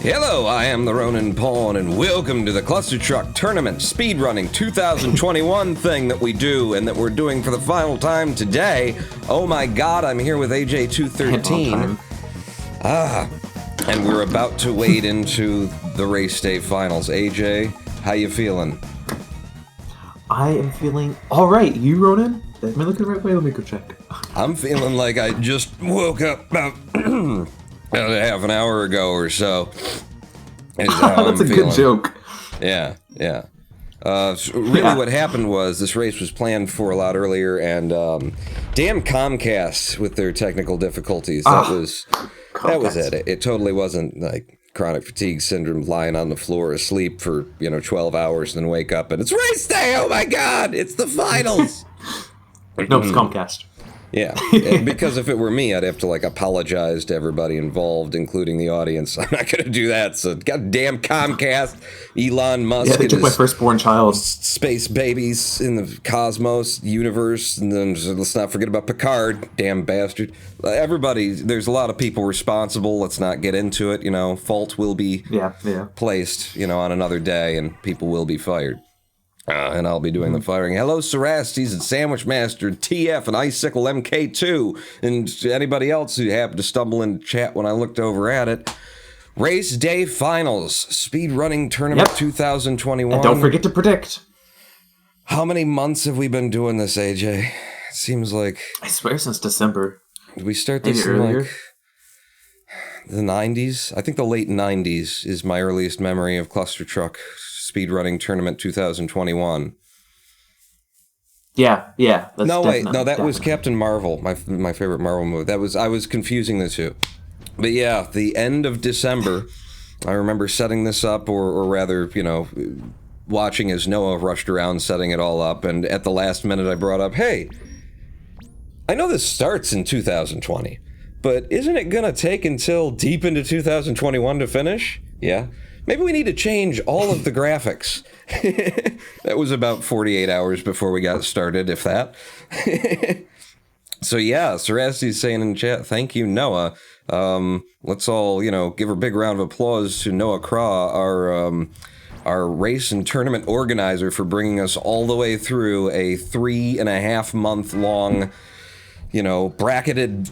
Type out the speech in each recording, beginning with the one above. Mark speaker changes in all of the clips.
Speaker 1: Hello, I am the Roninpawn, and welcome to the Clustertruck Tournament Speedrunning 2021 thing that we do, and that we're doing for the final time today. Oh my god, I'm here with AJ213. And we're about to wade into the race day finals. AJ, how you feeling?
Speaker 2: I am feeling alright. You, Ronin? Am I looking the right way? Let me go check.
Speaker 1: I'm feeling like I just woke up about half an hour ago or so.
Speaker 2: That's a good joke.
Speaker 1: Yeah. What happened was this race was planned for a lot earlier, and damn Comcast with their technical difficulties. That was it. It totally wasn't like chronic fatigue syndrome, lying on the floor asleep for 12 hours and then wake up and it's race day. Oh my god, it's the finals.
Speaker 2: No, it's Comcast.
Speaker 1: Yeah, because if it were me, I'd have to apologize to everybody involved, including the audience. I'm not going to do that. So, goddamn Comcast, Elon Musk,
Speaker 2: yeah, they took my firstborn child,
Speaker 1: space babies in the cosmos universe, and then let's not forget about Picard, damn bastard. Everybody, there's a lot of people responsible. Let's not get into it. Fault will be placed, on another day, and people will be fired. And I'll be doing the firing. Hello, Sarastes and Sandwich Master, TF and Icicle MK2, and anybody else who happened to stumble into chat when I looked over at it. Race Day Finals, Speedrunning Tournament 2021.
Speaker 2: And don't forget to predict.
Speaker 1: How many months have we been doing this, AJ? It seems like...
Speaker 2: I swear since December.
Speaker 1: Did we start this in the 90s? I think the late 90s is my earliest memory of Clustertruck Speedrunning Tournament 2021.
Speaker 2: Yeah.
Speaker 1: That was Captain Marvel, my favorite Marvel movie. I was confusing the two. But yeah, the end of December, I remember setting this up, or rather, watching as Noah rushed around setting it all up, and at the last minute I brought up, hey, I know this starts in 2020, but isn't it gonna take until deep into 2021 to finish? Yeah. Maybe we need to change all of the graphics. That was about 48 hours before we got started, if that. So yeah, Sarasi's saying in chat, thank you, Noah. Let's all, give a big round of applause to Noahkra, our race and tournament organizer, for bringing us all the way through a 3.5 month long, bracketed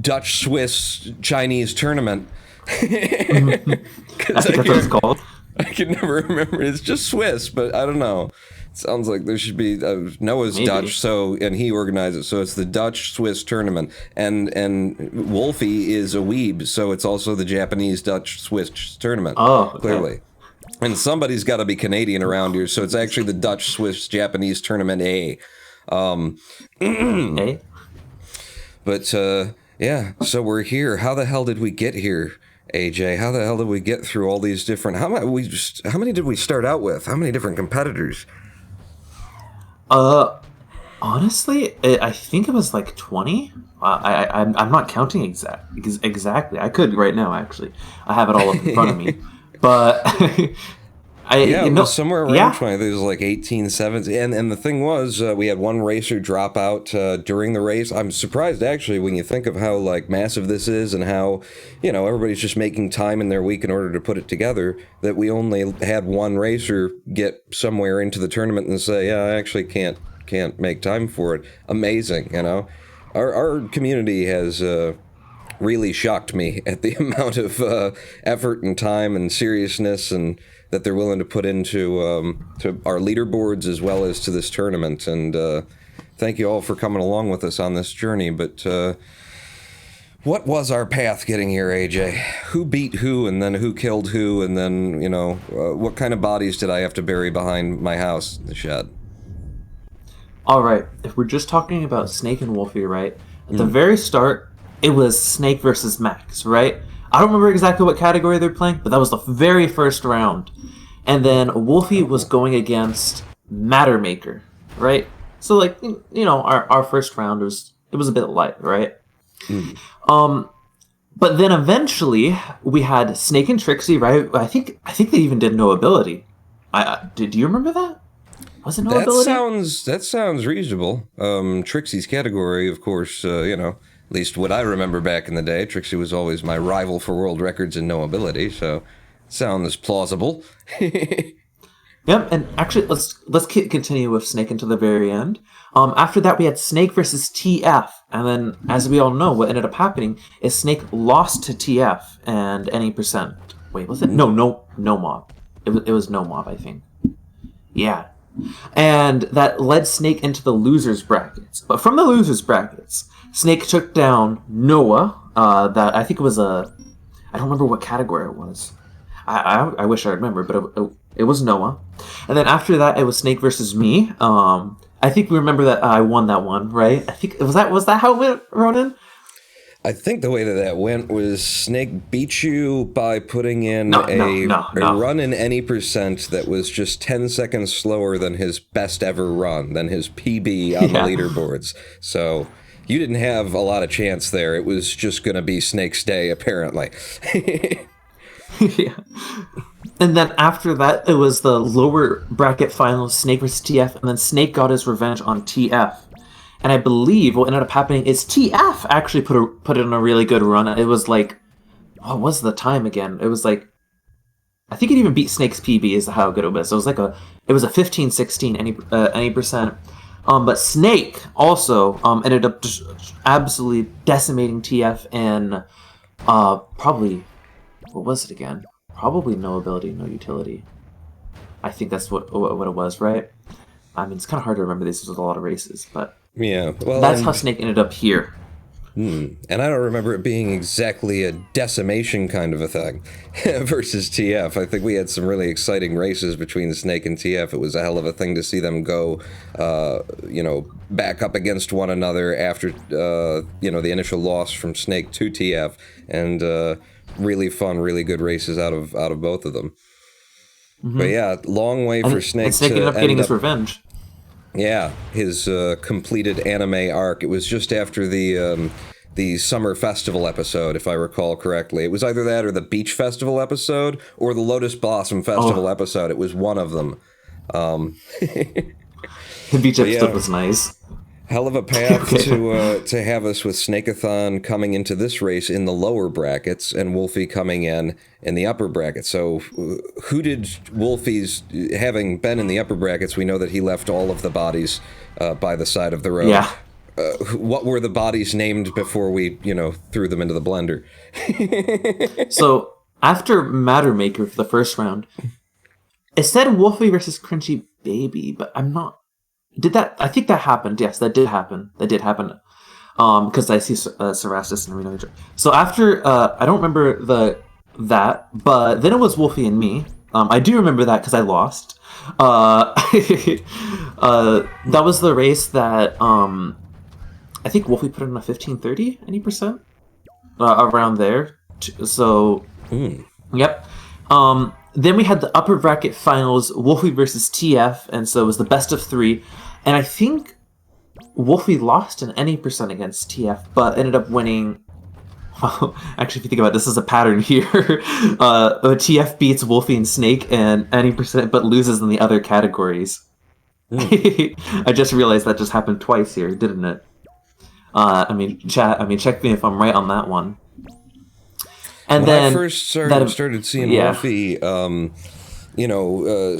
Speaker 1: Dutch, Swiss, Chinese tournament.
Speaker 2: I think that's what it's called.
Speaker 1: I can never remember. It's just Swiss, but I don't know. It sounds like there should be Noah's
Speaker 2: Maybe.
Speaker 1: Dutch, and he organized it, so it's the Dutch Swiss tournament, and Wolfii is a weeb, so it's also the Japanese Dutch Swiss tournament.
Speaker 2: Oh, okay.
Speaker 1: Clearly. And somebody's got to be Canadian around here, so it's actually the Dutch Swiss Japanese tournament A.
Speaker 2: A.
Speaker 1: But yeah, so we're here. How the hell did we get here, AJ? How the hell did we get through all these different... How many did we start out with? How many different competitors?
Speaker 2: Honestly, I think it was 20. I'm not counting exactly. I could right now, actually. I have it all up in front of me. But...
Speaker 1: it was somewhere around 20. There was 18, 17. And the thing was, we had one racer drop out during the race. I'm surprised, actually, when you think of how massive this is and how, everybody's just making time in their week in order to put it together, that we only had one racer get somewhere into the tournament and say, yeah, I actually can't make time for it. Amazing, Our community has... really shocked me at the amount of effort and time and seriousness and that they're willing to put into to our leaderboards as well as to this tournament. And thank you all for coming along with us on this journey. But what was our path getting here, AJ? Who beat who, and then who killed who, and then, what kind of bodies did I have to bury behind my house, the shed?
Speaker 2: All right, if we're just talking about Snake and Wolfii, right? At the very start, it was Snake versus Max, right? I don't remember exactly what category they're playing, but that was the very first round. And then Wolfii was going against Mattermaker, right? So, our first round was a bit light, right? But then eventually we had Snake and Trixie, right? I think they even did no ability. Do you remember that? Was it no ability?
Speaker 1: That sounds reasonable. Trixie's category, of course, At least what I remember back in the day, Trixie was always my rival for world records in no ability, so Sounds plausible.
Speaker 2: Yep, and actually, let's continue with Snake until the very end. After that, we had Snake versus TF, and then, as we all know, what ended up happening is Snake lost to TF and any percent. Wait, was it? No mob. It was no mob, I think. Yeah, and that led Snake into the losers brackets. But from the losers brackets, Snake took down Noah. That I think it was I don't remember what category it was. I wish I remember, but it was Noah. And then after that, it was Snake versus me. I think we remember that I won that one, right? I think was that how it went, Ronan?
Speaker 1: I think the way that went was Snake beat you by putting in a run in any percent that was just 10 seconds slower than his best ever run, than his PB on the leaderboards. So you didn't have a lot of chance there. It was just going to be Snake's day, apparently.
Speaker 2: Yeah. And then after that, it was the lower bracket finals, Snake versus TF, and then Snake got his revenge on TF. And I believe what ended up happening is TF actually put in a really good run. It was like, what was the time again? It was like, I think it even beat Snake's PB is how good it was. It was like it was a 15-16 any percent. But Snake also ended up just absolutely decimating TF and probably, what was it again? Probably no ability, no utility. I think that's what it was, right? I mean, it's kind of hard to remember. This was a lot of races, but
Speaker 1: yeah, well,
Speaker 2: that's how Snake ended up here.
Speaker 1: And I don't remember it being exactly a decimation kind of a thing versus TF. I think we had some really exciting races between Snake and TF. It was a hell of a thing to see them go, back up against one another after, the initial loss from Snake to TF, and really fun, really good races out of both of them. Mm-hmm. But yeah, long way for Snake.
Speaker 2: And Snake ended up getting his revenge.
Speaker 1: Yeah, his completed anime arc. It was just after the Summer Festival episode, if I recall correctly. It was either that or the Beach Festival episode or the Lotus Blossom Festival episode. It was one of them.
Speaker 2: The beach episode was nice.
Speaker 1: Hell of a path to have us with Snakeathon coming into this race in the lower brackets and Wolfii coming in the upper brackets. So who did Wolfii's, having been in the upper brackets, we know that he left all of the bodies by the side of the road.
Speaker 2: Yeah.
Speaker 1: What were the bodies named before we, threw them into the blender?
Speaker 2: So after Matter Maker for the first round, it said Wolfii versus Crunchy Baby, but I'm not... Did that? I think that happened. Yes, that did happen. Because I see Cerastus and Reno. So after, I don't remember that, but then it was Wolfii and me. I do remember that because I lost. That was the race that I think Wolfii put in a 15-30 any percent around there. So, yep. Then we had the upper bracket finals, Wolfii versus TF, and so it was the best of 3. And I think Wolfii lost an any percent against TF, but ended up winning. Well, actually, if you think about it, this is a pattern here. TF beats Wolfii and Snake and any percent, but loses in the other categories. I just realized that just happened twice here, didn't it? Chat. Check me if I'm right on that one. And
Speaker 1: when
Speaker 2: then
Speaker 1: I first started seeing Wolfii,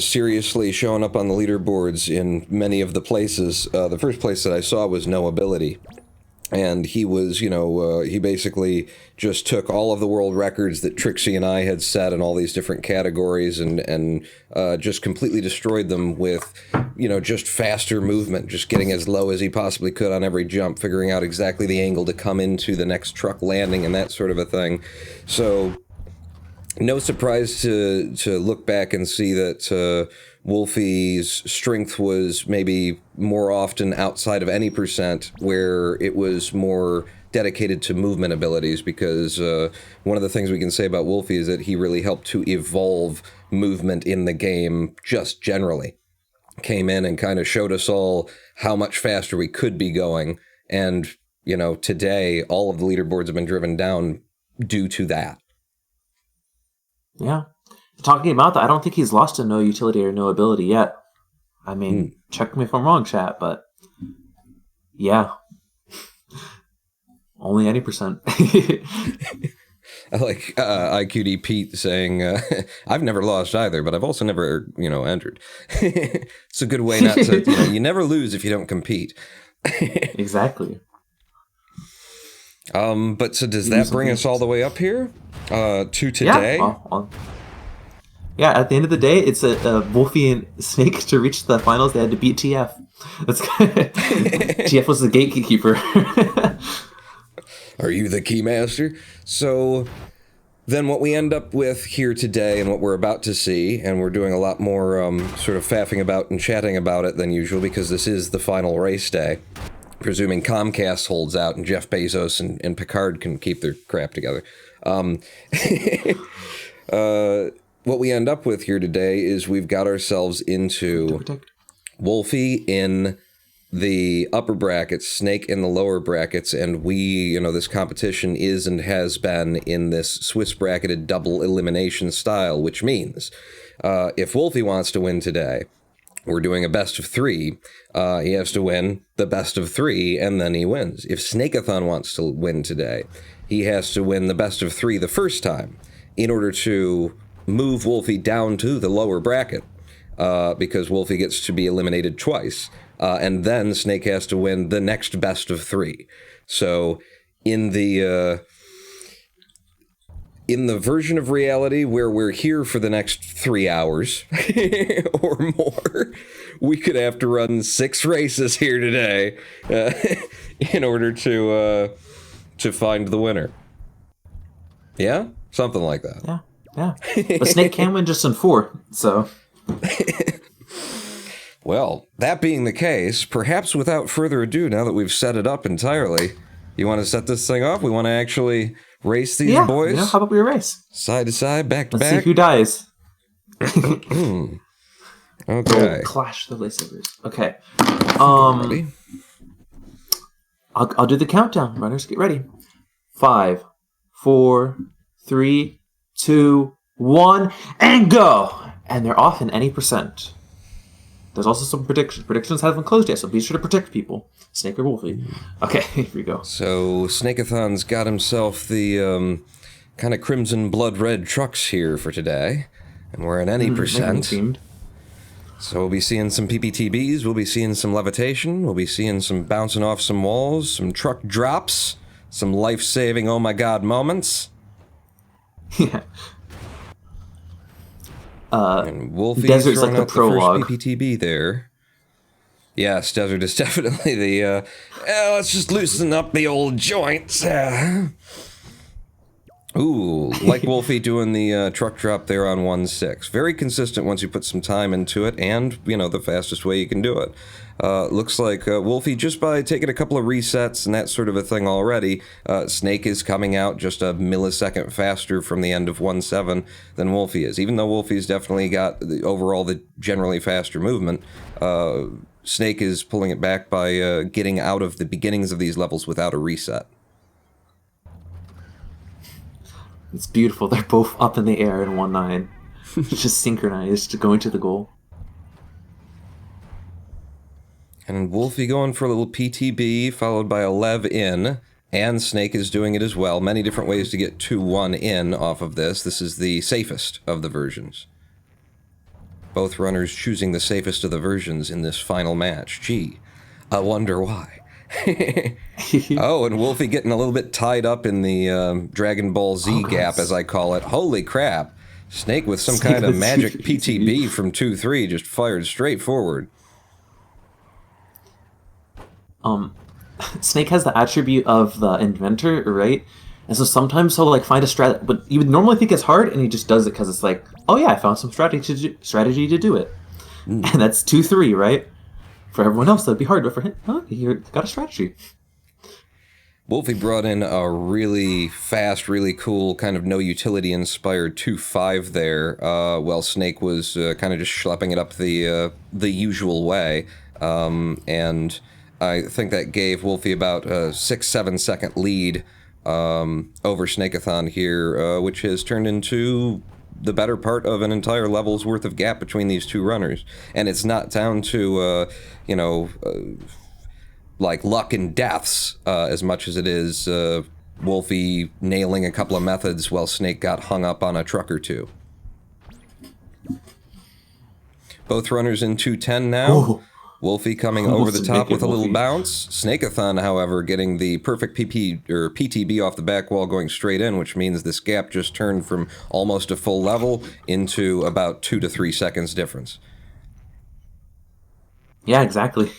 Speaker 1: seriously showing up on the leaderboards in many of the places, the first place that I saw was No Ability. And he was, he basically just took all of the world records that Trixie and I had set in all these different categories and just completely destroyed them with, just faster movement, just getting as low as he possibly could on every jump, figuring out exactly the angle to come into the next truck landing and that sort of a thing. So no surprise to look back and see that Wolfii's strength was maybe more often outside of any percent, where it was more dedicated to movement abilities, because one of the things we can say about Wolfii is that he really helped to evolve movement in the game just generally. Came in and kind of showed us all how much faster we could be going, and, today all of the leaderboards have been driven down due to that.
Speaker 2: Yeah. Talking about that, I don't think he's lost to no utility or no ability yet. I mean, check me if I'm wrong, chat, but yeah. Only any percent.
Speaker 1: I like IQD Pete saying, I've never lost either, but I've also never, entered. It's a good way not to, you never lose if you don't compete.
Speaker 2: Exactly.
Speaker 1: But so does that bring us all the way up here to today?
Speaker 2: Yeah, at the end of the day, it's a Wolfie and Snake to reach the finals. They had to beat TF. TF was the gatekeeper.
Speaker 1: Are you the keymaster? So then what we end up with here today and what we're about to see, and we're doing a lot more sort of faffing about and chatting about it than usual because this is the final race day. Presuming Comcast holds out and Jeff Bezos and Picard can keep their crap together. What we end up with here today is we've got ourselves into Wolfie in the upper brackets, Snake in the lower brackets, and we, this competition is and has been in this Swiss bracketed double elimination style, which means if Wolfie wants to win today, we're doing a best of 3. He has to win the best of 3, and then he wins. If Snakeathon wants to win today, he has to win the best of 3 the first time in order to move Wolfie down to the lower bracket, because Wolfie gets to be eliminated twice. And then Snake has to win the next best of 3. So in the version of reality where we're here for the next 3 hours or more, we could have to run 6 races here today in order to find the winner. Yeah? Something like that.
Speaker 2: Yeah. But Snake can win just in 4, so...
Speaker 1: Well, that being the case, perhaps without further ado, now that we've set it up entirely, you want to set this thing off? We want to actually race these boys?
Speaker 2: How about we race?
Speaker 1: Side to side, back to back?
Speaker 2: Let's see who dies.
Speaker 1: Okay.
Speaker 2: Oh, clash the lightsabers. Okay.
Speaker 1: Ready?
Speaker 2: I'll do the countdown. Runners, get ready. 5, 4, 3, 2, 1, and go! And they're off in any percent. There's also some predictions. Predictions haven't closed yet, so be sure to protect people. Snake or Wolfie. Okay, here we go.
Speaker 1: So Snakeathon's got himself the kind of crimson blood red trucks here for today. And we're in any percent. So we'll be seeing some PPTBs, we'll be seeing some levitation, we'll be seeing some bouncing off some walls, some truck drops, some life-saving oh my god moments.
Speaker 2: Yeah.
Speaker 1: And Wolfie's
Speaker 2: Desert's
Speaker 1: throwing
Speaker 2: like the
Speaker 1: out
Speaker 2: prologue.
Speaker 1: The first PPTB there. Yes, Desert is definitely the, let's just loosen up the old joints. Ooh, like Wolfie doing the truck drop there on 1-6. Very consistent once you put some time into it, and, the fastest way you can do it. Looks like Wolfie, just by taking a couple of resets and that sort of a thing already, Snake is coming out just a millisecond faster from the end of 1-7 than Wolfie is. Even though Wolfie's definitely got the generally faster movement, Snake is pulling it back by getting out of the beginnings of these levels without a reset.
Speaker 2: It's beautiful. They're both up in the air in 1-9. Just synchronized to going to the goal.
Speaker 1: And Wolfie going for a little PTB, followed by a lev in, and Snake is doing it as well. Many different ways to get 2-1 in off of this. This is the safest of the versions. Both runners choosing the safest of the versions in this final match. Gee, I wonder why. Oh, and Wolfie getting a little bit tied up in the Dragon Ball Z gap, as I call it. Holy crap. Snake with some kind of magic PTB from 2-3 just fired straight forward.
Speaker 2: Snake has the attribute of the inventor, right? And so sometimes he'll find a strat, but you would normally think it's hard, and he just does it because it's like, oh yeah, I found some strategy to do it. And that's 2-3, right? For everyone else, that'd be hard, but for him, he got a strategy.
Speaker 1: Wolfie brought in a really fast, really cool, kind of no utility inspired 2-5 there, while Snake was kind of just schlepping it up the usual way, and I think that gave Wolfie about a 6-7 second lead over Snakeathon here, which has turned into the better part of an entire level's worth of gap between these two runners. And it's not down to, luck and deaths as much as it is Wolfie nailing a couple of methods while Snake got hung up on a truck or two. Both runners in 210 now.
Speaker 2: Ooh.
Speaker 1: Wolfie coming over the top with a little bounce. Snakeathon, however, getting the perfect PTB off the back wall going straight in, which means this gap just turned from almost a full level into about 2 to 3 seconds difference.
Speaker 2: Yeah, exactly.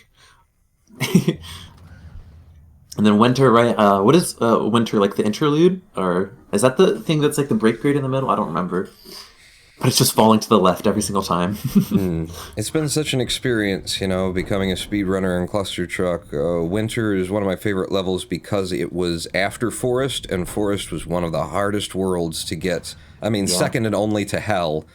Speaker 2: And then Winter, right? What is Winter, like the interlude? Or is that the thing that's like the break period in the middle? I don't remember. But it's just falling to the left every single time.
Speaker 1: It's been such an experience, you know, becoming a speedrunner in Clustertruck. Winter is one of my favorite levels because it was after Forest, and Forest was one of the hardest worlds to get. I mean, second and only to Hell.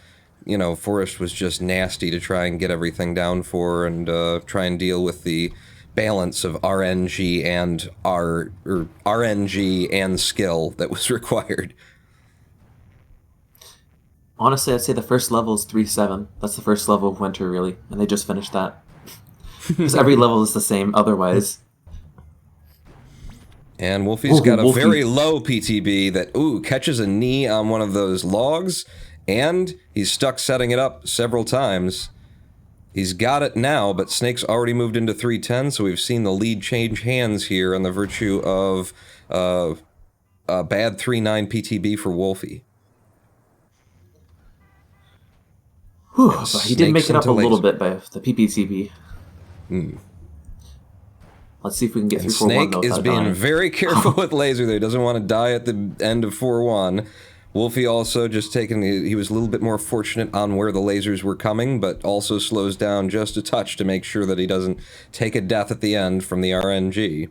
Speaker 1: You know, Forest was just nasty to try and get everything down for and try and deal with the balance of RNG and RNG and skill that was required.
Speaker 2: Honestly, I'd say the first level is 3-7. That's the first level of Winter, really. And they just finished that. Because every level is the same otherwise.
Speaker 1: And Wolfie's got a very low PTB that, catches a knee on one of those logs. And he's stuck setting it up several times. He's got it now, but Snake's already moved into 310, so we've seen the lead change hands here on the virtue of a bad 3-9 PTB for Wolfie.
Speaker 2: Whew, but he did make it up a little bit by the PPTB. Let's see if we can get through 4-1.
Speaker 1: Snake is being very careful with laser there. He doesn't want to die at the end of 4-1. Wolfie also just he was a little bit more fortunate on where the lasers were coming, but also slows down just a touch to make sure that he doesn't take a death at the end from the RNG.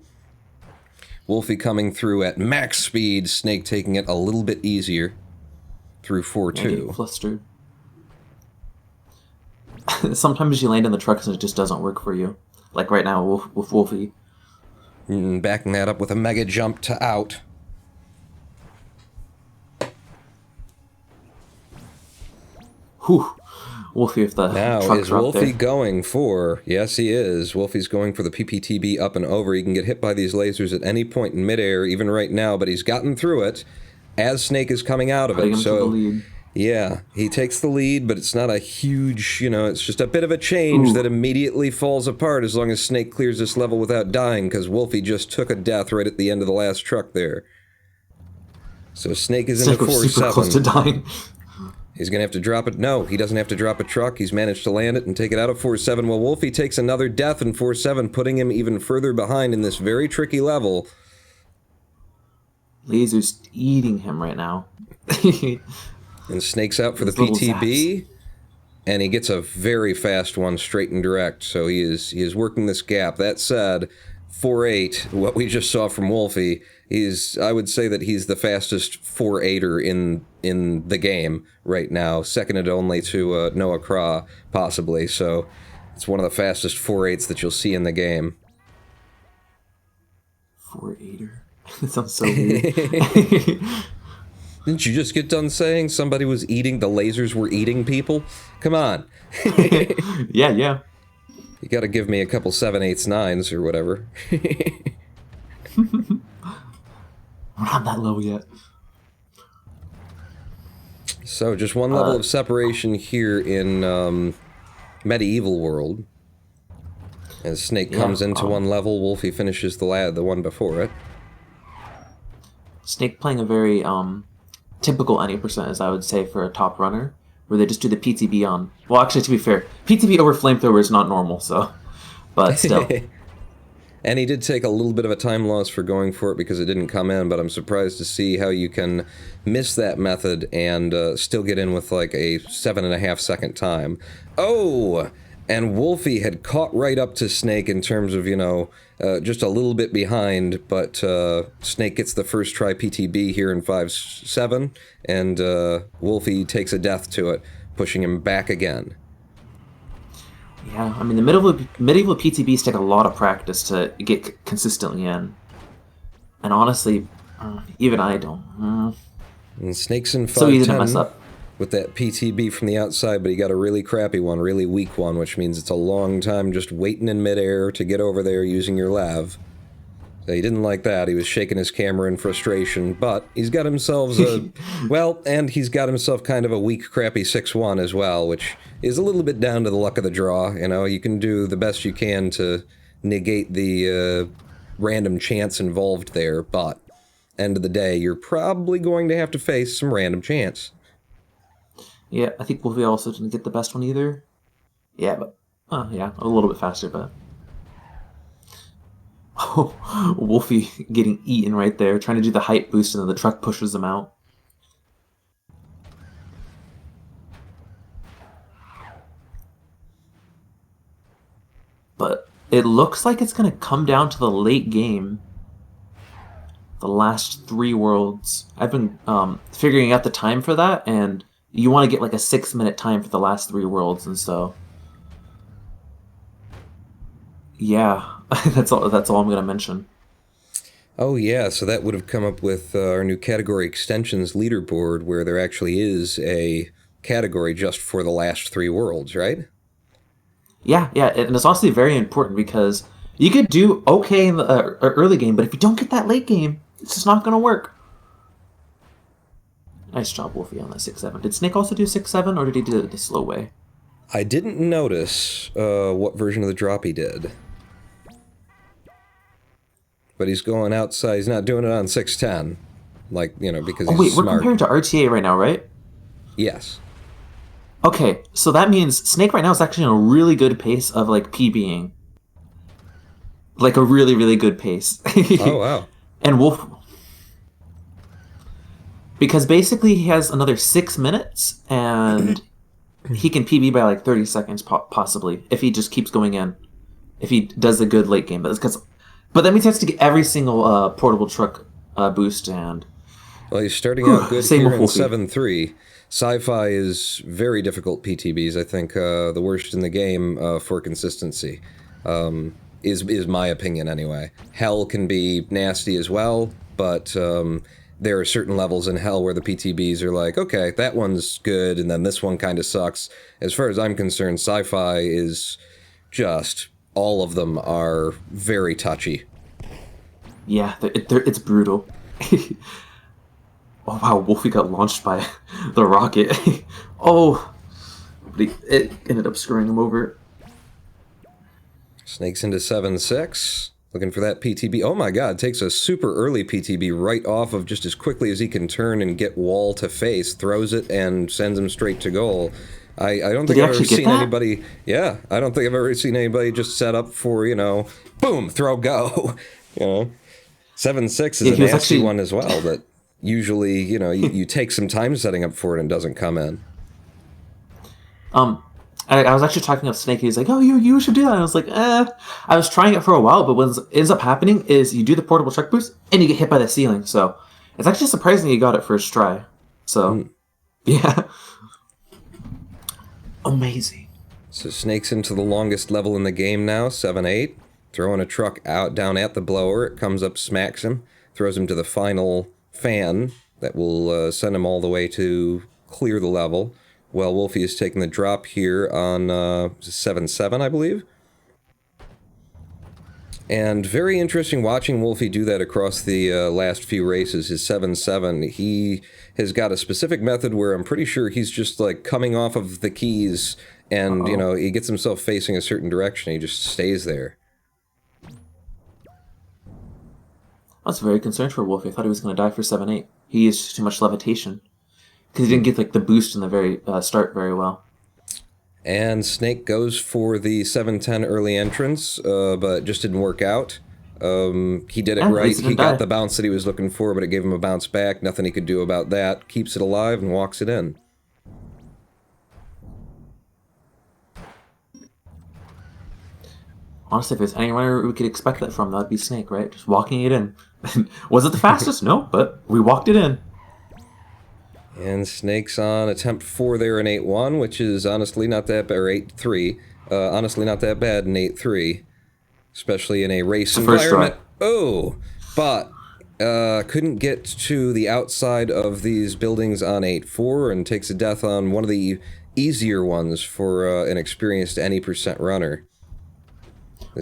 Speaker 1: Wolfie coming through at max speed, Snake taking it a little bit easier through 4-2.
Speaker 2: Flustered. Sometimes you land in the trucks and it just doesn't work for you. Like right now with Wolfie.
Speaker 1: Backing that up with a mega jump to out.
Speaker 2: Whew. Wolfie with the
Speaker 1: now is Wolfie going for? Yes, he is. Wolfie's going for the PPTB up and over. He can get hit by these lasers at any point in midair, even right now, but he's gotten through it as Snake is coming out of it. So yeah, he takes the lead, but it's not a huge, it's just a bit of a change that immediately falls apart as long as Snake clears this level without dying, because Wolfie just took a death right at the end of the last truck there. So Snake is into 4-7.
Speaker 2: Super close to dying.
Speaker 1: He's going to have to drop it. No, he doesn't have to drop a truck. He's managed to land it and take it out of 4-7. Well, Wolfie takes another death in 4-7, putting him even further behind in this very tricky level.
Speaker 2: Laser's eating him right now.
Speaker 1: And Snake's out for the PTB, and he gets a very fast one straight and direct, so he is working this gap. That said, 4-8, what we just saw from Wolfie, I would say that he's the fastest 4-8er in the game right now, seconded only to Noahkra, possibly, so it's one of the fastest 4-8s that you'll see in the game.
Speaker 2: 4-8er? That sounds so weird.
Speaker 1: Didn't you just get done saying somebody was the lasers were eating people? Come on.
Speaker 2: Yeah.
Speaker 1: You gotta give me a couple 7/8 9s or whatever.
Speaker 2: We're not that low yet.
Speaker 1: So just one level of separation here in Medieval World. As Snake comes into one level, Wolfie finishes the one before it.
Speaker 2: Snake playing a very typical any percent, as I would say, for a top runner, where they just do the PTB on. Well, actually, to be fair, PTB over flamethrower is not normal, so, but still.
Speaker 1: And he did take a little bit of a time loss for going for it because it didn't come in, but I'm surprised to see how you can miss that method and still get in with like a 7.5 second time. Oh! And Wolfie had caught right up to Snake in terms of, just a little bit behind, but Snake gets the first try PTB here in 5-7, and Wolfie takes a death to it, pushing him back again.
Speaker 2: Yeah, I mean, the medieval PTBs take a lot of practice to get consistently in. And honestly, even I don't.
Speaker 1: And Snake's in 5-10.
Speaker 2: So easy to mess up.
Speaker 1: With that PTB from the outside, but he got a really crappy one, really weak one, which means it's a long time just waiting in midair to get over there using your lav. So he didn't like that. He was shaking his camera in frustration, but he's got himself a... well, and he's got himself kind of a weak, crappy 6-1 as well, which is a little bit down to the luck of the draw. You know, you can do the best you can to negate the random chance involved there, but end of the day, you're probably going to have to face some random chance.
Speaker 2: Yeah, I think Wolfie also didn't get the best one either. Yeah, but... yeah, a little bit faster, but... Oh, Wolfie getting eaten right there, trying to do the height boost, and then the truck pushes him out. But it looks like it's going to come down to the late game. The last 3 worlds. I've been figuring out the time for that, and you want to get like a 6-minute time for the last 3 worlds, and so... yeah, that's all I'm going to mention.
Speaker 1: Oh yeah, so that would have come up with our new category extensions leaderboard, where there actually is a category just for the last 3 worlds, right?
Speaker 2: Yeah, and it's also very important because you could do okay in the early game, but if you don't get that late game, it's just not going to work. Nice job, Wolfie, on that 6-7. Did Snake also do 6-7, or did he do it the slow way?
Speaker 1: I didn't notice what version of the drop he did. But he's going outside. He's not doing it on 6-10. Like, you know, because he's smart.
Speaker 2: We're comparing to RTA right now, right?
Speaker 1: Yes.
Speaker 2: Okay, so that means Snake right now is actually in a really good pace of, like, PBing. Like, a really, really good pace.
Speaker 1: Oh, wow.
Speaker 2: And Wolf... because basically he has another 6 minutes, and he can PB by, like, 30 seconds, possibly, if he just keeps going in. If he does a good late game. But that means he has to get every single portable truck boost, and...
Speaker 1: well, he's starting out good here in 7-3. Sci-Fi is very difficult PTBs. I think the worst in the game for consistency, is my opinion anyway. Hell can be nasty as well, but there are certain levels in Hell where the PTBs are like, okay, that one's good, and then this one kind of sucks. As far as I'm concerned, Sci-Fi is just... all of them are very touchy.
Speaker 2: Yeah, it's brutal. Oh wow, Wolfie got launched by the rocket. Oh, but it ended up screwing him over.
Speaker 1: Snakes into 7-6, looking for that PTB. Oh my god, takes a super early PTB right off of just as quickly as he can turn and get wall to face, throws it and sends him straight to goal. I don't think I've ever seen anybody... yeah, I don't think I've ever seen anybody just set up for, you know, boom, throw, go. You know, 7-6 is a nasty one as well, but usually, you know, you take some time setting up for it and it doesn't come in.
Speaker 2: I was actually talking to Snake, he's like, oh, you should do that. And I was like, I was trying it for a while, but what ends up happening is you do the portable truck boost and you get hit by the ceiling, so it's actually surprising you got it first try. So, yeah. Amazing.
Speaker 1: So Snake's into the longest level in the game now, 7-8. Throwing a truck out down at the blower. It comes up, smacks him, throws him to the final fan that will send him all the way to clear the level. Well, Wolfie is taking the drop here on 7-7, I believe. And very interesting watching Wolfie do that across the last few races, his 7-7. He has got a specific method where I'm pretty sure he's just like coming off of the keys and, you know, he gets himself facing a certain direction. He just stays there.
Speaker 2: I was very concerned for Wolfie. I thought he was going to die for 7-8. He used too much levitation. Because he didn't get like the boost in the very start very well.
Speaker 1: And Snake goes for the 7-10 early entrance, but just didn't work out. He did it right. He got the bounce that he was looking for, but it gave him a bounce back. Nothing he could do about that. Keeps it alive and walks it in.
Speaker 2: Honestly, if there's any runner we could expect that from, that'd be Snake, right? Just walking it in. Was it the fastest? No, but we walked it in.
Speaker 1: And Snake's on attempt 4 there in 8-1, which is honestly not that bad, or 8-3. Honestly not that bad in 8-3, especially in a race environment. Oh, but couldn't get to the outside of these buildings on 8-4 and takes a death on one of the easier ones for an experienced any% runner.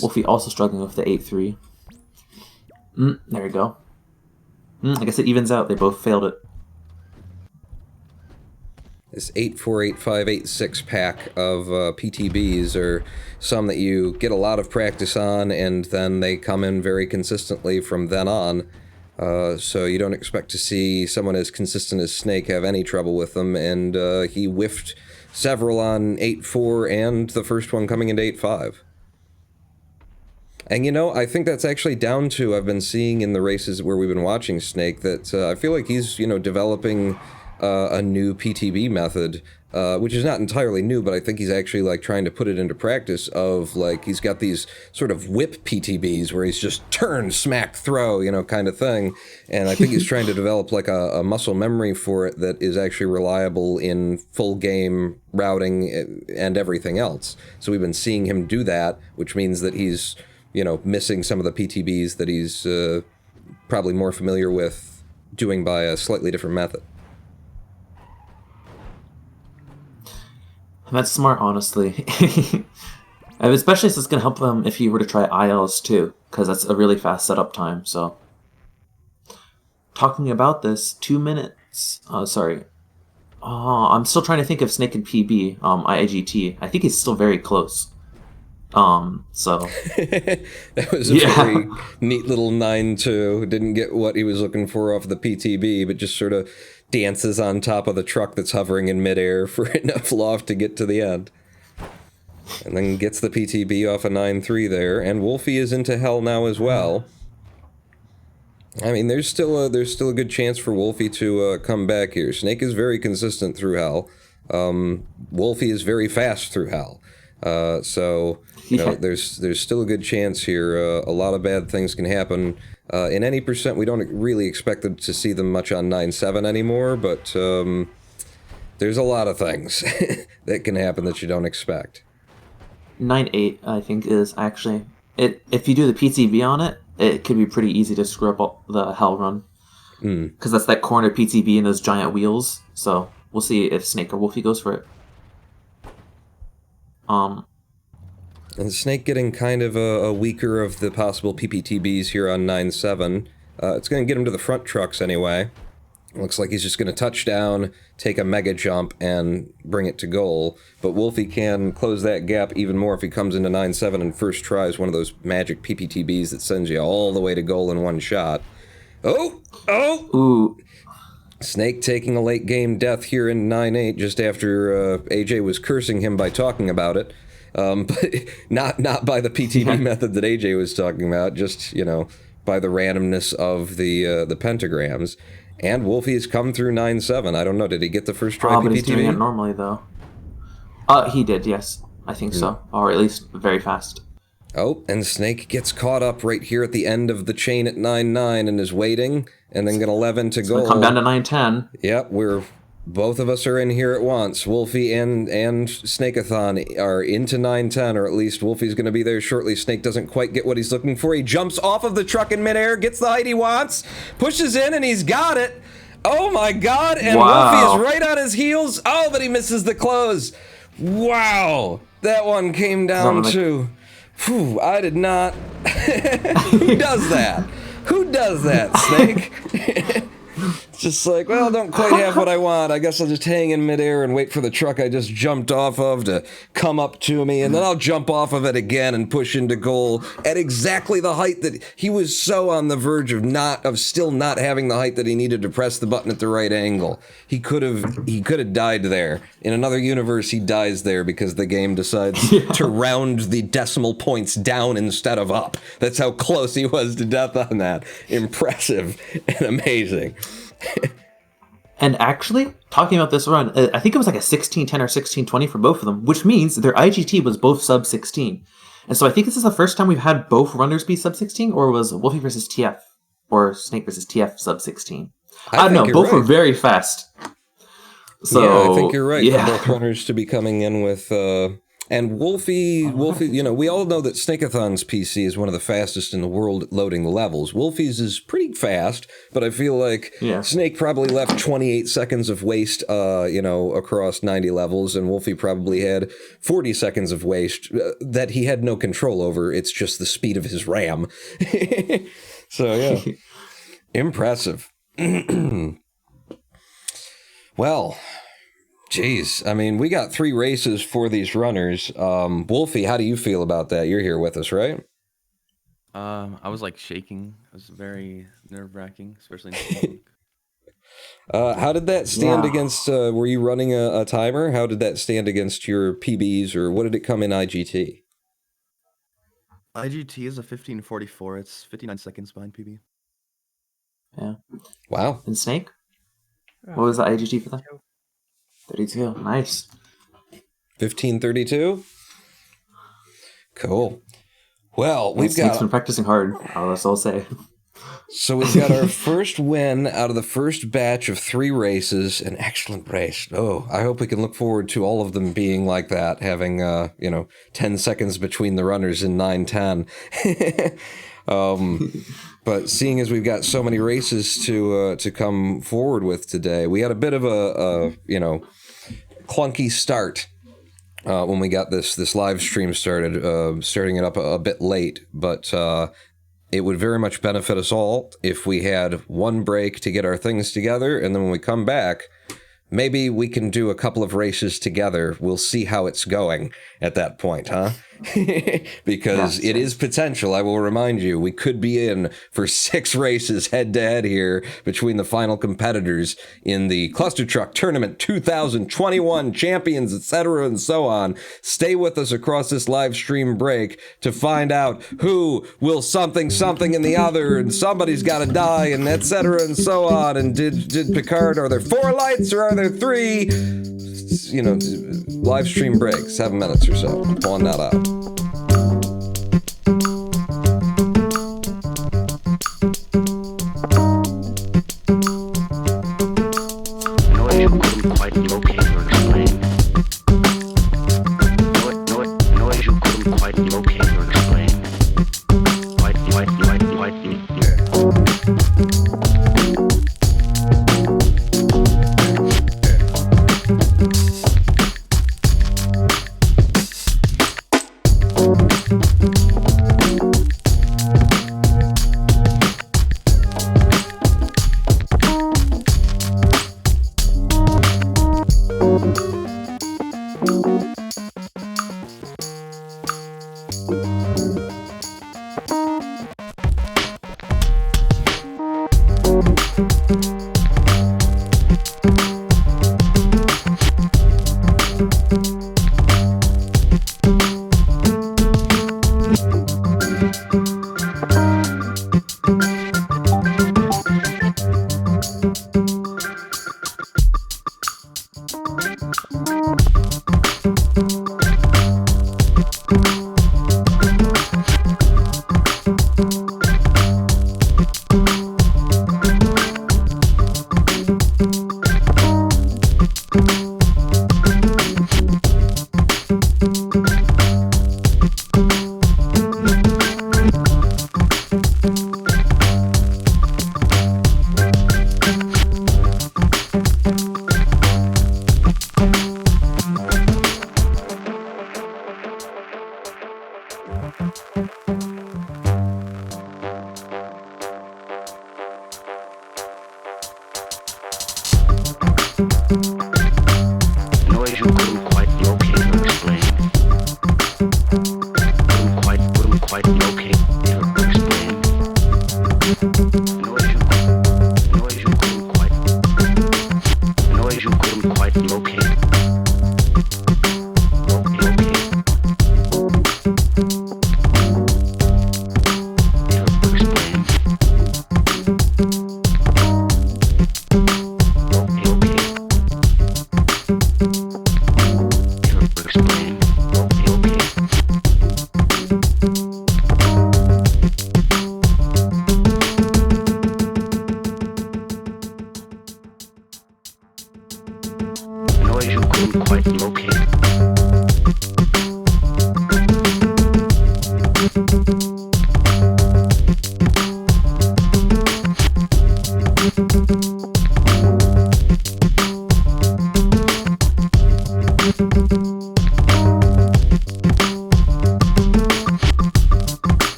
Speaker 2: Wolfie also struggling with the 8-3. There you go. I guess it evens out. They both failed it.
Speaker 1: This 8, 4, 8, 5, 8, 6 pack of PTBs are some that you get a lot of practice on, and then they come in very consistently from then on. So you don't expect to see someone as consistent as Snake have any trouble with them, and he whiffed several on 8-4 and the first one coming into 8-5. And, you know, I think that's actually down to, I've been seeing in the races where we've been watching Snake, that I feel like he's, you know, developing a new PTB method, which is not entirely new, but I think he's actually, like, trying to put it into practice of, like, he's got these sort of whip PTBs where he's just turn, smack, throw, you know, kind of thing. And I think he's trying to develop, like, a muscle memory for it that is actually reliable in full game routing and everything else. So we've been seeing him do that, which means that he's, you know, missing some of the PTBs that he's probably more familiar with doing by a slightly different method.
Speaker 2: That's smart, honestly. And especially since it's going to help them if you were to try ILs too, because that's a really fast setup time. So, talking about this, 2 minutes. Sorry. I'm still trying to think of Snake and PB, IIGT. I think he's still very close. So
Speaker 1: that was a very neat little 9-2. Didn't get what he was looking for off the PTB, but just sort of dances on top of the truck that's hovering in midair for enough loft to get to the end. And then gets the PTB off a 9-3 there, and Wolfii is into hell now as well. I mean, there's still a good chance for Wolfii to come back here. Snake is very consistent through hell. Wolfii is very fast through hell. So, you know, there's still a good chance here. A lot of bad things can happen. In any percent, we don't really expect them to see them much on 9-7 anymore, but there's a lot of things that can happen that you don't expect.
Speaker 2: 9-8, I think, is actually... If you do the PTB on it, it could be pretty easy to screw up the hell run. Because that's that corner PTB and those giant wheels. So, we'll see if Snake or Wolfii goes for it.
Speaker 1: And Snake getting kind of a weaker of the possible PPTBs here on 9-7. It's going to get him to the front trucks anyway. Looks like he's just going to touch down, take a mega jump, and bring it to goal. But Wolfii can close that gap even more if he comes into 9-7 and first tries one of those magic PPTBs that sends you all the way to goal in one shot. Oh!
Speaker 2: Ooh.
Speaker 1: Snake taking a late game death here in 9-8 just after AJ was cursing him by talking about it. But not by the PTB method that AJ was talking about, just, you know, by the randomness of the pentagrams. And Wolfii has come through 9-7. I don't know, did he get the first try PPTB?
Speaker 2: But he's doing it normally, though. He did, yes. I think so. Or at least very fast.
Speaker 1: Oh, and Snake gets caught up right here at the end of the chain at 9-9 and is waiting, and then going to 11 to goal.
Speaker 2: Come down to 9-10.
Speaker 1: Yep, both of us are in here at once. Wolfii and Snakeathon are into 9-10, or at least Wolfie's going to be there shortly. Snake doesn't quite get what he's looking for. He jumps off of the truck in midair, gets the height he wants, pushes in, and he's got it. Oh my god, and Wolfii is right on his heels. Oh, but he misses the close. Wow, that one came down to... Whew, I did not... Who does that? Who does that, Snake? It's just like, well, don't quite have what I want. I guess I'll just hang in midair and wait for the truck I just jumped off of to come up to me, and then I'll jump off of it again and push into goal at exactly the height that he was so on the verge of still not having the height that he needed to press the button at the right angle. He could have died there. In another universe, he dies there because the game decides to round the decimal points down instead of up. That's how close he was to death on that. Impressive and amazing.
Speaker 2: And actually, talking about this run, I think it was like a 16-10 or 16-20 for both of them, which means their IGT was both sub-16. And so I think this is the first time we've had both runners be sub-16, or was Wolfii versus TF, or Snake versus TF sub-16? I don't know, both were very fast. So,
Speaker 1: yeah, I think you're right. For both runners to be coming in with... And Wolfii, you know, we all know that Snakeathon's PC is one of the fastest in the world at loading the levels. Wolfie's is pretty fast, but I feel like Snake probably left 28 seconds of waste, you know, across 90 levels, and Wolfii probably had 40 seconds of waste that he had no control over. It's just the speed of his RAM. So, yeah. Impressive. Well, geez. I mean, we got 3 races for these runners. Wolfie, how do you feel about that? You're here with us, right?
Speaker 3: I was like shaking. It was very nerve-wracking, especially in the
Speaker 1: how did that stand against, were you running a timer? How did that stand against your PBs, or what did it come in IGT?
Speaker 3: IGT is a 15:44. It's 59 seconds behind PB.
Speaker 2: Yeah.
Speaker 1: Wow.
Speaker 2: And Snake? What was the IGT for that? 32. Nice.
Speaker 1: 15:32? Cool. Well, we've
Speaker 2: Snake's been practicing hard, I'll say.
Speaker 1: So we've got our first win out of the first batch of 3 races. An excellent race. Oh, I hope we can look forward to all of them being like that, having 10 seconds between the runners in 9:10. But seeing as we've got so many races to come forward with today, we had a bit of a clunky start when we got this live stream started, starting it up a bit late, but it would very much benefit us all if we had one break to get our things together, and then when we come back, maybe we can do a couple of races together. We'll see how it's going at that point, huh? Because it is potential. I will remind you, we could be in for 6 races head-to-head here between the final competitors in the Clustertruck Tournament 2021 champions, etc., and so on. Stay with us across this live stream break to find out who will something in the other, and somebody's got to die, and etc., and so on. And did Picard, are there 4 lights or are there 3? Live stream break, 7 minutes or so. I'm pulling that out.
Speaker 4: Noise you couldn't quite locate or explain. Noise you couldn't quite locate or explain.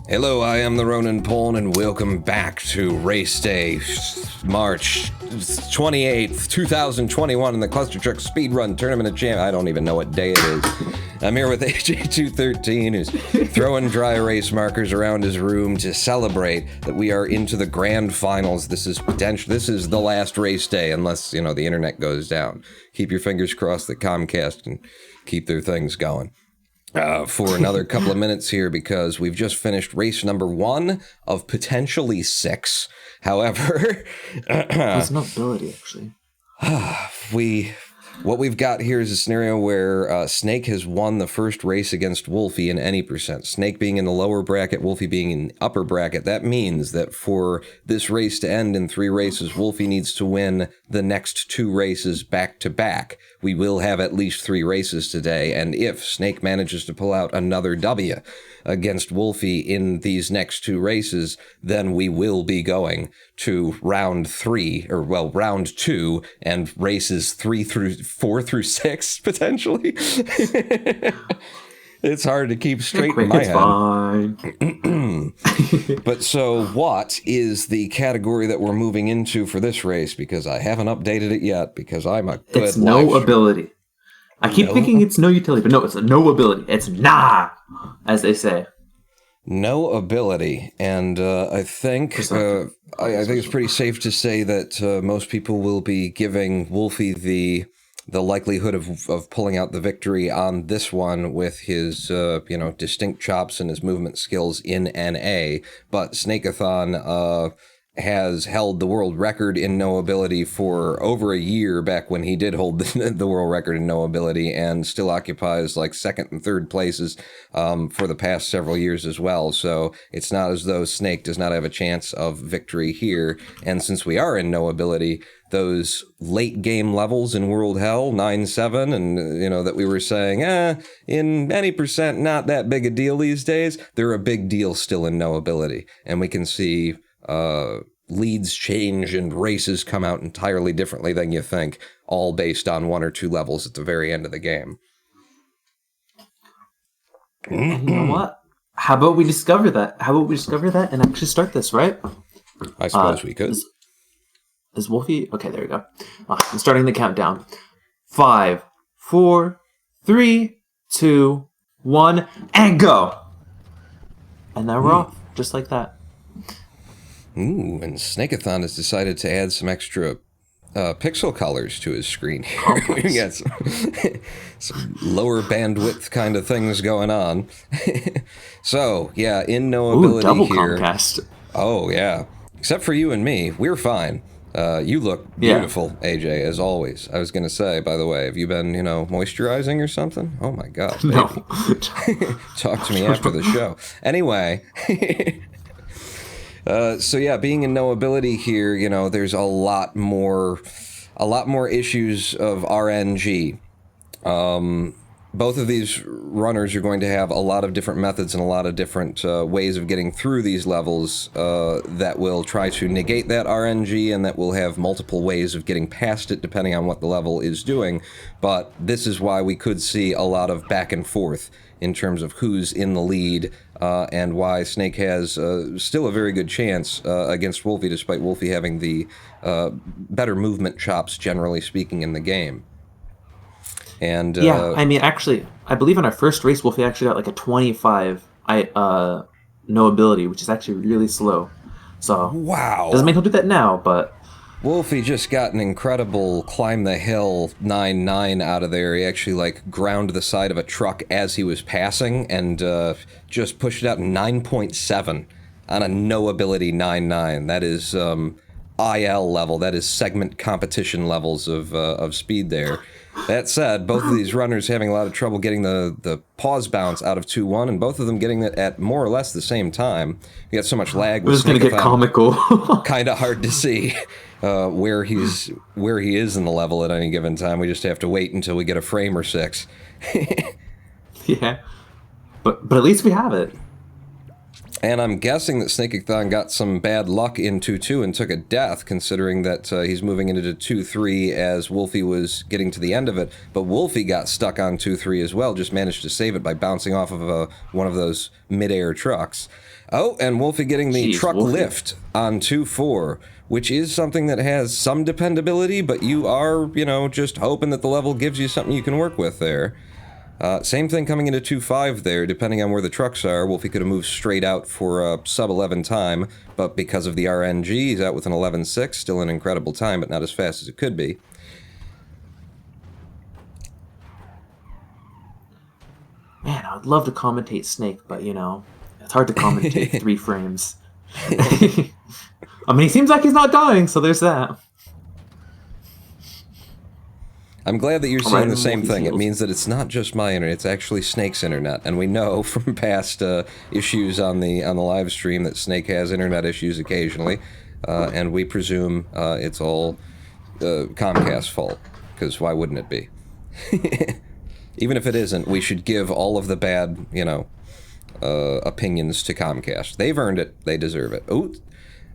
Speaker 1: Hello, I am the Roninpawn, and welcome back to Race Day, March 28th, 2021, in the Clustertruck Speedrun Tournament of Champions. I don't even know what day it is. I'm here with AJ213, who's throwing dry erase markers around his room to celebrate that we are into the grand finals. This is the last race day, unless, the internet goes down. Keep your fingers crossed that Comcast can keep their things going. For another couple of minutes here, because we've just finished race number 1 of potentially 6. However,
Speaker 2: there's no ability, actually.
Speaker 1: What we've got here is a scenario where Snake has won the first race against Wolfii in any percent. Snake being in the lower bracket, Wolfii being in the upper bracket. That means that for this race to end in 3 races, Wolfii needs to win the next 2 races back to back. We will have at least 3 races today, and if Snake manages to pull out another W against Wolfii in these next 2 races, then we will be going to round 2 and races 3 through 4 through 6 potentially. It's hard to keep straight
Speaker 2: quick,
Speaker 1: in my
Speaker 2: it's
Speaker 1: head.
Speaker 2: fine.
Speaker 1: But so what is the category that we're moving into for this race? Because I haven't updated it yet because I'm a good
Speaker 2: It's no ability. I keep thinking it's no utility, but no, it's a no ability. It's nah, as they say.
Speaker 1: No ability. And I think I think it's pretty safe to say that most people will be giving Wolfii the likelihood of pulling out the victory on this one with his distinct chops and his movement skills in NA. But Snakeathon has held the world record in no ability for over a year back when he did hold the world record in no ability, and still occupies like second and third places for the past several years as well. So it's not as though Snake does not have a chance of victory here. And since we are in no ability, those late game levels in World Hell, 9-7, and that we were saying, in any percent not that big a deal these days, they're a big deal still in no ability. And we can see leads change and races come out entirely differently than you think, all based on 1 or 2 levels at the very end of the game.
Speaker 2: And you know what? How about we discover that? And actually start this, right?
Speaker 1: I suppose we could.
Speaker 2: Is Wolfii? Okay, there we go. I'm starting the countdown. 5, 4, 3, 2, 1, and go! And now we're off, just like that.
Speaker 1: Ooh, and Snakeathon has decided to add some extra pixel colors to his screen here. We got some lower bandwidth kind of things going on. So, yeah, in no ability
Speaker 2: double
Speaker 1: here.
Speaker 2: Comcast.
Speaker 1: Oh, yeah. Except for you and me, we're fine. You look beautiful, AJ, as always. I was going to say, by the way, have you been, moisturizing or something? Oh, my God.
Speaker 2: No.
Speaker 1: Talk to me after the show. Anyway... So yeah, being in no ability here, there's a lot more issues of RNG. Both of these runners are going to have a lot of different methods and a lot of different ways of getting through these levels that will try to negate that RNG, and that will have multiple ways of getting past it depending on what the level is doing. But this is why we could see a lot of back and forth in terms of who's in the lead, and why Snake has still a very good chance against Wolfii, despite Wolfii having the better movement chops, generally speaking, in the game. And
Speaker 2: actually, I believe in our first race, Wolfii actually got like a 25 no ability, which is actually really slow. So
Speaker 1: wow,
Speaker 2: doesn't make him do that now, but
Speaker 1: Wolfii just got an incredible climb the hill 9-9 out of there. He actually ground the side of a truck as he was passing and just pushed it out 9.7 on a no ability 9-9. That is IL level. That is segment competition levels of speed there. That said, both of these runners having a lot of trouble getting the pause bounce out of 2-1, and both of them getting it at more or less the same time. You got so much lag with
Speaker 2: This is going to get comical.
Speaker 1: Kind of hard to see where he is in the level at any given time. We just have to wait until we get a frame or 6.
Speaker 2: Yeah, but at least we have it.
Speaker 1: And I'm guessing that Snakeathon got some bad luck in 2-2 and took a death, considering that he's moving into 2-3 as Wolfii was getting to the end of it. But Wolfii got stuck on 2-3 as well, just managed to save it by bouncing off of one of those mid-air trucks. Oh, and Wolfii getting the truck lift on 2-4, which is something that has some dependability, but you are, just hoping that the level gives you something you can work with there. Same thing coming into 2-5 there, depending on where the trucks are. Wolfii could have moved straight out for a sub-11 time, but because of the RNG, he's out with an 11.6, still an incredible time, but not as fast as it could be.
Speaker 2: Man, I would love to commentate Snake, but, it's hard to commentate 3 frames. I mean, he seems like he's not dying, so there's that.
Speaker 1: I'm glad that you're seeing the same thing. It means that it's not just my internet, it's actually Snake's internet. And we know from past issues on the live stream that Snake has internet issues occasionally. And we presume it's all Comcast's fault, because why wouldn't it be? Even if it isn't, we should give all of the bad, opinions to Comcast. They've earned it. They deserve it. Ooh,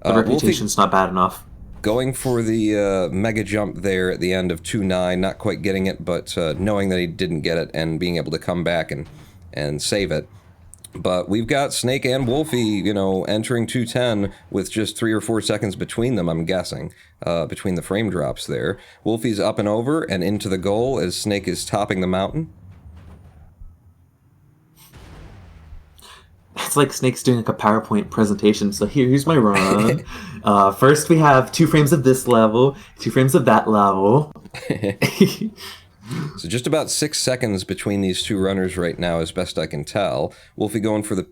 Speaker 2: the reputation's not bad enough.
Speaker 1: going for the mega jump there at the end of 2-9, not quite getting it, but knowing that he didn't get it and being able to come back and save it. But we've got Snake and Wolfie, you know, entering 2-10 with just 3 or 4 seconds between them, I'm guessing, between the frame drops there. Wolfie's up and over and into the goal as Snake is topping the mountain.
Speaker 2: It's like Snake's doing like a PowerPoint presentation. So here's my run. First we have 2 frames of this level, 2 frames of that level.
Speaker 1: So just about 6 seconds between these 2 runners right now, as best I can tell. Wolfie going for the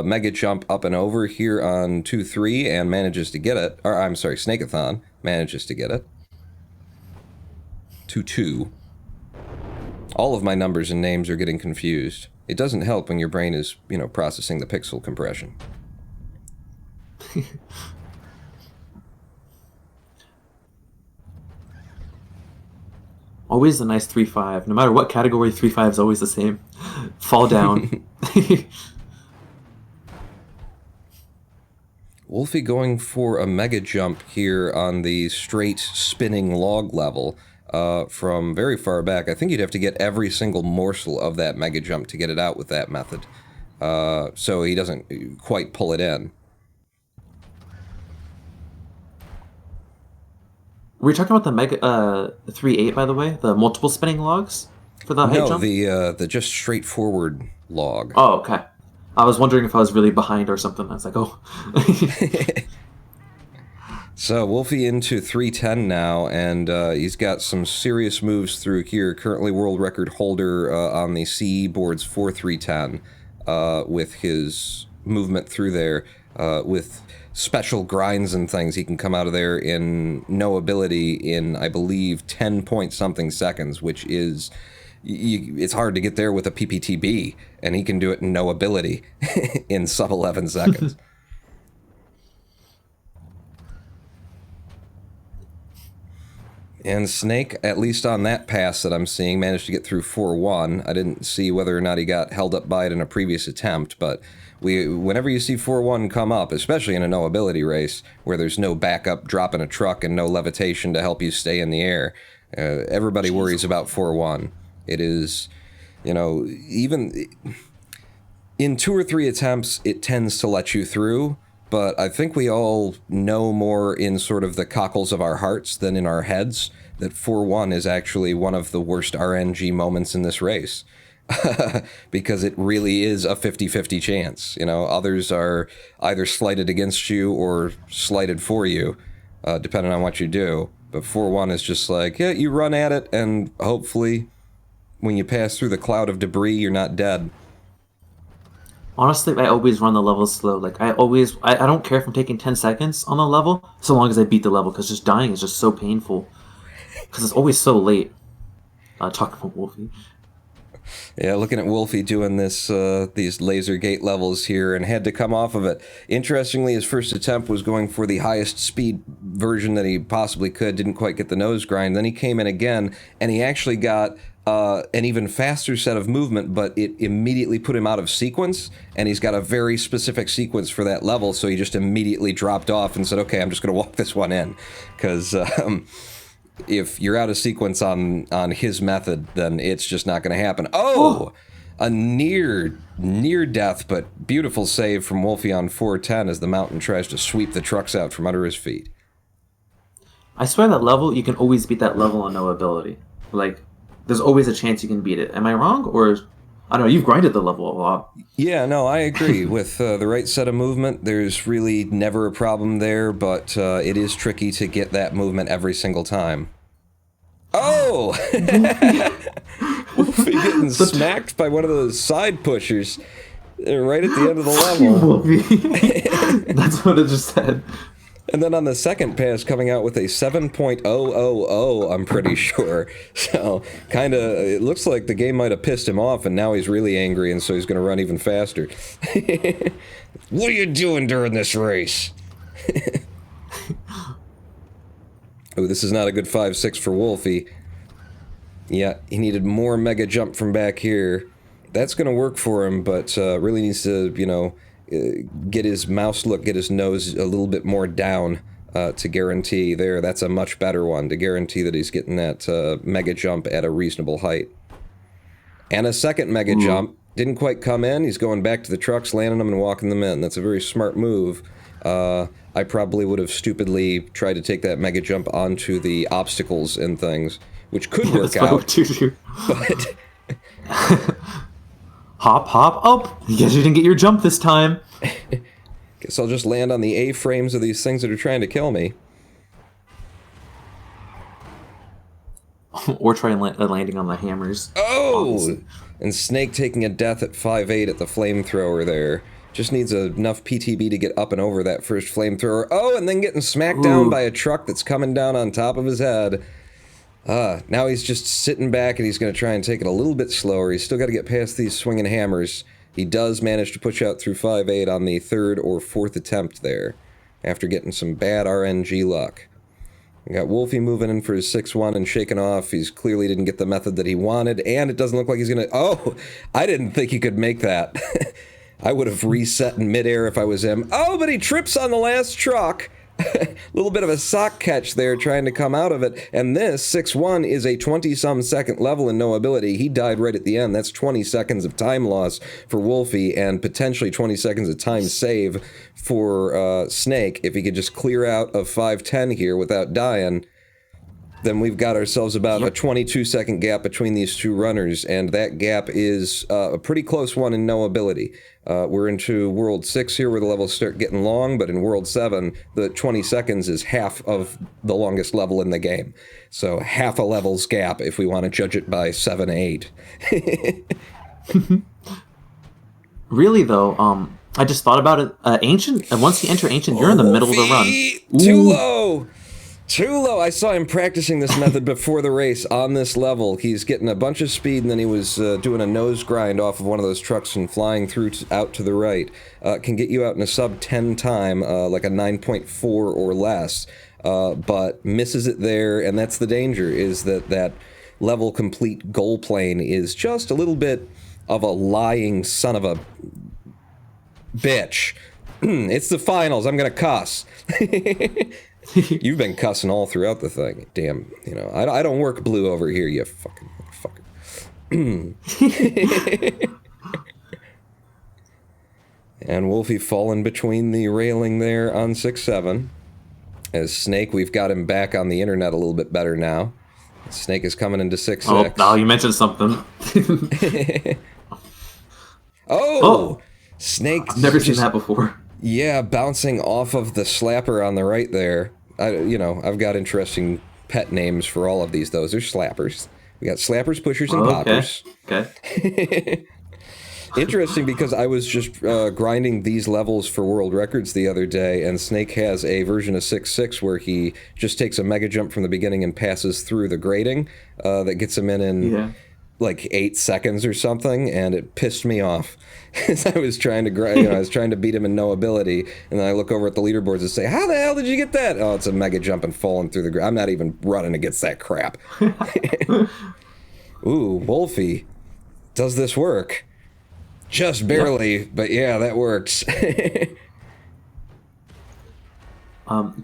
Speaker 1: mega jump up and over here on 2-3 and manages to get it. Or, I'm sorry, Snakeathon manages to get it. 2-2. All of my numbers and names are getting confused. It doesn't help when your brain is, you know, processing the pixel compression.
Speaker 2: Always a nice 3-5. No matter what category, 3-5 is always the same. Fall down.
Speaker 1: Wolfie going for a mega jump here on the straight spinning log level from very far back. I think you'd have to get every single morsel of that mega jump to get it out with that method. So he doesn't quite pull it in.
Speaker 2: Were you talking about the mega 3-8, by the way? The multiple spinning logs for the height jump?
Speaker 1: No, the just straightforward log.
Speaker 2: Oh, okay. I was wondering if I was really behind or something. I was like, oh.
Speaker 1: So Wolfie into 3-10 now, and he's got some serious moves through here. Currently world record holder on the CE boards for 3-10 with his movement through there with special grinds and things. He can come out of there in no ability in, I believe, 10-point-something seconds, which is... it's hard to get there with a PPTB, and he can do it in no ability in sub 11 seconds. And Snake, at least on that pass that I'm seeing, managed to get through 4-1. I didn't see whether or not he got held up by it in a previous attempt, but whenever you see 4-1 come up, especially in a no-ability race, where there's no backup drop in a truck and no levitation to help you stay in the air, everybody worries about 4-1. It is, you know, even in 2 or 3 attempts, it tends to let you through, but I think we all know more in sort of the cockles of our hearts than in our heads that 4-1 is actually one of the worst RNG moments in this race. Because it really is a 50-50 chance. You know, others are either slighted against you or slighted for you, depending on what you do. But 4-1 is just like, yeah, you run at it, and hopefully when you pass through the cloud of debris, you're not dead.
Speaker 2: Honestly, I always run the level slow. Like, I don't care if I'm taking 10 seconds on the level, so long as I beat the level, because just dying is just so painful. Because it's always so late. Talking about Wolfie.
Speaker 1: Yeah, looking at Wolfie doing this, these laser gate levels here, and had to come off of it. Interestingly, his first attempt was going for the highest speed version that he possibly could, didn't quite get the nose grind. Then he came in again, and he actually got an even faster set of movement, but it immediately put him out of sequence, and he's got a very specific sequence for that level, so he just immediately dropped off and said, okay, I'm just going to walk this one in, because... if you're out of sequence on his method, then it's just not going to happen. Oh! A near death, but beautiful save from Wolfie on 4-10 as the mountain tries to sweep the trucks out from under his feet.
Speaker 2: I swear that level, you can always beat that level on no ability. Like, there's always a chance you can beat it. Am I wrong? Or, I don't know, you've grinded the level a lot.
Speaker 1: Yeah, no, I agree. With the right set of movement, there's really never a problem there, but it is tricky to get that movement every single time. Oh! Wolfie getting smacked by one of those side pushers right at the end of the level.
Speaker 2: That's what it just said.
Speaker 1: And then on the second pass, coming out with a 7.000, I'm pretty sure. So, kind of, it looks like the game might have pissed him off, and now he's really angry, and so he's going to run even faster. What are you doing during this race? Oh, this is not a good 5-6 for Wolfie. Yeah, he needed more mega jump from back here. That's going to work for him, but really needs to, you know, get his mouse look, get his nose a little bit more down to guarantee there. That's a much better one to guarantee that he's getting that mega jump at a reasonable height. And a second mega jump. Didn't quite come in. He's going back to the trucks, landing them and walking them in. That's a very smart move. I probably would have stupidly tried to take that mega jump onto the obstacles and things, which could work out. But
Speaker 2: hop, hop. Oh, I guess you didn't get your jump this time.
Speaker 1: Guess I'll just land on the A-frames of these things that are trying to kill me.
Speaker 2: Or try landing on the hammers.
Speaker 1: Oh!
Speaker 2: Obviously.
Speaker 1: And Snake taking a death at 5'8" at the flamethrower there. Just needs enough PTB to get up and over that first flamethrower. Oh, and then getting smacked down by a truck that's coming down on top of his head. Now he's just sitting back and he's going to try and take it a little bit slower. He's still got to get past these swinging hammers. He does manage to push out through 5'8" on the third or fourth attempt there, after getting some bad RNG luck. We got Wolfie moving in for his 6-1 and shaking off. He's clearly didn't get the method that he wanted, and it doesn't look like he's going to... Oh, I didn't think he could make that. I would have reset in midair if I was him. Oh, but he trips on the last truck. A little bit of a sock catch there trying to come out of it. And this, 6-1, is a 20-some second level in no ability. He died right at the end. That's 20 seconds of time loss for Wolfie and potentially 20 seconds of time save for Snake. If he could just clear out of 5-10 here without dying, then we've got ourselves about a 22-second gap between these two runners, and that gap is a pretty close one in no ability. We're into World 6 here where the levels start getting long, but in World 7, the 20 seconds is half of the longest level in the game. So half a level's gap if we want to judge it by 7-8.
Speaker 2: Really, though, I just thought about it. Ancient, and once you enter Ancient, you're in the middle of the run.
Speaker 1: Too low! Too low! I saw him practicing this method before the race on this level. He's getting a bunch of speed, and then he was doing a nose grind off of one of those trucks and flying through out to the right. Can get you out in a sub-10 time, like a 9.4 or less, but misses it there, and that's the danger, is that level complete goal plane is just a little bit of a lying son of a bitch. It's the finals, I'm gonna cuss. You've been cussing all throughout the thing. Damn, you know, I don't work blue over here, you fucking motherfucker. And Wolfie falling between the railing there on 6-7. As Snake, we've got him back on the internet a little bit better now. Snake is coming into 6-6.
Speaker 2: Oh, now you mentioned something.
Speaker 1: Oh! Snake.
Speaker 2: I've never seen that before.
Speaker 1: Yeah, bouncing off of the slapper on the right there. I've got interesting pet names for all of these. Those are slappers. We got slappers, pushers, and poppers.
Speaker 2: Okay.
Speaker 1: Interesting, because I was just grinding these levels for world records the other day, and Snake has a version of 6-6 where he just takes a mega jump from the beginning and passes through the grating that gets him in like 8 seconds or something, and it pissed me off. As I was trying to grind, I was trying to beat him in no ability, and then I look over at the leaderboards and say, "How the hell did you get that?" Oh, it's a mega jump and falling through the ground. I'm not even running against that crap. Ooh, Wolfie, does this work? Just barely, but yeah, that works.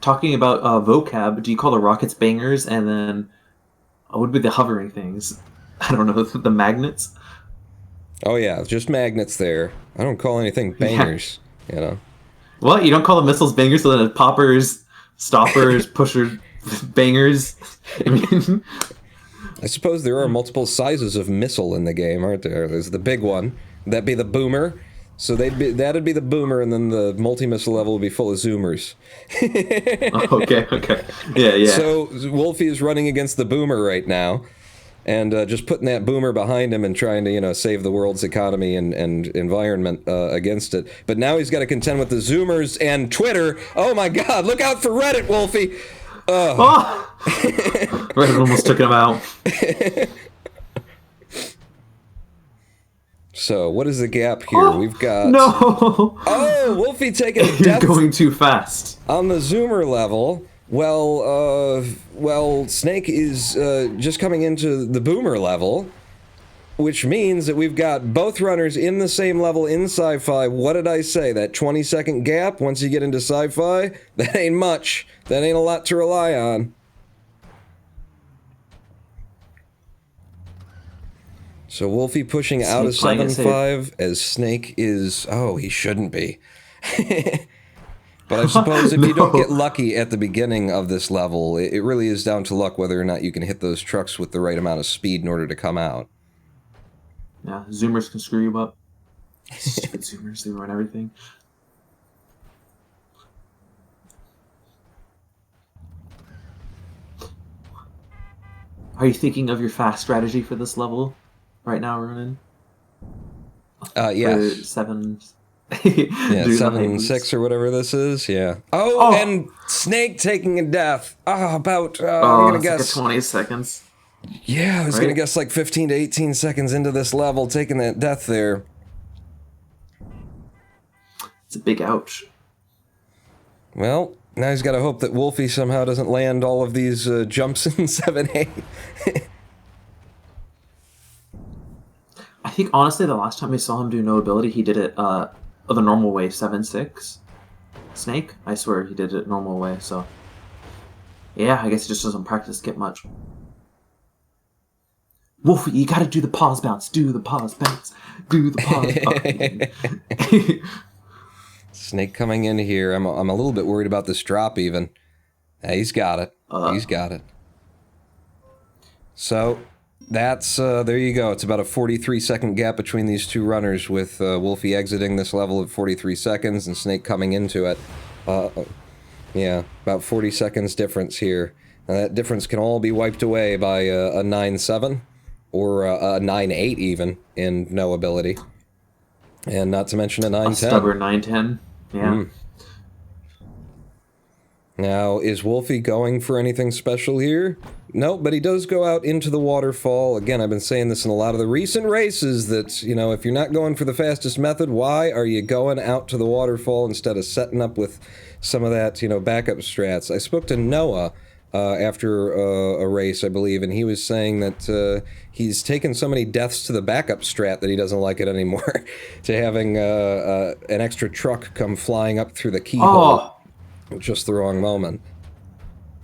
Speaker 2: Talking about vocab, do you call the rockets bangers, and then what would be the hovering things? I don't know, the magnets?
Speaker 1: Oh yeah, just magnets there. I don't call anything bangers, you know.
Speaker 2: What? You don't call the missiles bangers, so then it's poppers, stoppers, pushers, bangers? I mean...
Speaker 1: I suppose there are multiple sizes of missile in the game, aren't there? There's the big one. That'd be the boomer. So that'd be the boomer, and then the multi-missile level would be full of zoomers.
Speaker 2: Okay. Yeah.
Speaker 1: So Wolfie is running against the boomer right now. And just putting that boomer behind him and trying to, save the world's economy and environment against it. But now he's got to contend with the Zoomers and Twitter. Oh my God, look out for Reddit, Wolfie!
Speaker 2: Reddit almost took him out.
Speaker 1: So, what is the gap here? We've got...
Speaker 2: No!
Speaker 1: Oh, Wolfie taking a
Speaker 2: death... You're going too fast.
Speaker 1: On the Zoomer level... Well, Snake is just coming into the boomer level. which means that we've got both runners in the same level in sci-fi. What did I say? That 20-second gap once you get into sci-fi? That ain't much. That ain't a lot to rely on. So Wolfie pushing out of 7-5 as Snake is... Oh, he shouldn't be. But I suppose if you don't get lucky at the beginning of this level, it really is down to luck whether or not you can hit those trucks with the right amount of speed in order to come out.
Speaker 2: Yeah, Zoomers can screw you up. Stupid Zoomers, they ruin everything. Are you thinking of your fast strategy for this level right now, Ronin?
Speaker 1: Yeah.
Speaker 2: For 7...
Speaker 1: yeah, 7-6 or whatever this is, yeah. Oh, and Snake taking a death. I'm gonna guess...
Speaker 2: like 20 seconds.
Speaker 1: Yeah, I was gonna guess like 15 to 18 seconds into this level, taking that death there.
Speaker 2: It's a big ouch.
Speaker 1: Well, now he's gotta hope that Wolfie somehow doesn't land all of these jumps in 7-8.
Speaker 2: I think, honestly, the last time we saw him do no ability, he did it the normal way, 7-6. Snake? I swear he did it normal way, so... Yeah, I guess he just doesn't practice get much. Wolfie, you gotta do the pause bounce. Do the pause bounce. Do the pause bounce.
Speaker 1: Snake coming in here. I'm a little bit worried about this drop even. He's got it. He's got it. So, that's, there you go. It's about a 43-second gap between these two runners, with Wolfie exiting this level at 43 seconds and Snake coming into it. Yeah, about 40 seconds difference here. Now, that difference can all be wiped away by a 9-7 or a 9-8 even in no ability. And not to mention a 9-10.
Speaker 2: A stubborn 9-10, yeah.
Speaker 1: Now, is Wolfie going for anything special here? No, but he does go out into the waterfall. Again, I've been saying this in a lot of the recent races that, you know, if you're not going for the fastest method, why are you going out to the waterfall instead of setting up with some of that, you know, backup strats? I spoke to Noah after a race, I believe, and he was saying that he's taken so many deaths to the backup strat that he doesn't like it anymore, to having an extra truck come flying up through the keyhole at just the wrong moment.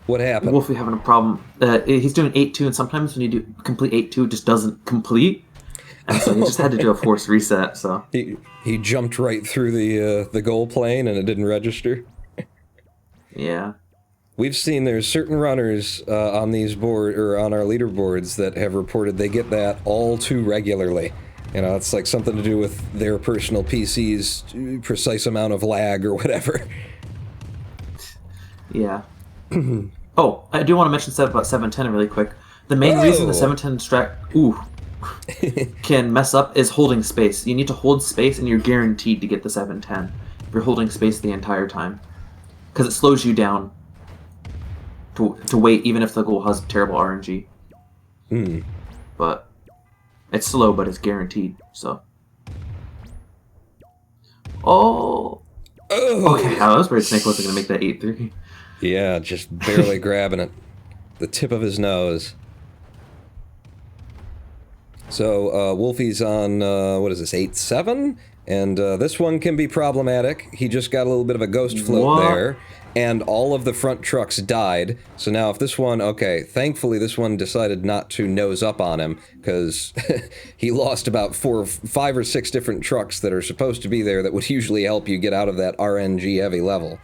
Speaker 1: What happened?
Speaker 2: Wolfie having a problem. He's doing 8-2, and sometimes when you do complete 8-2, it just doesn't complete. And so he just had to do a forced reset, so...
Speaker 1: He jumped right through the goal plane and it didn't register?
Speaker 2: Yeah.
Speaker 1: We've seen there's certain runners on these on our leaderboards that have reported they get that all too regularly. You know, it's like something to do with their personal PC's precise amount of lag or whatever.
Speaker 2: Yeah. Oh, I do want to mention about 7-10 really quick. The main reason the 7-10 strat can mess up is holding space. You need to hold space, and you're guaranteed to get the 7-10 if you're holding space the entire time, because it slows you down to wait, even if the goal has terrible RNG. But it's slow, but it's guaranteed. So. Okay, I was worried Snake wasn't gonna make that 8-3.
Speaker 1: Yeah, just barely grabbing it. The tip of his nose. So, Wolfie's on, what is this, 8-7? And this one can be problematic. He just got a little bit of a ghost float there. And all of the front trucks died. So now if this one, okay, thankfully this one decided not to nose up on him, because he lost about 5 or 6 different trucks that are supposed to be there that would usually help you get out of that RNG heavy level.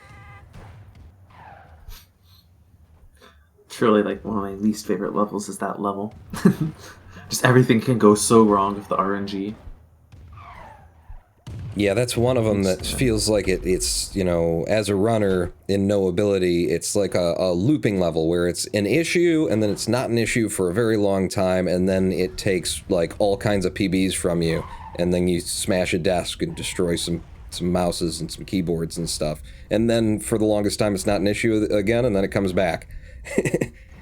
Speaker 2: Truly, like, one of my least favorite levels is that level. Just everything can go so wrong with the RNG.
Speaker 1: Yeah, that's one of them that feels like it's, you know, as a runner in no ability, it's like a looping level where it's an issue and then it's not an issue for a very long time, and then it takes like all kinds of PBs from you, and then you smash a desk and destroy some mouses and some keyboards and stuff. And then for the longest time it's not an issue again, and then it comes back.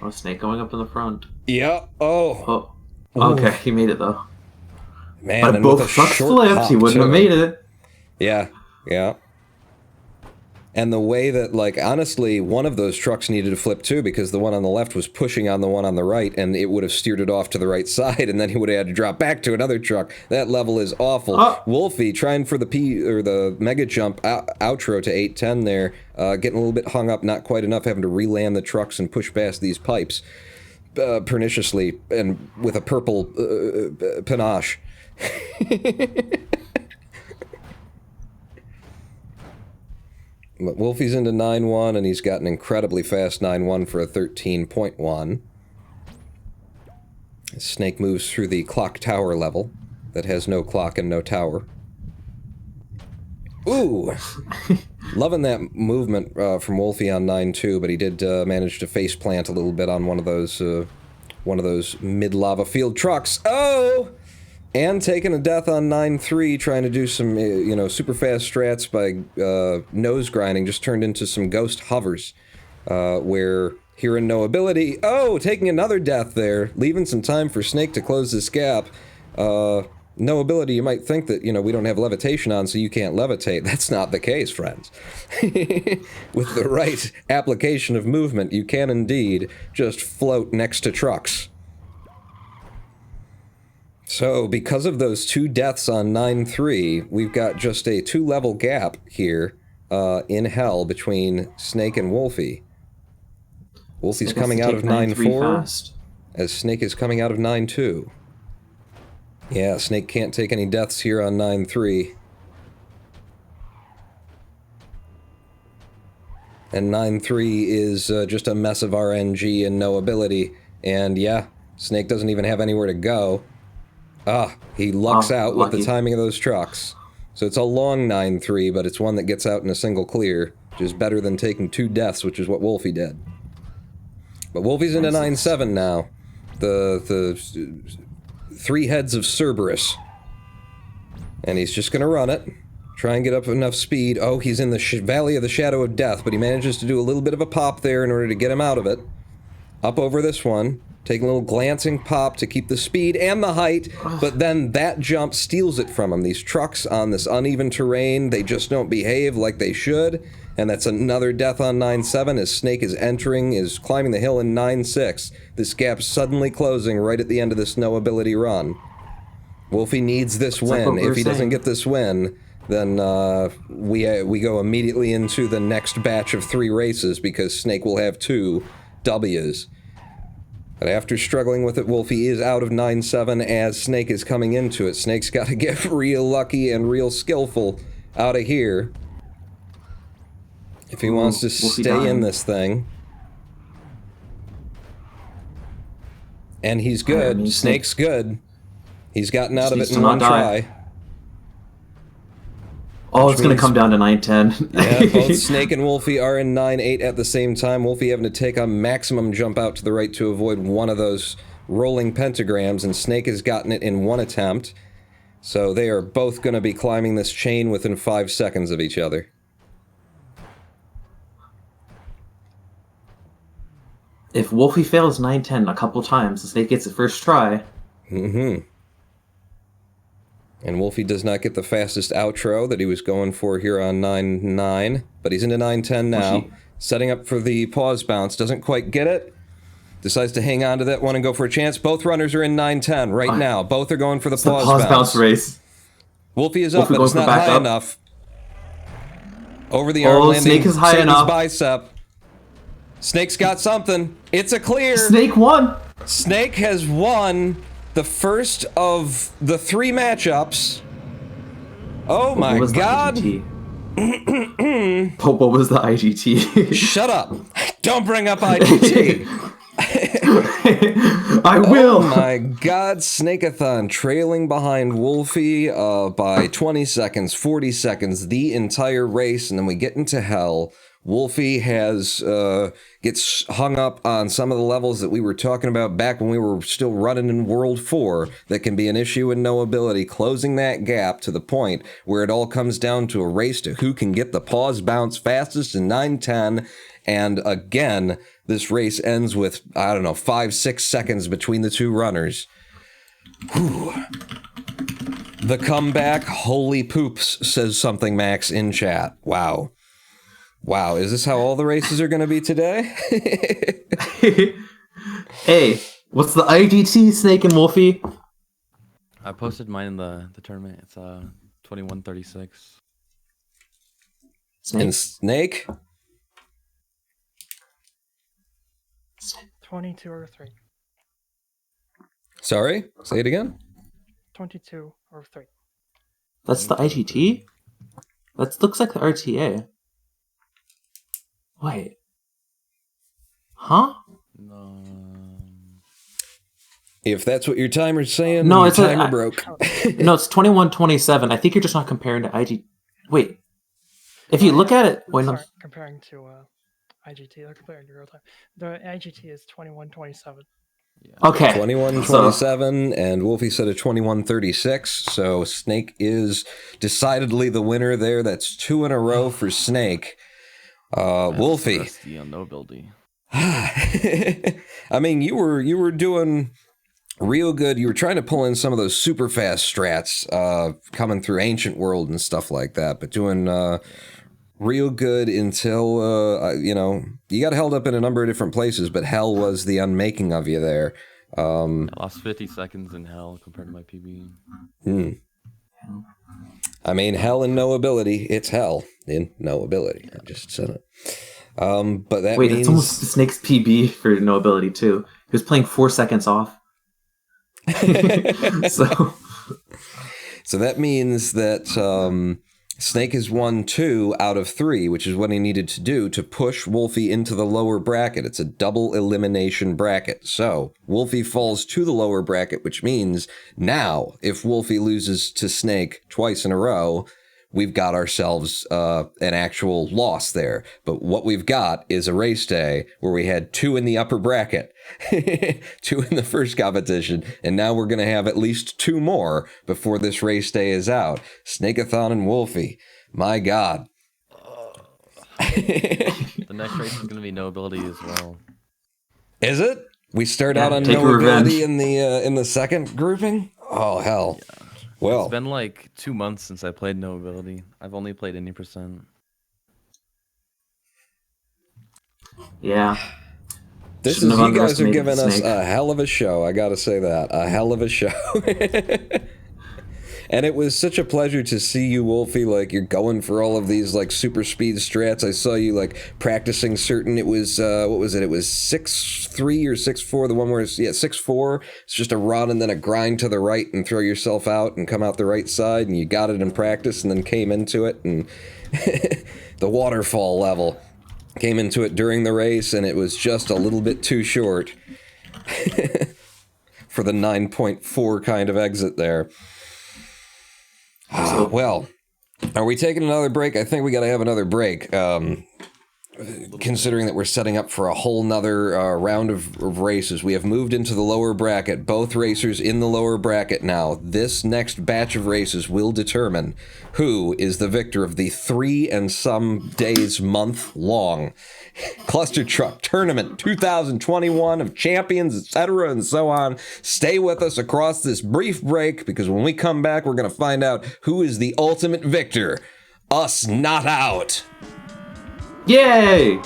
Speaker 2: Oh, Snake going up in the front.
Speaker 1: Yeah. Oh.
Speaker 2: Okay, he made it though.
Speaker 1: Man,
Speaker 2: but
Speaker 1: and
Speaker 2: both trucks flipped, he wouldn't have made it.
Speaker 1: Yeah, yeah. And the way that, like, honestly, one of those trucks needed to flip too, because the one on the left was pushing on the one on the right, and it would have steered it off to the right side, and then he would have had to drop back to another truck. That level is awful. Wolfie trying for the mega jump outro to 810 there, getting a little bit hung up, not quite enough, having to re-land the trucks and push past these pipes perniciously, and with a purple panache. But Wolfie's into 9-1, and he's got an incredibly fast 9-1 for a 13.1. Snake moves through the clock tower level that has no clock and no tower. Ooh! Loving that movement from Wolfie on 9-2, but he did manage to face plant a little bit on one of those mid-lava field trucks. Oh! And taking a death on 9-3, trying to do some, super fast strats by nose grinding, just turned into some ghost hovers, where hearing no ability. Oh, taking another death there, leaving some time for Snake to close this gap. No ability, you might think that, we don't have levitation on, so you can't levitate. That's not the case, friends. With the right application of movement, you can indeed just float next to trucks. So, because of those 2 deaths on 9-3, we've got just a 2-level gap here in hell between Snake and Wolfie. Wolfie's coming out of 9-4, as Snake is coming out of 9-2. Yeah, Snake can't take any deaths here on 9-3. And 9-3 is just a mess of RNG and no ability. And yeah, Snake doesn't even have anywhere to go. He lucks out with the timing of those trucks. So it's a long 9-3, but it's one that gets out in a single clear, which is better than taking 2 deaths, which is what Wolfie did. But Wolfie's into 9-7 now. The 3 heads of Cerberus. And he's just gonna run it. Try and get up enough speed. Oh, he's in the Valley of the Shadow of Death, but he manages to do a little bit of a pop there in order to get him out of it. Up over this one. Taking a little glancing pop to keep the speed and the height, but then that jump steals it from him. These trucks on this uneven terrain, they just don't behave like they should, and that's another death on 9-7 as Snake is climbing the hill in 9-6. This gap suddenly closing right at the end of this no ability run. Wolfie needs this win. If he doesn't get this win, then we go immediately into the next batch of 3 races because Snake will have 2 W's. But after struggling with it, Wolfie is out of 9-7 as Snake is coming into it. Snake's got to get real lucky and real skillful out of here if he wants to stay in this thing. And he's good. Snake's good. He's gotten out of it in one try.
Speaker 2: Oh, it's going to come down to 9-10.
Speaker 1: Yeah, both Snake and Wolfie are in 9-8 at the same time. Wolfie having to take a maximum jump out to the right to avoid one of those rolling pentagrams, and Snake has gotten it in 1 attempt. So they are both going to be climbing this chain within 5 seconds of each other.
Speaker 2: If Wolfie fails 9-10 a couple times, Snake gets it first try.
Speaker 1: And Wolfie does not get the fastest outro that he was going for here on 9-9, but he's into 9-10 now. Setting up for the pause bounce, doesn't quite get it. Decides to hang on to that one and go for a chance. Both runners are in 9-10 right now. Both are going for the pause bounce
Speaker 2: race.
Speaker 1: Wolfie is up, but it's not high enough. Over the arm landing.
Speaker 2: Snake is high enough.
Speaker 1: Bicep. Snake's got something. It's a clear.
Speaker 2: Snake won.
Speaker 1: Snake has won the first of the 3 matchups. Oh my god.
Speaker 2: What was the IGT?
Speaker 1: Shut up. Don't bring up IGT.
Speaker 2: I will.
Speaker 1: Oh my god, Snakeathon trailing behind Wolfie by 20 seconds, 40 seconds, the entire race, and then we get into hell. Wolfie gets hung up on some of the levels that we were talking about back when we were still running in World 4 that can be an issue in no ability, closing that gap to the point where it all comes down to a race to who can get the pause bounce fastest in 9-10, and again, this race ends with, 5-6 seconds between the 2 runners. Whew. The comeback, holy poops, says something Max in chat. Wow. Wow, is this how all the races are going to be today?
Speaker 2: Hey, what's the IGT, Snake and Wolfie?
Speaker 3: I posted mine in the tournament. It's 2136.
Speaker 2: Snake?
Speaker 1: And Snake?
Speaker 5: 22/3.
Speaker 1: Sorry, say it again.
Speaker 5: 22/3.
Speaker 2: That's the IGT? That looks like the RTA. Wait. Huh?
Speaker 1: If that's what your timer's saying,
Speaker 2: No,
Speaker 1: your
Speaker 2: it's
Speaker 1: timer broke.
Speaker 2: No, it's 2127. I think you're just not comparing to IG. Wait. If you look at it, wait, no.
Speaker 5: Sorry, comparing to IGT, they're comparing to real time. The IGT is 2127.
Speaker 3: Yeah.
Speaker 2: Okay.
Speaker 1: 2127, and Wolfie said a 2136. So Snake is decidedly the winner there. That's 2 in a row for Snake. Wolfie.
Speaker 3: Rusty on no ability.
Speaker 1: I mean, you were doing real good. You were trying to pull in some of those super fast strats coming through Ancient World and stuff like that, but doing real good until, you got held up in a number of different places, but hell was the unmaking of you there.
Speaker 3: I lost 50 seconds in hell compared to my PB.
Speaker 1: I mean, hell and no ability. It's hell in no ability. I just said it. But that
Speaker 2: Wait,
Speaker 1: means...
Speaker 2: it's almost Snake's PB for no ability, too. He was playing 4 seconds off. So
Speaker 1: that means that Snake has won 2 out of 3, which is what he needed to do to push Wolfie into the lower bracket. It's a double elimination bracket. So Wolfie falls to the lower bracket, which means now if Wolfie loses to Snake twice in a row, we've got ourselves an actual loss there. But what we've got is a race day where we had 2 in the upper bracket, 2 in the first competition, and now we're going to have at least 2 more before this race day is out. Snakeathon and Wolfie. My God.
Speaker 3: The next race is going to be no ability as well.
Speaker 1: Is it? We start out on
Speaker 2: take
Speaker 1: no ability
Speaker 2: revenge.
Speaker 1: in the second grouping? Oh, hell.
Speaker 3: Yeah.
Speaker 1: Well,
Speaker 3: It's been like 2 months since I played no ability. I've only played any %.
Speaker 2: yeah.
Speaker 1: this
Speaker 2: Shouldn't
Speaker 1: is,
Speaker 2: have
Speaker 1: you guys are
Speaker 2: underestimated
Speaker 1: giving us
Speaker 2: Snake.
Speaker 1: a hell of a show. I gotta say that. A hell of a show. And it was such a pleasure to see you, Wolfie, like, you're going for all of these, like, super speed strats. I saw you, like, practicing certain, it was, what was it? It was 6-3 or 6-4, the one where it's, 6-4. It's just a run and then a grind to the right and throw yourself out and come out the right side, and you got it in practice and then came into it, and the waterfall level. Came into it during the race, and it was just a little bit too short for the 9.4 kind of exit there. Well, are we taking another break? I think we got to have another break, considering that we're setting up for a whole nother round of races. We have moved into the lower bracket, both racers in the lower bracket now. This next batch of races will determine who is the victor of the 3 and some days month long Clustertruck Tournament 2021 of champions, etc. and so on. Stay with us across this brief break, because when we come back, we're going to find out who is the ultimate victor. Us not out.
Speaker 2: Yay!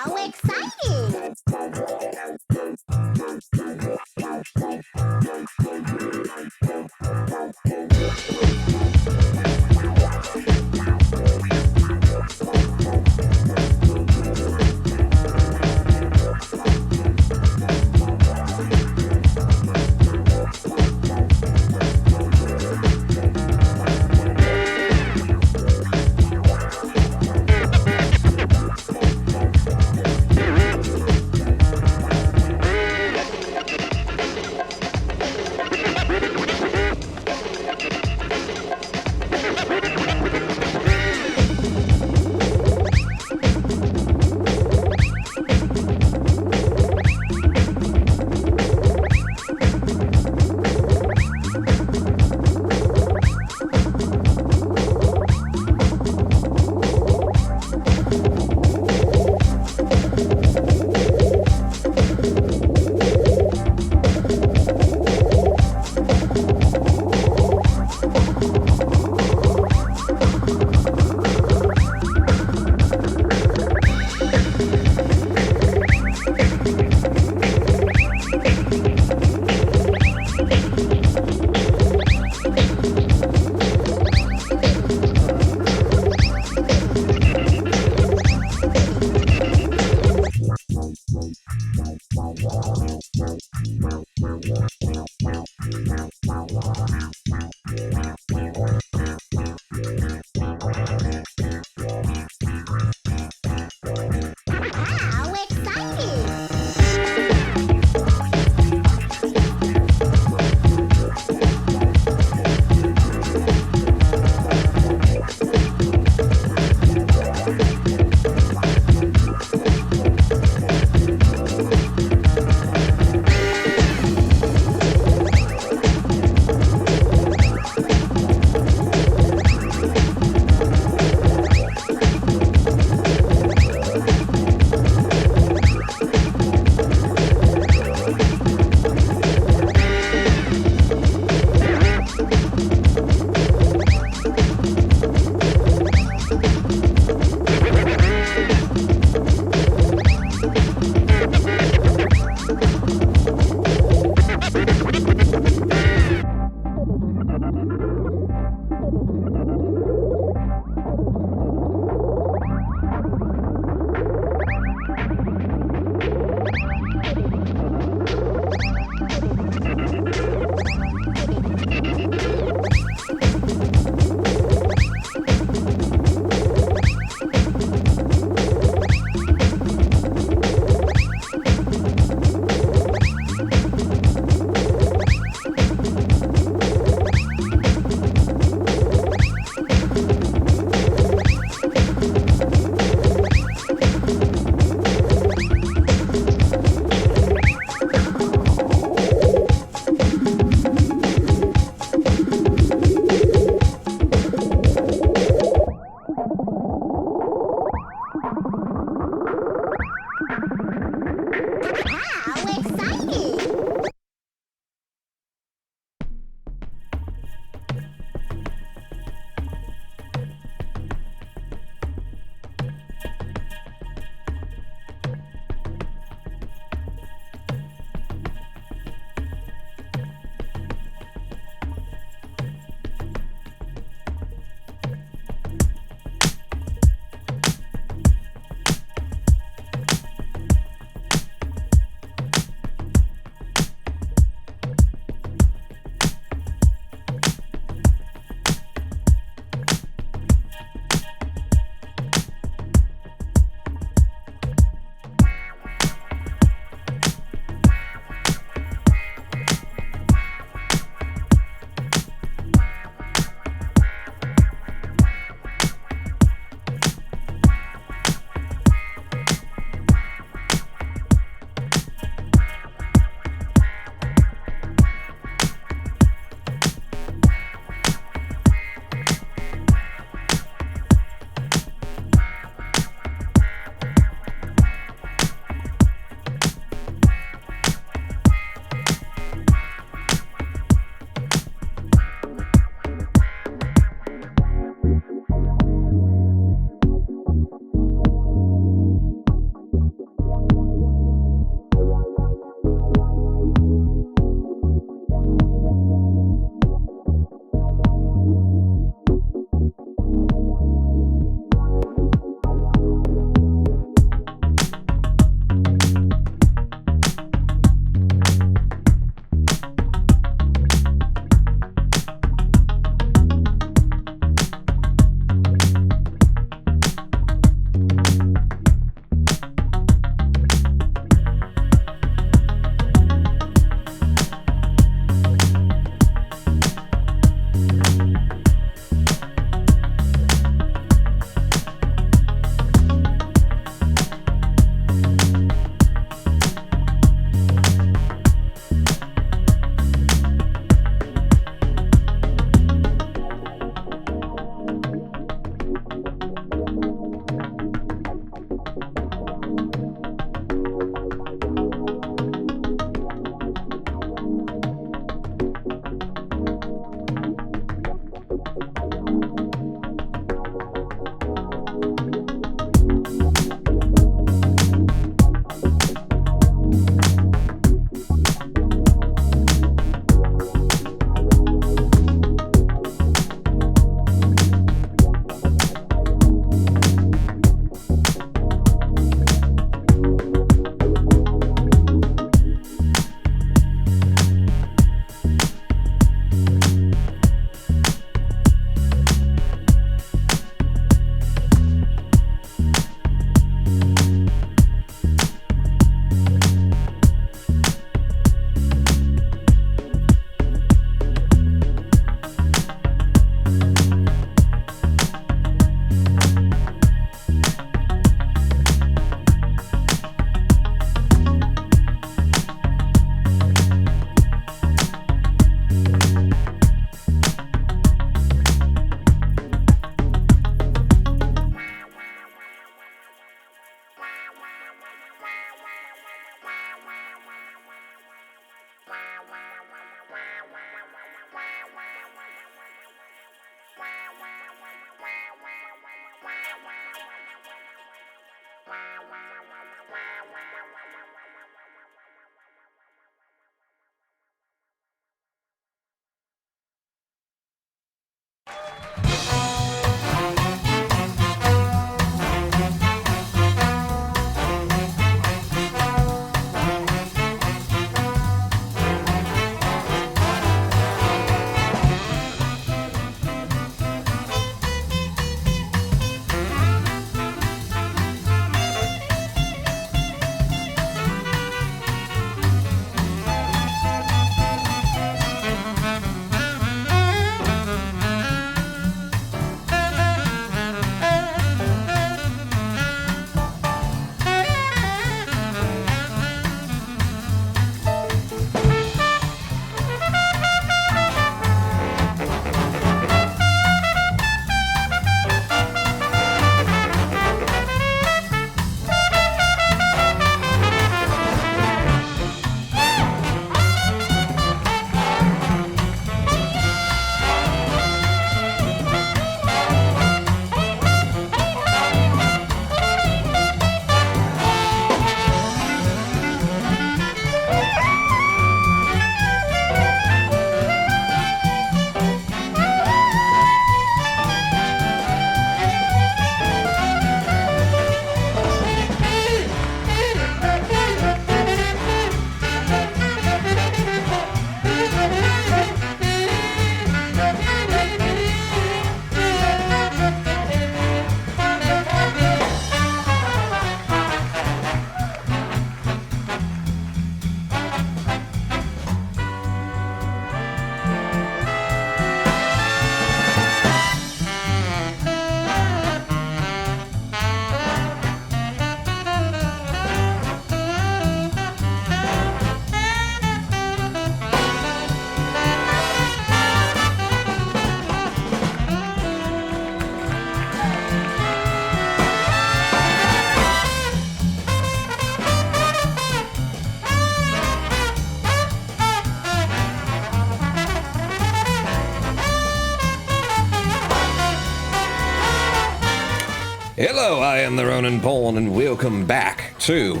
Speaker 1: Hello, I am the Roninpawn, and welcome back to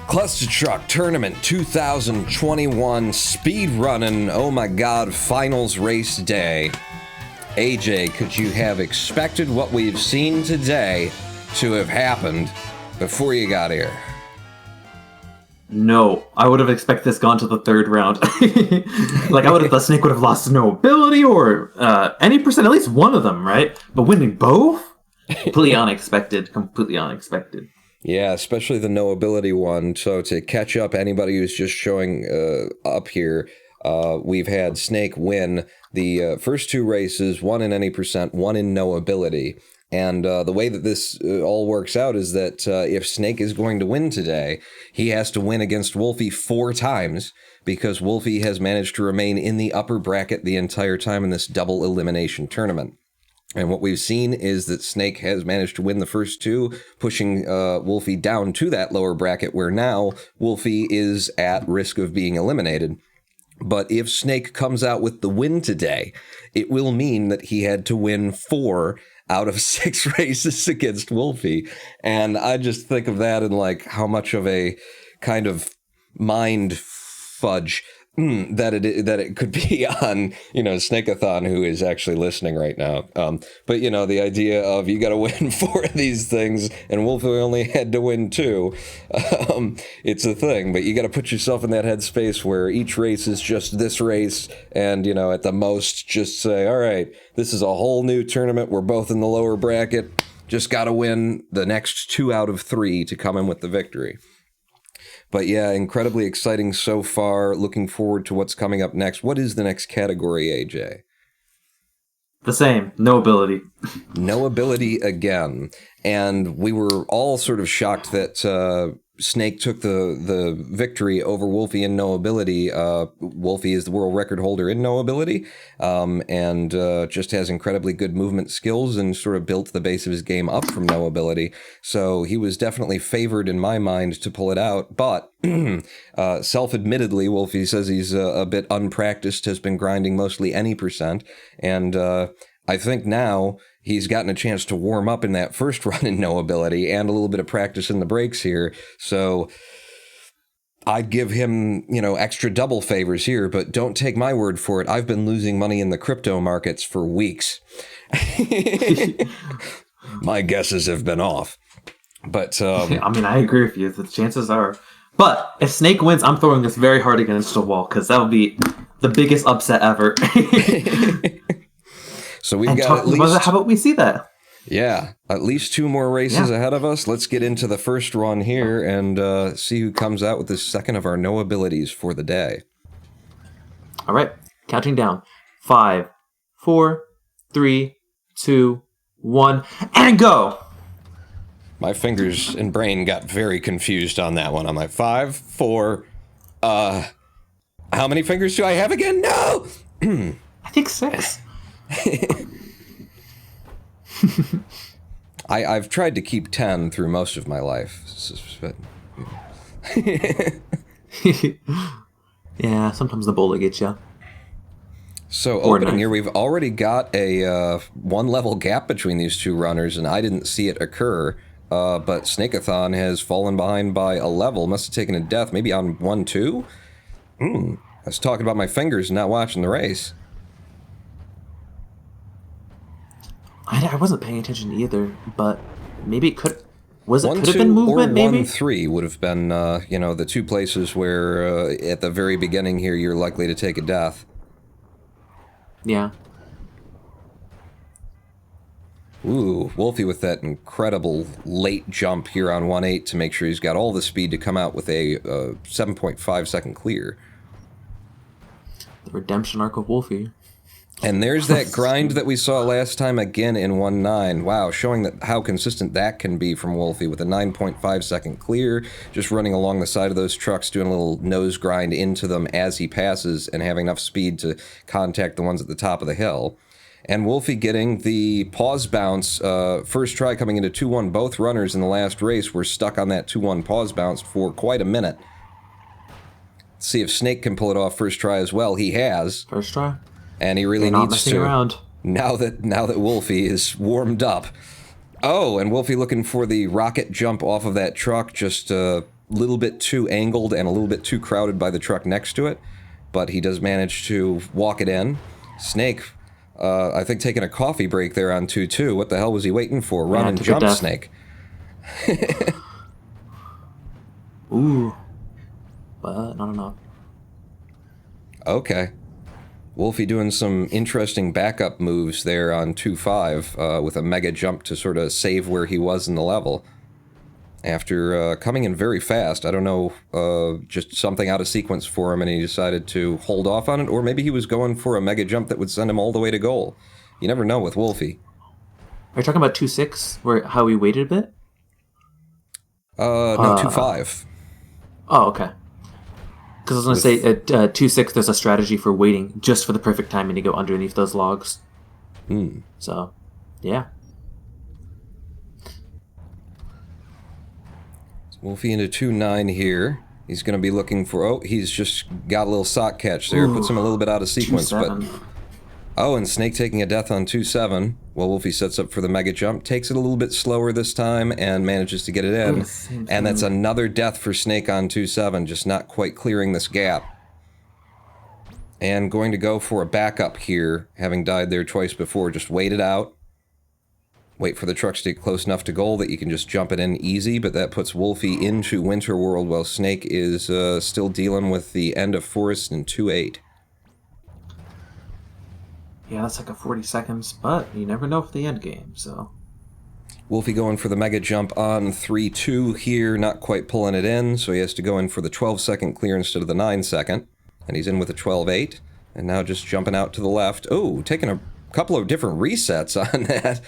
Speaker 1: Clustertruck Tournament 2021 Speedrunning, oh my god, finals race day. AJ, could you have expected what we've seen today to have happened before you got here?
Speaker 2: No, I would have expected this gone to the third round. Like, I would have thought Snake would have lost no ability or any percent, at least one of them, right? But winning both? Completely unexpected.
Speaker 1: Yeah, especially the no ability one. So to catch up anybody who's just showing up here, we've had Snake win the first two races, one in any percent, one in no ability. And the way that this all works out is that if Snake is going to win today, he has to win against Wolfii 4 times, because Wolfii has managed to remain in the upper bracket the entire time in this double elimination tournament. And what we've seen is that Snake has managed to win the first two, pushing Wolfii down to that lower bracket, where now Wolfii is at risk of being eliminated. But if Snake comes out with the win today, it will mean that he had to win 4 out of 6 races against Wolfii. And I just think of that in like how much of a kind of mind fudge that it could be on, Snakeathon, who is actually listening right now. But the idea of you got to win 4 of these things, and Wolfii only had to win 2. It's a thing, but you got to put yourself in that headspace where each race is just this race, and at the most just say, all right, this is a whole new tournament. We're both in the lower bracket. Just got to win the next 2 out of 3 to come in with the victory. But yeah, incredibly exciting so far. Looking forward to what's coming up next. What is the next category, AJ?
Speaker 2: The same. No ability.
Speaker 1: No ability again. And we were all sort of shocked that Snake took the victory over Wolfii in no ability. Wolfii is the world record holder in no ability, and just has incredibly good movement skills and sort of built the base of his game up from no ability. So he was definitely favored in my mind to pull it out. But self-admittedly, Wolfii says he's a bit unpracticed, has been grinding mostly any percent, and I think now he's gotten a chance to warm up in that first run in no ability and a little bit of practice in the breaks here. So I'd give him, extra double favors here, but don't take my word for it. I've been losing money in the crypto markets for weeks. My guesses have been off. But
Speaker 2: I agree with you. The chances are. But if Snake wins, I'm throwing this very hard against the wall, because that would be the biggest upset ever.
Speaker 1: So we've got at least...
Speaker 2: How about we see that?
Speaker 1: Yeah, at least 2 more races ahead of us. Let's get into the first run here and see who comes out with the second of our no abilities for the day.
Speaker 2: All right, counting down. 5, 4, 3, 2, 1, and go!
Speaker 1: My fingers and brain got very confused on that one. I'm like, 5, 4, how many fingers do I have again? No!
Speaker 2: I think 6.
Speaker 1: I've tried to keep 10 through most of my life.
Speaker 2: Yeah, sometimes the bowler gets you.
Speaker 1: So opening here, we've already got a 1 level gap between these 2 runners, and I didn't see it occur. But Snakeathon has fallen behind by a level. Must have taken a death, maybe on 1-2? I was talking about my fingers and not watching the race.
Speaker 2: I wasn't paying attention either, but maybe it could... Could have
Speaker 1: 1-2
Speaker 2: been movement,
Speaker 1: or
Speaker 2: maybe?
Speaker 1: 1-3 would have been, the 2 places where at the very beginning here you're likely to take a death.
Speaker 2: Yeah.
Speaker 1: Ooh, Wolfii with that incredible late jump here on 1-8 to make sure he's got all the speed to come out with a 7.5 second clear.
Speaker 2: The redemption arc of Wolfii.
Speaker 1: And there's that grind that we saw last time again in 1-9. Wow, showing that how consistent that can be from Wolfii with a 9.5 second clear, just running along the side of those trucks, doing a little nose grind into them as he passes and having enough speed to contact the ones at the top of the hill. And Wolfii getting the pause bounce, first try coming into 2-1. Both runners in the last race were stuck on that 2-1 pause bounce for quite a minute. Let's see if Snake can pull it off first try as well. He has.
Speaker 2: First try.
Speaker 1: And he really needs to.
Speaker 2: Around.
Speaker 1: Now that Wolfii is warmed up. Oh, and Wolfie looking for the rocket jump off of that truck, just a little bit too angled and a little bit too crowded by the truck next to it. But he does manage to walk it in. Snake, I think taking a coffee break there on 2-2. What the hell was he waiting for? Run and jump, Snake.
Speaker 2: Ooh. But not enough.
Speaker 1: Okay. Wolfie doing some interesting backup moves there on 2-5 with a mega jump to sort of save where he was in the level. After coming in very fast, I don't know, just something out of sequence for him and he decided to hold off on it, or maybe he was going for a mega jump that would send him all the way to goal. You never know with Wolfie.
Speaker 2: Are you talking about 2-6, where how he waited a bit?
Speaker 1: No, 2-5.
Speaker 2: Oh, okay. Because I was going to say, at 2-6, there's a strategy for waiting just for the perfect timing to go underneath those logs. So, yeah.
Speaker 1: Wolfie into 2-9 here. He's going to be looking for... Oh, he's just got a little sock catch there. Puts him a little bit out of sequence. But oh, and Snake taking a death on 2-7. Well, Wolfie sets up for the mega jump. Takes it a little bit slower this time and manages to get it in. And that's another death for Snake on 2-7. Just not quite clearing this gap. And going to go for a backup here. Having died there twice before. Just wait it out. Wait for the trucks to get close enough to goal that you can just jump it in easy, but that puts Wolfie into Winter World while Snake is still dealing with the end of Forest in 2-8.
Speaker 2: Yeah, that's like a 40 seconds, but you never know for the end game, so...
Speaker 1: Wolfie going for the mega jump on 3-2 here, not quite pulling it in, so he has to go in for the 12-second clear instead of the 9-second. And he's in with a 12-8, and now just jumping out to the left. Oh, taking a couple of different resets on that.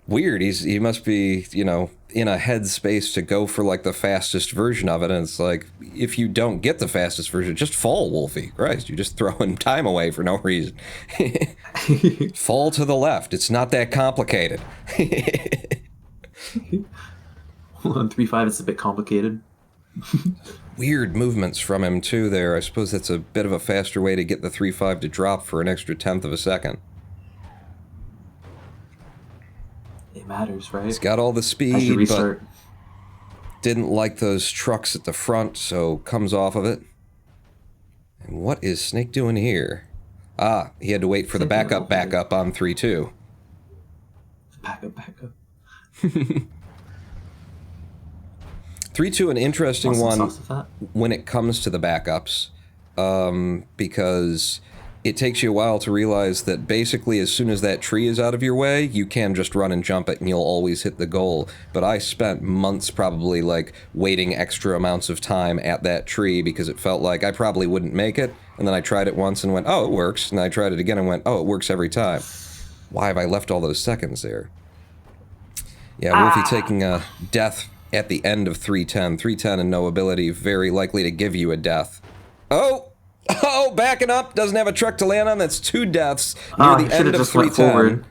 Speaker 1: Weird. He must be, you know, in a headspace to go for like the fastest version of it, and it's like, if you don't get the fastest version, just fall, Wolfie. Christ, you're just throwing time away for no reason. Fall to the left. It's not that complicated.
Speaker 2: On 3-5, it's a bit complicated.
Speaker 1: Weird movements from him too there. I suppose that's a bit of a faster way to get the 3-5 to drop for an extra 1/10 of a second.
Speaker 2: It matters, right?
Speaker 1: He's got all the speed, but didn't like those trucks at the front, so comes off of it. And what is Snake doing here? Ah, he had to wait for the backup on 3-2.
Speaker 2: Backup.
Speaker 1: 3-2, an interesting one when it comes to the backups, because it takes you a while to realize that basically as soon as that tree is out of your way, you can just run and jump it and you'll always hit the goal. But I spent months probably like waiting extra amounts of time at that tree because it felt like I probably wouldn't make it. And then I tried it once and went, oh, it works. And I tried it again and went, oh, it works every time. Why have I left all those seconds there? Yeah, Wolfie taking a death at the end of 3-10. 3-10 and no ability, very likely to give you a death. Oh, backing up, doesn't have a truck to land on. That's 2 deaths near the end of 3-10.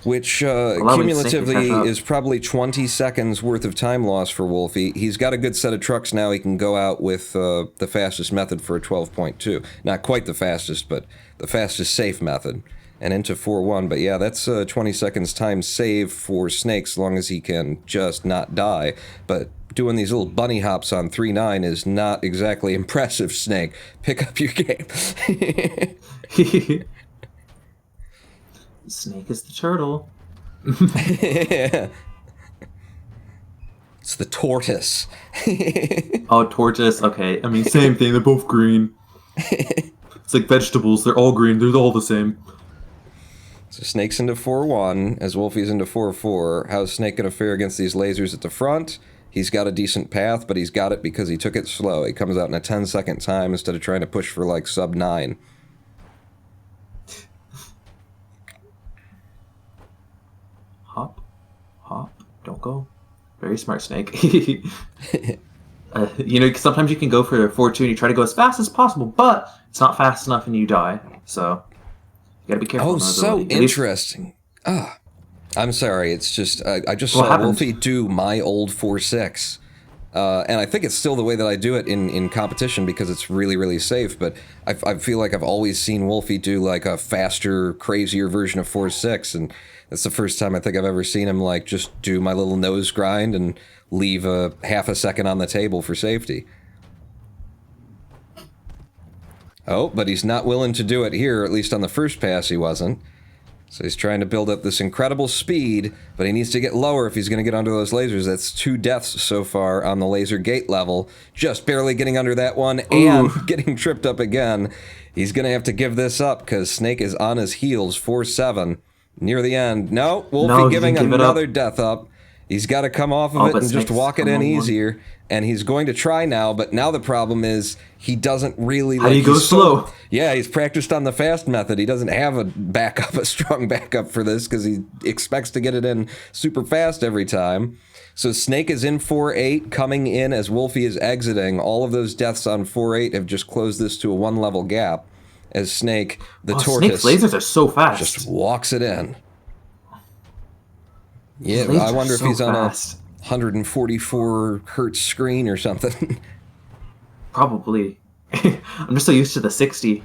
Speaker 1: Which cumulatively is probably 20 seconds worth of time loss for Wolfie. He's got a good set of trucks now. He can go out with the fastest method for a 12.2. Not quite the fastest, but the fastest safe method. And into 4-1. But yeah, that's 20 seconds time save for Snake, as long as he can just not die. But doing these little bunny hops on 3-9 is not exactly impressive, Snake. Pick up your game.
Speaker 2: Snake is the turtle.
Speaker 1: Yeah. It's the tortoise.
Speaker 2: Oh, tortoise. Okay. I mean, same thing. They're both green. It's like vegetables. They're all green. They're all the same.
Speaker 1: So Snake's into 4-1, as Wolfie's into 4-4. How's Snake going to fare against these lasers at the front? He's got a decent path, but he's got it because he took it slow. He comes out in a 10-second time instead of trying to push for, like, sub-9.
Speaker 2: Hop. Don't go. Very smart, Snake. You know, sometimes you can go for a 4-2 and you try to go as fast as possible, but it's not fast enough and you die. So... you gotta be careful.
Speaker 1: Oh, so interesting. I'm sorry. It's just I just saw Wolfie do my old 4-6. And I think it's still the way that I do it in competition because it's really, really safe. But I feel like I've always seen Wolfii do like a faster, crazier version of 4-6, and that's the first time I think I've ever seen him like just do my little nose grind and leave a half a second on the table for safety. Oh, but he's not willing to do it here, at least on the first pass he wasn't. So he's trying to build up this incredible speed, but he needs to get lower if he's going to get under those lasers. That's 2 deaths so far on the laser gate level. Just barely getting under that one and getting tripped up again. He's going to have to give this up because Snake is on his heels, 4-7. Near the end. No, Wolfii giving another death up. He's got to come off of it and
Speaker 2: Snake's
Speaker 1: just walk it in easier. And he's going to try now, but now the problem is he doesn't really...
Speaker 2: How do you go slow?
Speaker 1: Yeah, he's practiced on the fast method. He doesn't have a strong backup for this because he expects to get it in super fast every time. So Snake is in 4-8, coming in as Wolfii is exiting. All of those deaths on 4-8 have just closed this to a 1-level gap as Snake, the tortoise...
Speaker 2: Snake's lasers are so fast.
Speaker 1: Just walks it in. Yeah, I wonder if he's on a 144 hertz screen or something.
Speaker 2: Probably. I'm just so used to the 60.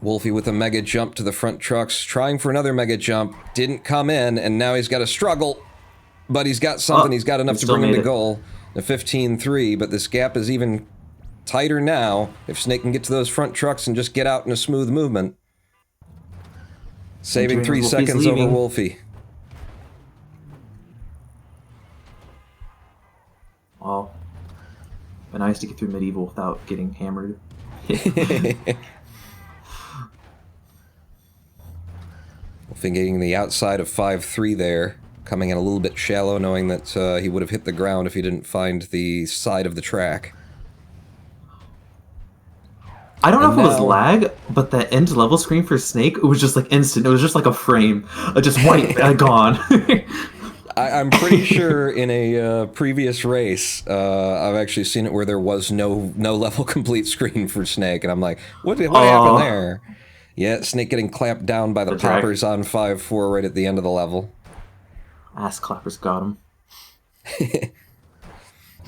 Speaker 1: Wolfii with a mega jump to the front trucks, trying for another mega jump. Didn't come in, and now he's got to struggle. But he's got something. He's got enough to bring him to goal. A 15-3, but this gap is even tighter now. If Snake can get to those front trucks and just get out in a smooth movement. Saving 3 seconds over Wolfii.
Speaker 2: Well, but nice to get through medieval without getting hammered.
Speaker 1: Wolfii getting the outside of 5-3 there, coming in a little bit shallow, knowing that he would have hit the ground if he didn't find the side of the track.
Speaker 2: I don't know if it was lag, but the end level screen for Snake, it was just like instant. It was just like a frame, just white, gone.
Speaker 1: I'm pretty sure in a previous race, I've actually seen it where there was no level complete screen for Snake, and I'm like, what happened there? Yeah, Snake getting clapped down by the poppers on 5-4 right at the end of the level.
Speaker 2: Ass clappers got him.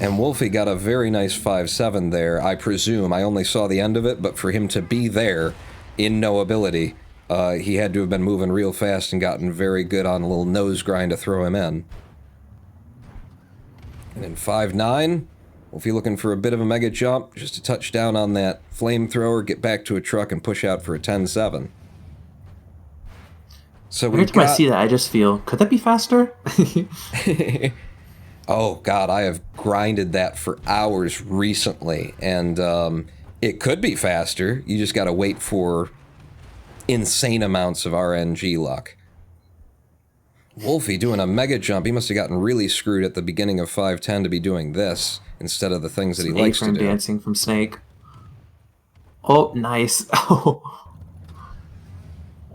Speaker 1: And Wolfii got a very nice 5-7 there, I presume. I only saw the end of it, but for him to be there in no ability... he had to have been moving real fast and gotten very good on a little nose grind to throw him in. And in 5-9, Wolfii looking for a bit of a mega jump, just to touch down on that flamethrower, get back to a truck, and push out for a 10-7. So
Speaker 2: every time I see that, I just feel, could that be faster?
Speaker 1: Oh, God, I have grinded that for hours recently, and it could be faster. You just gotta wait for... insane amounts of RNG luck. Wolfii doing a mega jump. He must have gotten really screwed at the beginning of 5-10 to be doing this instead of the things that he likes to do.
Speaker 2: Dancing from Snake. Oh, nice. Oh.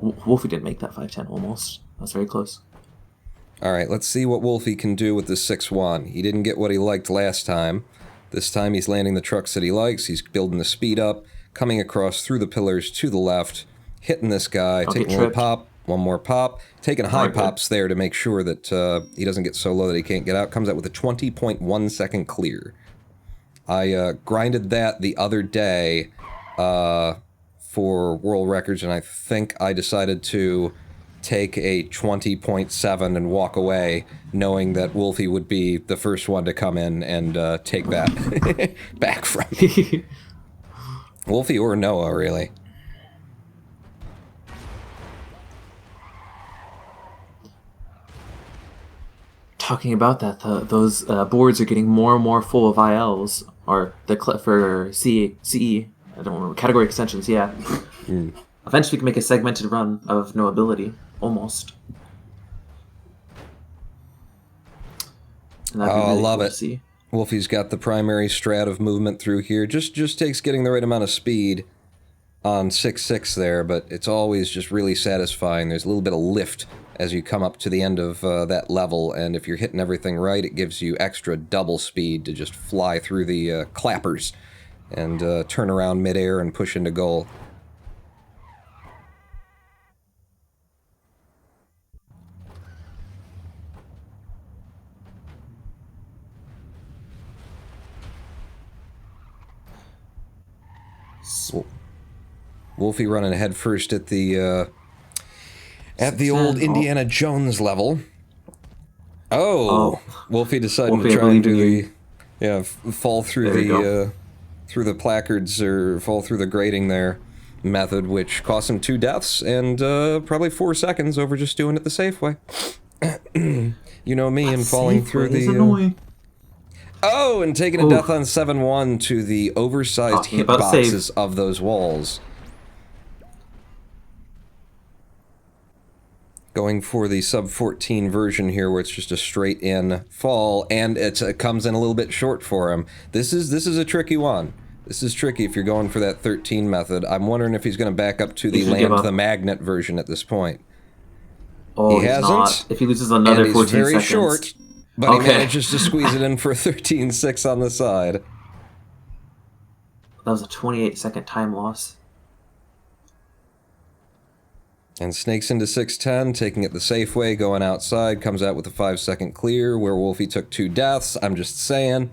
Speaker 2: Wolfii didn't make that 5-10 almost. That's very close.
Speaker 1: All right, let's see what Wolfii can do with the 6-1. He didn't get what he liked last time. This time he's landing the trucks that he likes. He's building the speed up, coming across through the pillars to the left, hitting this guy, taking a little pop, one more pop, taking high pops there to make sure that he doesn't get so low that he can't get out. Comes out with a 20.1 second clear. I grinded that the other day for world records, and I think I decided to take a 20.7 and walk away, knowing that Wolfii would be the first one to come in and take that back from me. Wolfii or Noah, really.
Speaker 2: Talking about that, those boards are getting more and more full of ILs, or for CE. I don't remember, category extensions, yeah. Eventually we can make a segmented run of no ability, almost.
Speaker 1: Oh, I love it. Wolfie's got the primary strat of movement through here. Just takes getting the right amount of speed on 6-6 there, but it's always just really satisfying. There's a little bit of lift as you come up to the end of that level, and if you're hitting everything right, it gives you extra double speed to just fly through the clappers and turn around midair and push into goal. Wolfie running head first at the old Indiana Jones level. Oh, Wolfie deciding to try and do the fall through the placards or fall through the grating there method, which cost him 2 deaths and probably 4 seconds over just doing it the safe way. You know me and falling through the. Oh, and taking a death on 7-1 to the oversized hitboxes of those walls. Going for the sub-14 version here, where it's just a straight-in fall, and it comes in a little bit short for him. This is a tricky one. This is tricky if you're going for that 13 method. I'm wondering if he's going to back up to the land the magnet version at this point.
Speaker 2: Oh,
Speaker 1: he hasn't.
Speaker 2: Not. If he loses another 14 seconds.
Speaker 1: Very short, but he manages to squeeze it in for 13.6 on the side.
Speaker 2: That was a 28-second time loss.
Speaker 1: And snakes into 610, taking it the safe way, going outside, comes out with a 5-second clear, where Wolfie took 2 deaths. I'm just saying.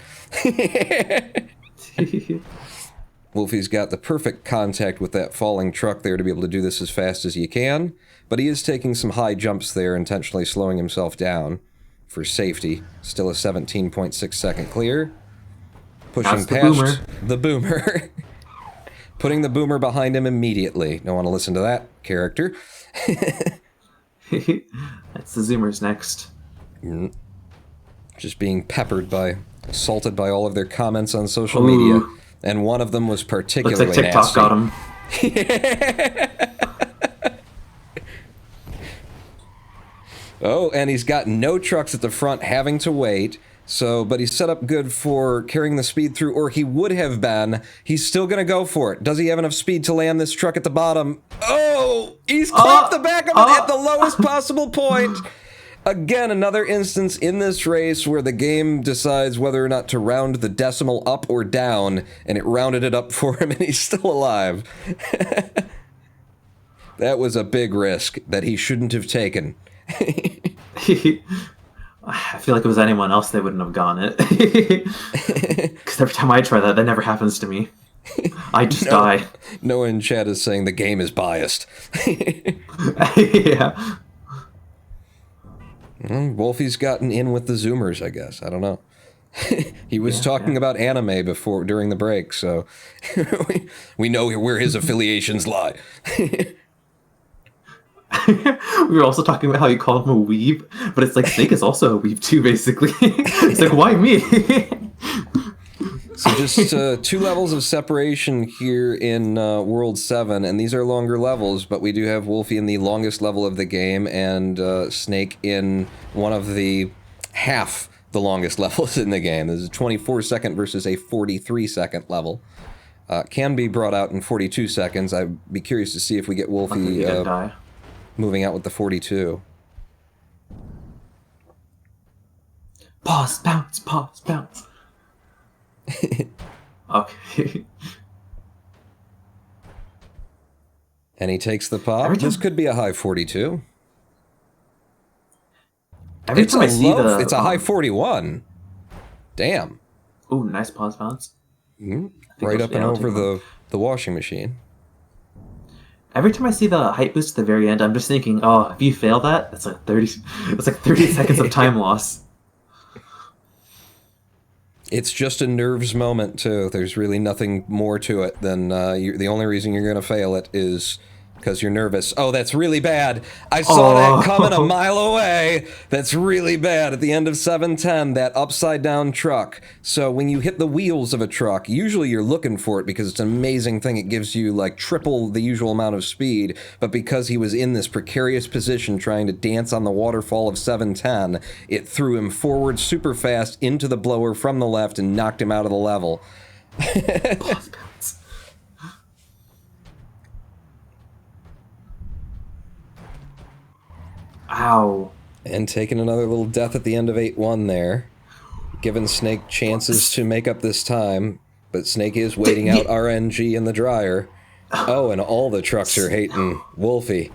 Speaker 1: Wolfie's got the perfect contact with that falling truck there to be able to do this as fast as you can, but he is taking some high jumps there, intentionally slowing himself down for safety. Still a 17.6 second clear. Pushing past the boomer. Putting the boomer behind him immediately. Don't want to listen to that character.
Speaker 2: That's the Zoomers next.
Speaker 1: Just being assaulted by all of their comments on social media. And one of them was particularly
Speaker 2: nasty. Looks like TikTok
Speaker 1: got him. Oh, and he's got no trucks at the front having to wait. But he's set up good for carrying the speed through, or he would have been. He's still going to go for it. Does he have enough speed to land this truck at the bottom? Oh, he's clamped the back of it at the lowest possible point. Again, another instance in this race where the game decides whether or not to round the decimal up or down, and it rounded it up for him, and he's still alive. That was a big risk that he shouldn't have taken.
Speaker 2: I feel like if it was anyone else, they wouldn't have gone it. Because every time I try that never happens to me. I just die.
Speaker 1: Noah in chat is saying the game is biased.
Speaker 2: Yeah.
Speaker 1: Wolfie's gotten in with the Zoomers, I guess. I don't know. He was talking about anime during the break, so we know where his affiliations lie.
Speaker 2: We were also talking about how you call him a weeb, but it's like Snake is also a weeb too, basically. It's like, why me?
Speaker 1: So just 2 levels of separation here in World 7, and these are longer levels, but we do have Wolfie in the longest level of the game, and Snake in one of the half the longest levels in the game. This is a 24-second versus a 43-second level. Can be brought out in 42 seconds. I'd be curious to see if we get Wolfie moving out with the 42.
Speaker 2: Pause, bounce, pause, bounce. Okay.
Speaker 1: And he takes the pop. This could be a high 42. It's a high 41. Damn.
Speaker 2: Ooh, nice pause bounce.
Speaker 1: Right up and over the washing machine.
Speaker 2: Every time I see the height boost at the very end, I'm just thinking, oh, if you fail that, that's like 30 seconds of time loss.
Speaker 1: It's just a nerves moment, too. There's really nothing more to it than the only reason you're going to fail it is because you're nervous. Oh, that's really bad. I saw that coming a mile away. That's really bad. At the end of 710, that upside-down truck. So when you hit the wheels of a truck, usually you're looking for it because it's an amazing thing. It gives you, like, triple the usual amount of speed. But because he was in this precarious position trying to dance on the waterfall of 710, it threw him forward super fast into the blower from the left and knocked him out of the level.
Speaker 2: Ow.
Speaker 1: And taking another little death at the end of 8-1 there. Giving Snake chances to make up this time, but Snake is waiting out RNG in the dryer. Oh, and all the trucks are hating Wolfie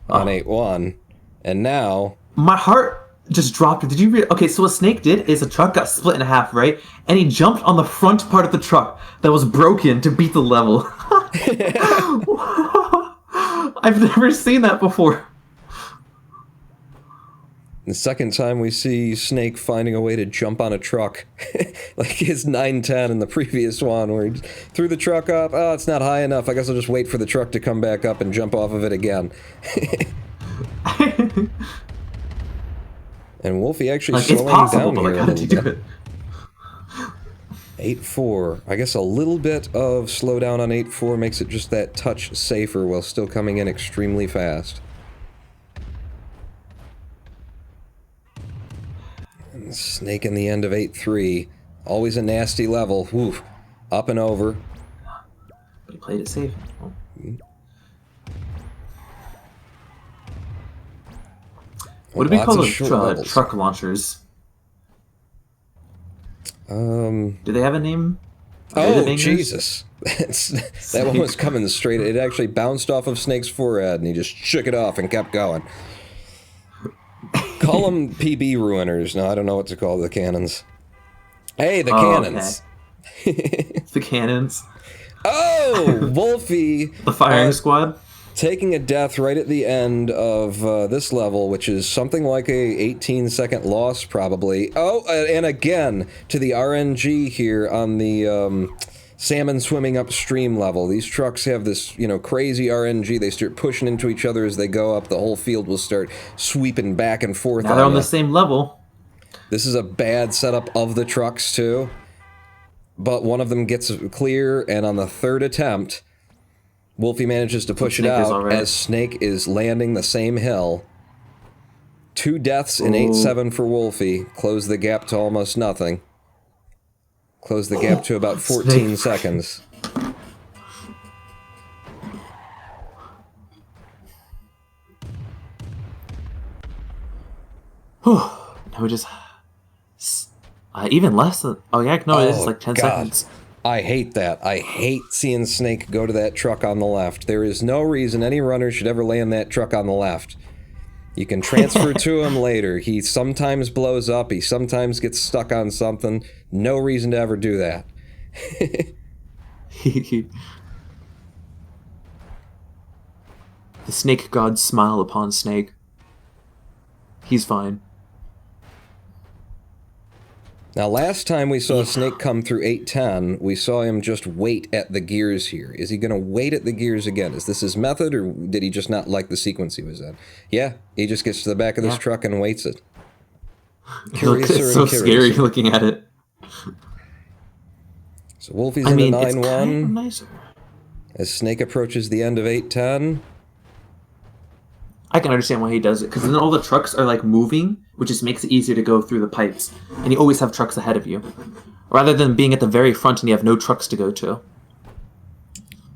Speaker 1: on 8-1. And now...
Speaker 2: My heart just dropped it. Did you okay, so what Snake did is the truck got split in half, right? And he jumped on the front part of the truck that was broken to beat the level. I've never seen that before.
Speaker 1: The second time we see Snake finding a way to jump on a truck, like his 910 in the previous one, where he threw the truck up. Oh, it's not high enough. I guess I'll just wait for the truck to come back up and jump off of it again. And Wolfii actually
Speaker 2: like,
Speaker 1: slowing
Speaker 2: it's possible,
Speaker 1: down
Speaker 2: but
Speaker 1: here
Speaker 2: like,
Speaker 1: a
Speaker 2: how did you
Speaker 1: little
Speaker 2: do
Speaker 1: bit.
Speaker 2: it?
Speaker 1: 8-4. I guess a little bit of slowdown on 8-4 makes it just that touch safer while still coming in extremely fast. And Snake in the end of 8-3. Always a nasty level. Woo. Up and over.
Speaker 2: But he played it safe. Oh. What do we call those truck launchers? Do they have a name?
Speaker 1: Oh, Jesus. That one was coming straight. It actually bounced off of Snake's forehead, and he just shook it off and kept going. Call them PB ruiners. No, I don't know what to call the cannons. Hey, the cannons.
Speaker 2: Okay. The cannons.
Speaker 1: Oh, Wolfii.
Speaker 2: The firing squad.
Speaker 1: Taking a death right at the end of this level, which is something like a 18-second loss, probably. Oh, and again, to the RNG here on the salmon swimming upstream level. These trucks have this, you know, crazy RNG. They start pushing into each other as they go up. The whole field will start sweeping back and forth.
Speaker 2: Now they're on the same level.
Speaker 1: This is a bad setup of the trucks, too. But one of them gets clear, and on the third attempt, Wolfii manages to push it out as Snake is landing the same hill. 2 deaths in 8-7 for Wolfii. Close the gap to almost nothing. Close the gap to about 14 seconds.
Speaker 2: Now we just... even less than... Oh, yeah, no, it is like 10 seconds.
Speaker 1: I hate that. I hate seeing Snake go to that truck on the left. There is no reason any runner should ever land that truck on the left. You can transfer to him later. He sometimes blows up. He sometimes gets stuck on something. No reason to ever do that.
Speaker 2: The Snake gods smile upon Snake. He's fine.
Speaker 1: Now, last time we saw Snake come through 8-10, we saw him just wait at the gears here. Is he going to wait at the gears again? Is this his method, or did he just not like the sequence he was in? Yeah, he just gets to the back of this truck and waits it.
Speaker 2: It's so scary looking at it.
Speaker 1: So Wolfii's in the 9-1.
Speaker 2: It's kind of nicer.
Speaker 1: As Snake approaches the end of 8-10.
Speaker 2: I can understand why he does it, because then all the trucks are like moving, which just makes it easier to go through the pipes. And you always have trucks ahead of you, rather than being at the very front and you have no trucks to go to.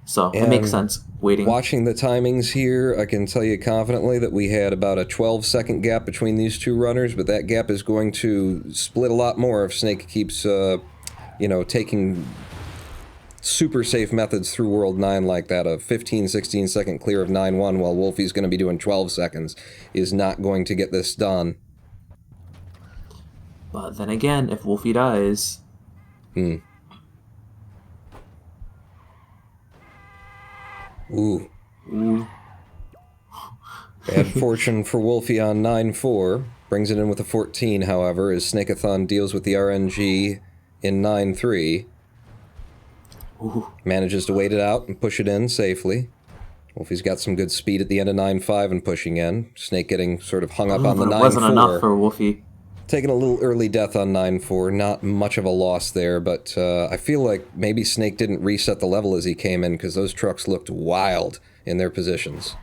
Speaker 2: So it makes sense, waiting.
Speaker 1: Watching the timings here, I can tell you confidently that we had about a 12-second gap between these two runners, but that gap is going to split a lot more if Snake keeps, you know, taking super safe methods through World 9 like that. A 15-16 second clear of 9-1 while Wolfii's going to be doing 12 seconds is not going to get this done.
Speaker 2: But then again, if Wolfii dies...
Speaker 1: Ooh. Bad fortune for Wolfii on 9-4. Brings it in with a 14, however, as Snakeathon deals with the RNG in 9-3. Manages to wait it out and push it in safely. Wolfii's got some good speed at the end of 9-5 and pushing in. Snake getting sort of hung up on the 9-4.
Speaker 2: It wasn't enough for Wolfii.
Speaker 1: Taking a little early death on 9-4. Not much of a loss there, but I feel like maybe Snake didn't reset the level as he came in, because those trucks looked wild in their positions.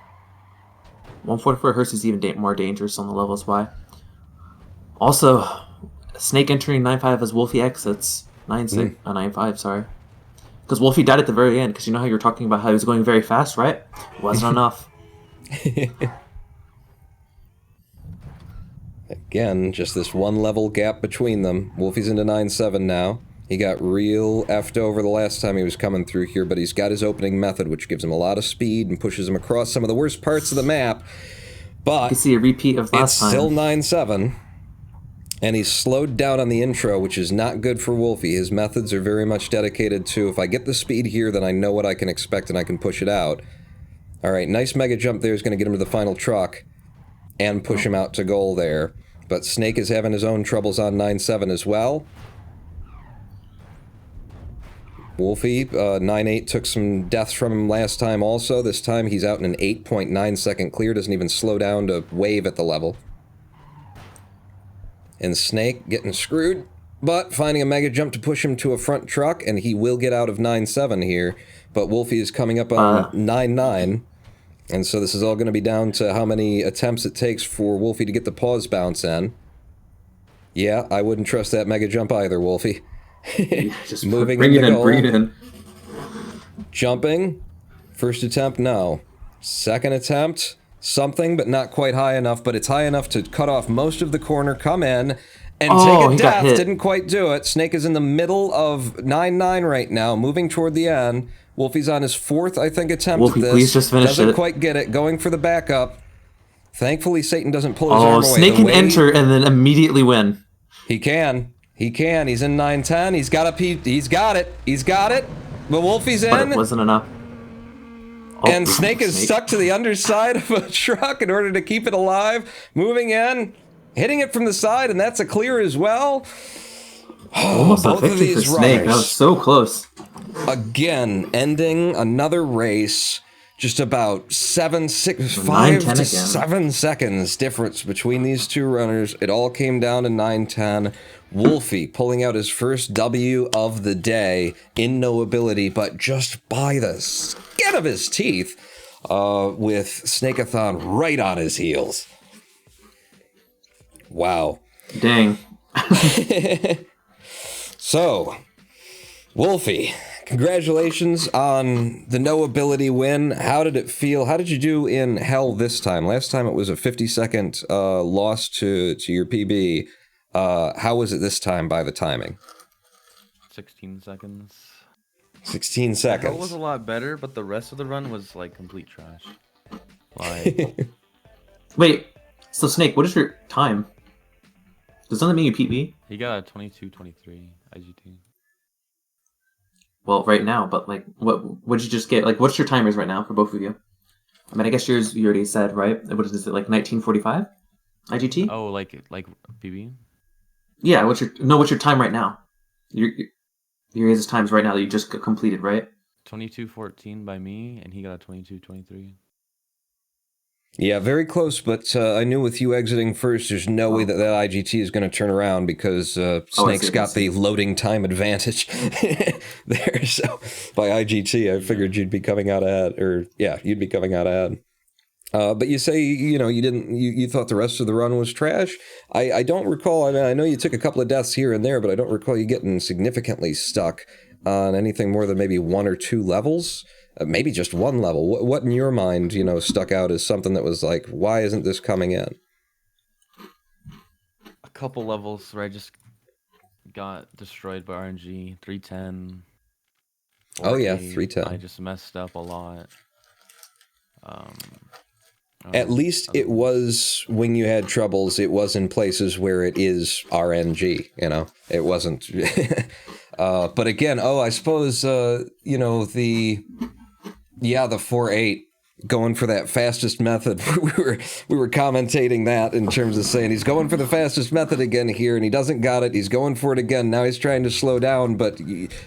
Speaker 2: 144 Hz is even more dangerous on the levels. Why? Also, Snake entering 9-5 as Wolfii exits. 9-6, 9-5, sorry. Because Wolfii died at the very end, because you know how you were talking about how he was going very fast, right? Wasn't enough.
Speaker 1: Again, just this one level gap between them. Wolfii's into 9-7 now. He got real effed over the last time he was coming through here, but he's got his opening method, which gives him a lot of speed and pushes him across some of the worst parts of the map. But
Speaker 2: you can see a repeat of last time.
Speaker 1: It's still 9-7. And he's slowed down on the intro, which is not good for Wolfie. His methods are very much dedicated to, if I get the speed here, then I know what I can expect and I can push it out. Alright, nice mega jump there is going to get him to the final truck and push him out to goal there. But Snake is having his own troubles on 9-7 as well. Wolfie, 9-8 took some deaths from him last time also. This time he's out in an 8.9 second clear, doesn't even slow down to wave at the level. And Snake getting screwed, but finding a mega jump to push him to a front truck, and he will get out of 9-7 here. But Wolfie is coming up on 9-9, and so this is all going to be down to how many attempts it takes for Wolfie to get the pause bounce in. Yeah, I wouldn't trust that mega jump either, Wolfie.
Speaker 2: Just
Speaker 1: moving
Speaker 2: bring it in,
Speaker 1: goal.
Speaker 2: bring it in.
Speaker 1: Jumping. First attempt, no. Second attempt, something, but not quite high enough, but it's high enough to cut off most of the corner, come in, and take a death. Didn't quite do it. Snake is in the middle of 9-9 right now, moving toward the end. Wolfie's on his fourth, I think, attempt
Speaker 2: Wolfie,
Speaker 1: at this.
Speaker 2: please just finish
Speaker 1: Doesn't quite get it, going for the backup. Thankfully, Satan doesn't pull his arm away.
Speaker 2: Snake can enter and then immediately win.
Speaker 1: He can. He can. He's in 9-10. He's got He's got it. He's got it. But Wolfie's in.
Speaker 2: But it wasn't enough.
Speaker 1: And Snake is stuck to the underside of a truck in order to keep it alive. Moving in. Hitting it from the side, and that's a clear as well.
Speaker 2: Almost a victory for Snake. That was so close.
Speaker 1: Again, ending another race. Just about 5 to 7 seconds difference between these two runners. It all came down to 9-10. Wolfie pulling out his first W of the day in no ability, but just by the skin of his teeth, with Snakeathon right on his heels. Wow.
Speaker 2: Dang.
Speaker 1: So, Wolfie, congratulations on the no ability win. How did it feel? How did you do in hell this time? Last time it was a 50-second loss to your PB. How was it this time by the timing?
Speaker 3: 16 seconds.
Speaker 1: 16 seconds.
Speaker 3: It was a lot better, but the rest of the run was like complete trash. Like,
Speaker 2: wait, so Snake, what is your time? Does that mean you PB?
Speaker 3: he got a 22-23 IGT.
Speaker 2: Well, right now, but like, what did you just get? Like, what's your timers right now for both of you? I mean, I guess yours you already said, right? What is it, like 1945 IGT?
Speaker 3: Oh, like PB?
Speaker 2: Yeah. What's your time right now? Your guys' times right now that you just completed, right?
Speaker 3: 22-14 by me, and he got a 22-23.
Speaker 1: Yeah, very close, but I knew with you exiting first, there's no way that IGT is going to turn around because Snake's got the loading time advantage there. So by IGT, I figured you'd be coming out ahead, or yeah, you'd be coming out ahead. But you say, you thought the rest of the run was trash. I don't recall. I mean, I know you took a couple of deaths here and there, but I don't recall you getting significantly stuck on anything more than maybe 1 or 2 levels. Maybe just 1 level. What in your mind, stuck out as something that was like, why isn't this coming in?
Speaker 3: A couple levels where I just got destroyed by RNG. 310.
Speaker 1: Oh yeah, 310.
Speaker 3: I just messed up a lot.
Speaker 1: At least it was, when you had troubles, it was in places where it is RNG, It wasn't... but again, I suppose, the 4-8, going for that fastest method. we were commentating that in terms of saying he's going for the fastest method again here, and he doesn't got it. He's going for it again. Now he's trying to slow down, but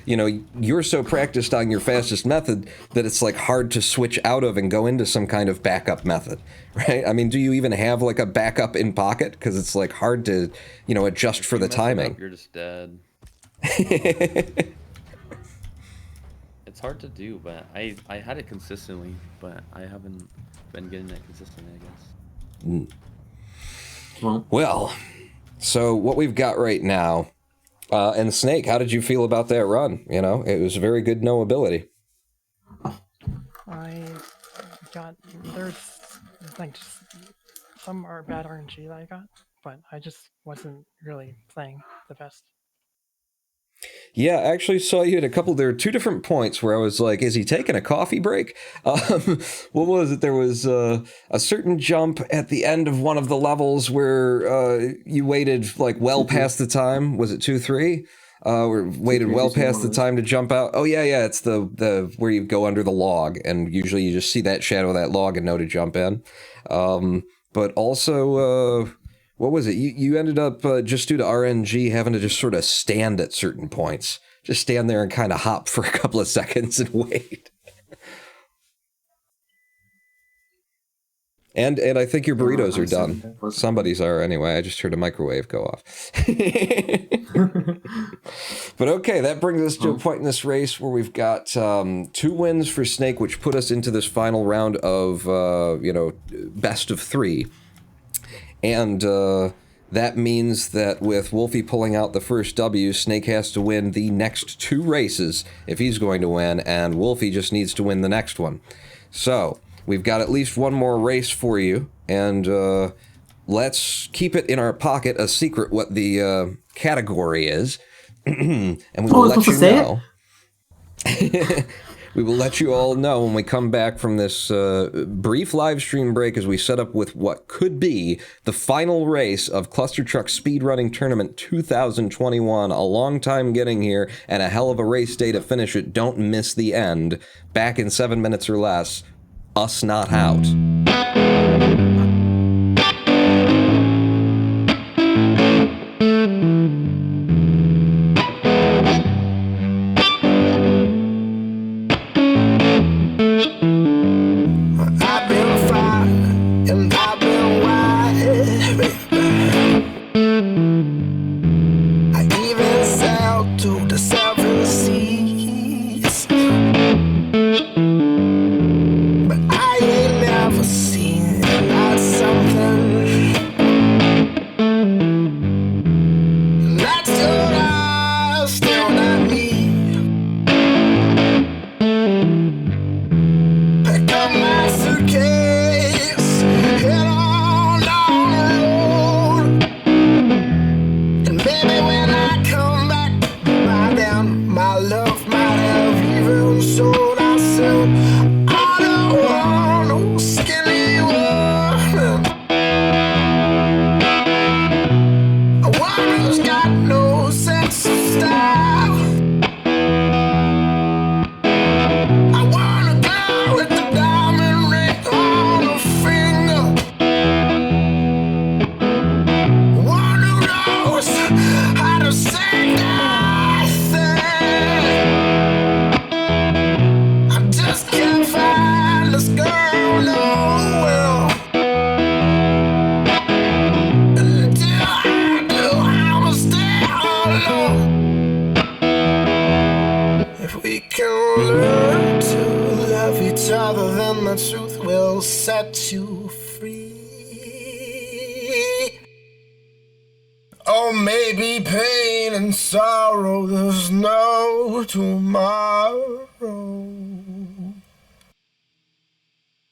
Speaker 1: you're so practiced on your fastest method that it's like hard to switch out of and go into some kind of backup method, right? I mean, do you even have like a backup in pocket? Because it's like hard to, adjust for the timing.
Speaker 3: Up, you're just dead. It's hard to do, but I had it consistently, but I haven't been getting it consistently, I guess.
Speaker 1: Well, so what we've got right now, and Snake, how did you feel about that run? It was very good no ability.
Speaker 5: There's like some are bad RNG that I got, but I just wasn't really playing the best.
Speaker 1: Yeah, I actually saw you at a couple. There were two different points where I was like, "Is he taking a coffee break?" What was it? There was a certain jump at the end of one of the levels where you waited like well past the time. Was it 2-3? Or waited well past the time to jump out. Oh yeah, it's the where you go under the log, and usually you just see that shadow of that log and know to jump in. But also. What was it? You ended up, just due to RNG, having to just sort of stand at certain points. Just stand there and kind of hop for a couple of seconds and wait. And I think your burritos are done. Somebody's are anyway. I just heard a microwave go off. But okay, that brings us to a point in this race where we've got 2 wins for Snake, which put us into this final round of, best of 3. And that means that with Wolfii pulling out the first W, Snake has to win the next 2 races if he's going to win, and Wolfii just needs to win the next one. So, we've got at least one more race for you, and let's keep it in our pocket a secret what the category is, and we will let you know. We will let you all know when we come back from this brief live stream break as we set up with what could be the final race of Clustertruck Speedrunning Tournament 2021. A long time getting here and a hell of a race day to finish it. Don't miss the end. Back in 7 minutes or less. Us not out.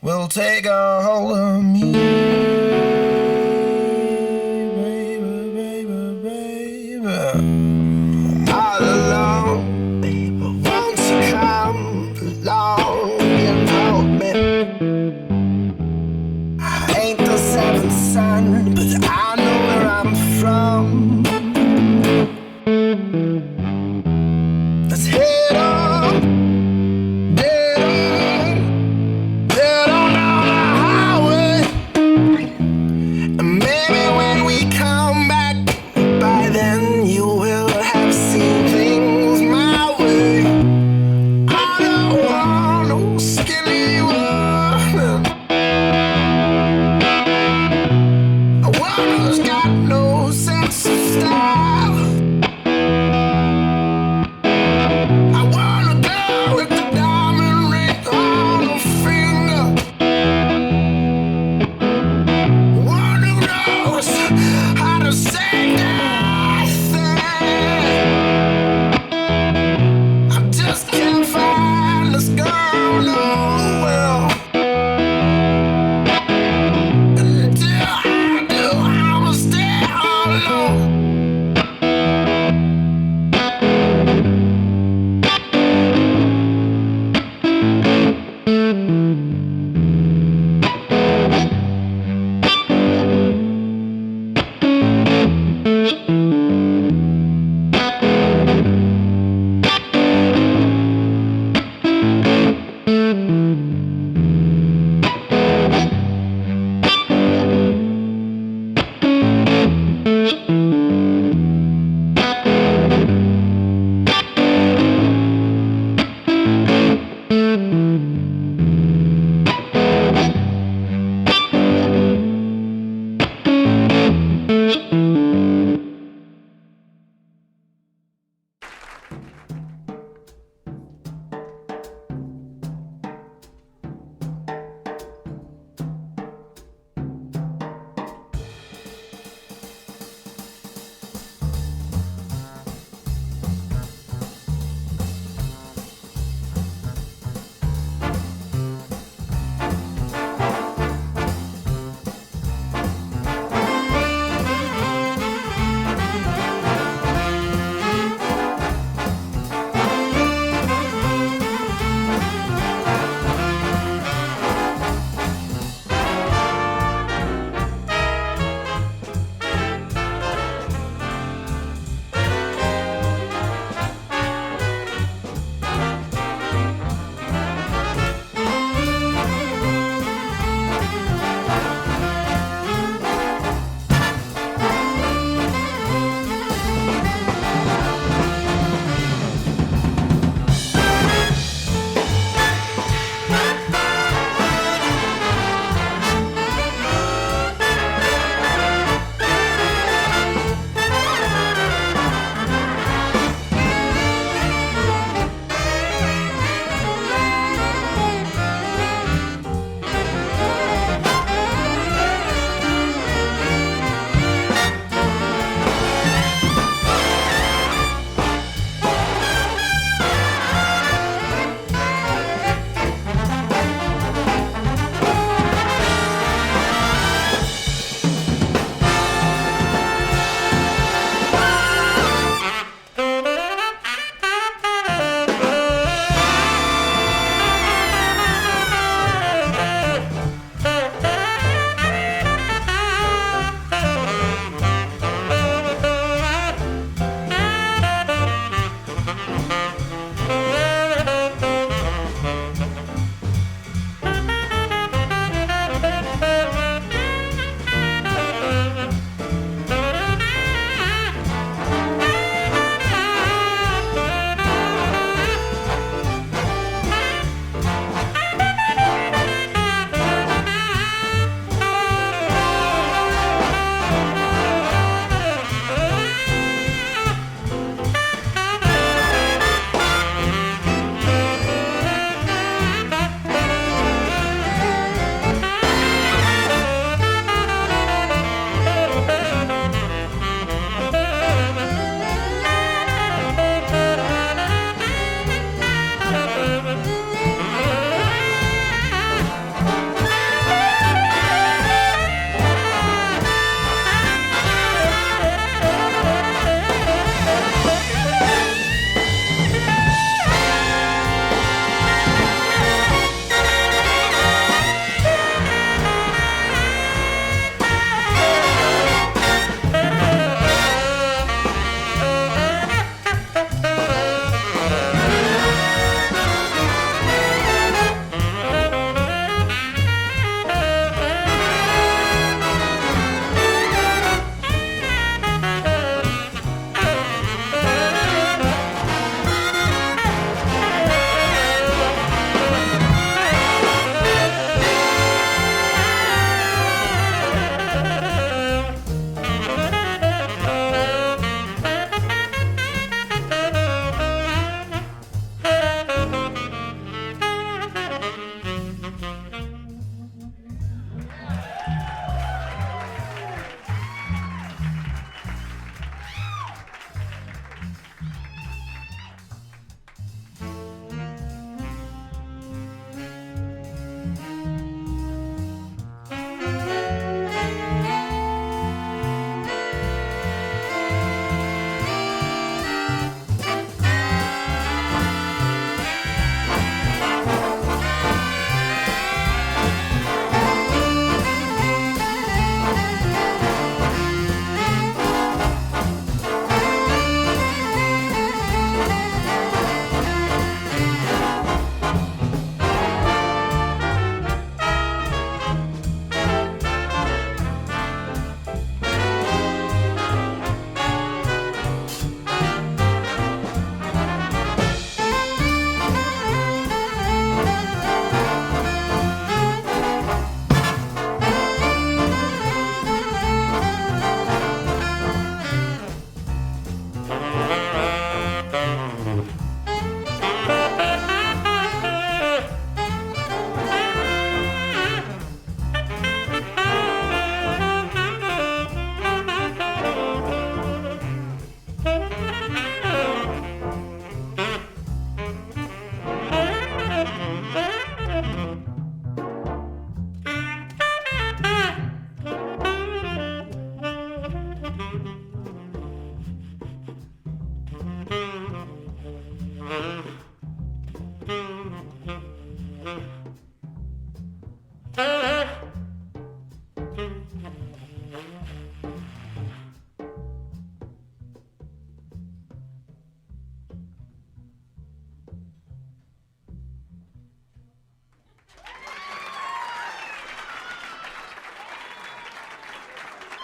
Speaker 6: Will take a hold of me, baby. All alone, baby. Won't you come along and hold me? I ain't the seventh son, but I know where I'm from. Let's head on.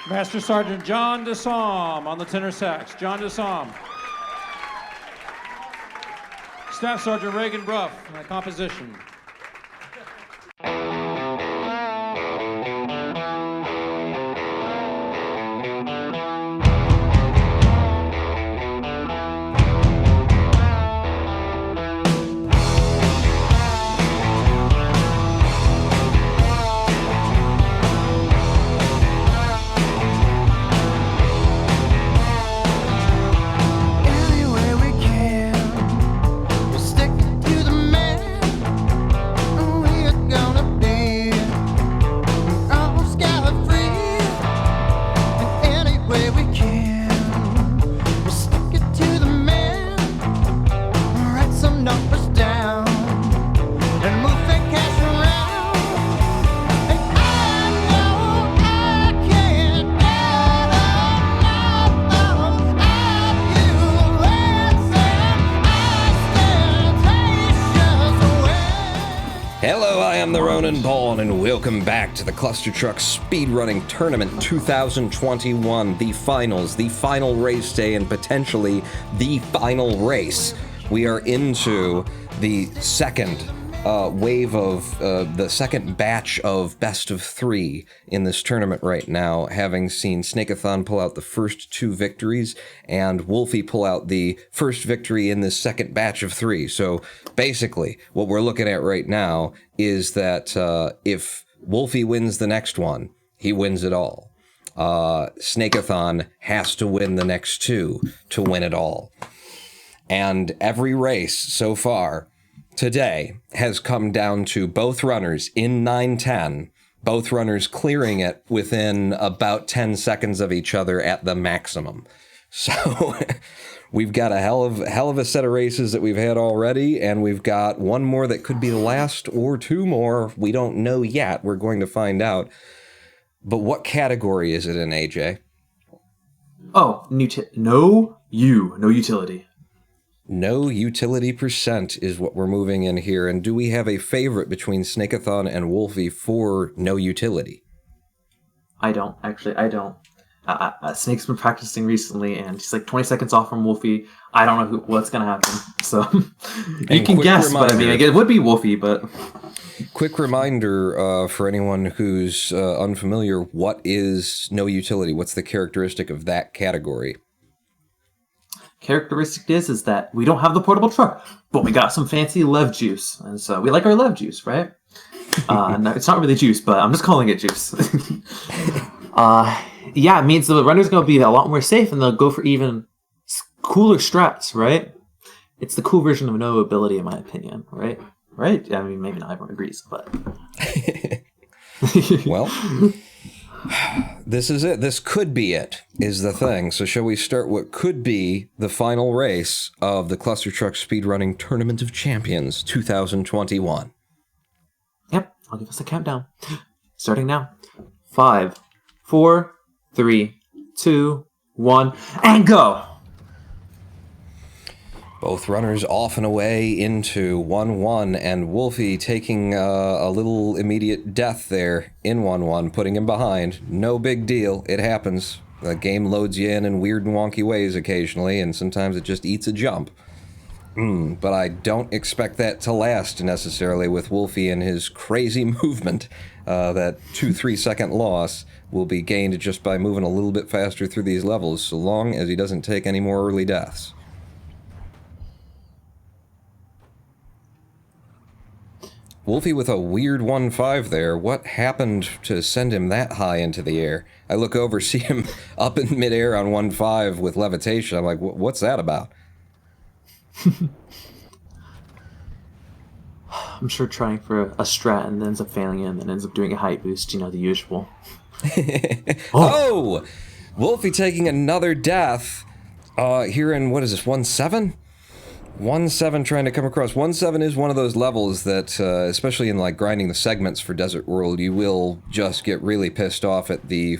Speaker 7: Master Sergeant John DeSaume on the tenor sax. John DeSaume. Staff Sergeant Reagan Bruff on the composition.
Speaker 1: Hello, I am the Roninpawn, and welcome back to the Clustertruck Speedrunning Tournament 2021, the finals, the final race day, and potentially the final race. We are into the second wave of the second batch of best of three in this tournament right now, having seen Snakeathon pull out the first two victories and Wolfii pull out the first victory in this second batch of three. So basically, what we're looking at right now is that if Wolfii wins the next one, he wins it all. Snakeathon has to win the next two to win it all. And every race so far today has come down to both runners in 9-10, both runners clearing it within about 10 seconds of each other at the maximum. So we've got a hell of a set of races that we've had already, and we've got one more that could be the last, or two more. We don't know yet. We're going to find out. But what category is it in, AJ?
Speaker 2: Oh, no utility.
Speaker 1: No utility percent is what we're moving in here. And do we have a favorite between Snakeathon and Wolfii for no utility?
Speaker 2: I don't. Snake's been practicing recently, and he's like 20 seconds off from Wolfii. I don't know what's going to happen. So you can guess, but I mean, it would be Wolfii, but...
Speaker 1: Quick reminder for anyone who's unfamiliar, what is no utility? What's the characteristic of that category?
Speaker 2: Characteristic is that we don't have the portable truck, but we got some fancy Lev juice, and so we like our Lev juice, right? No, it's not really juice, but I'm just calling it juice. Yeah, it means the runner's going to be a lot more safe, and they'll go for even cooler strats, right? It's the cool version of no ability, in my opinion, right? Right? I mean, maybe not everyone agrees, but...
Speaker 1: Well... This is it. This could be it, is the thing. So shall we start what could be the final race of the Clustertruck Speedrunning Tournament of Champions 2021?
Speaker 2: Yep, I'll give us a countdown. Starting now. 5, 4, 3, 2, 1, and go!
Speaker 1: Both runners off and away into 1-1, and Wolfii taking a little immediate death there in 1-1, putting him behind. No big deal. It happens. The game loads you in weird and wonky ways occasionally, and sometimes it just eats a jump. But I don't expect that to last necessarily with Wolfii and his crazy movement. That 2-3 second loss will be gained just by moving a little bit faster through these levels, so long as he doesn't take any more early deaths. Wolfii with a weird 1-5 there. What happened to send him that high into the air? I look over, see him up in midair on 1-5 with levitation. I'm like, what's that about?
Speaker 2: I'm sure trying for a strat and ends up failing and then ends up doing a height boost, the usual.
Speaker 1: Oh! Wolfii taking another death here in, what is this, 1-7? 1-7 trying to come across. 1-7 is one of those levels that, especially in like grinding the segments for Desert World, you will just get really pissed off at the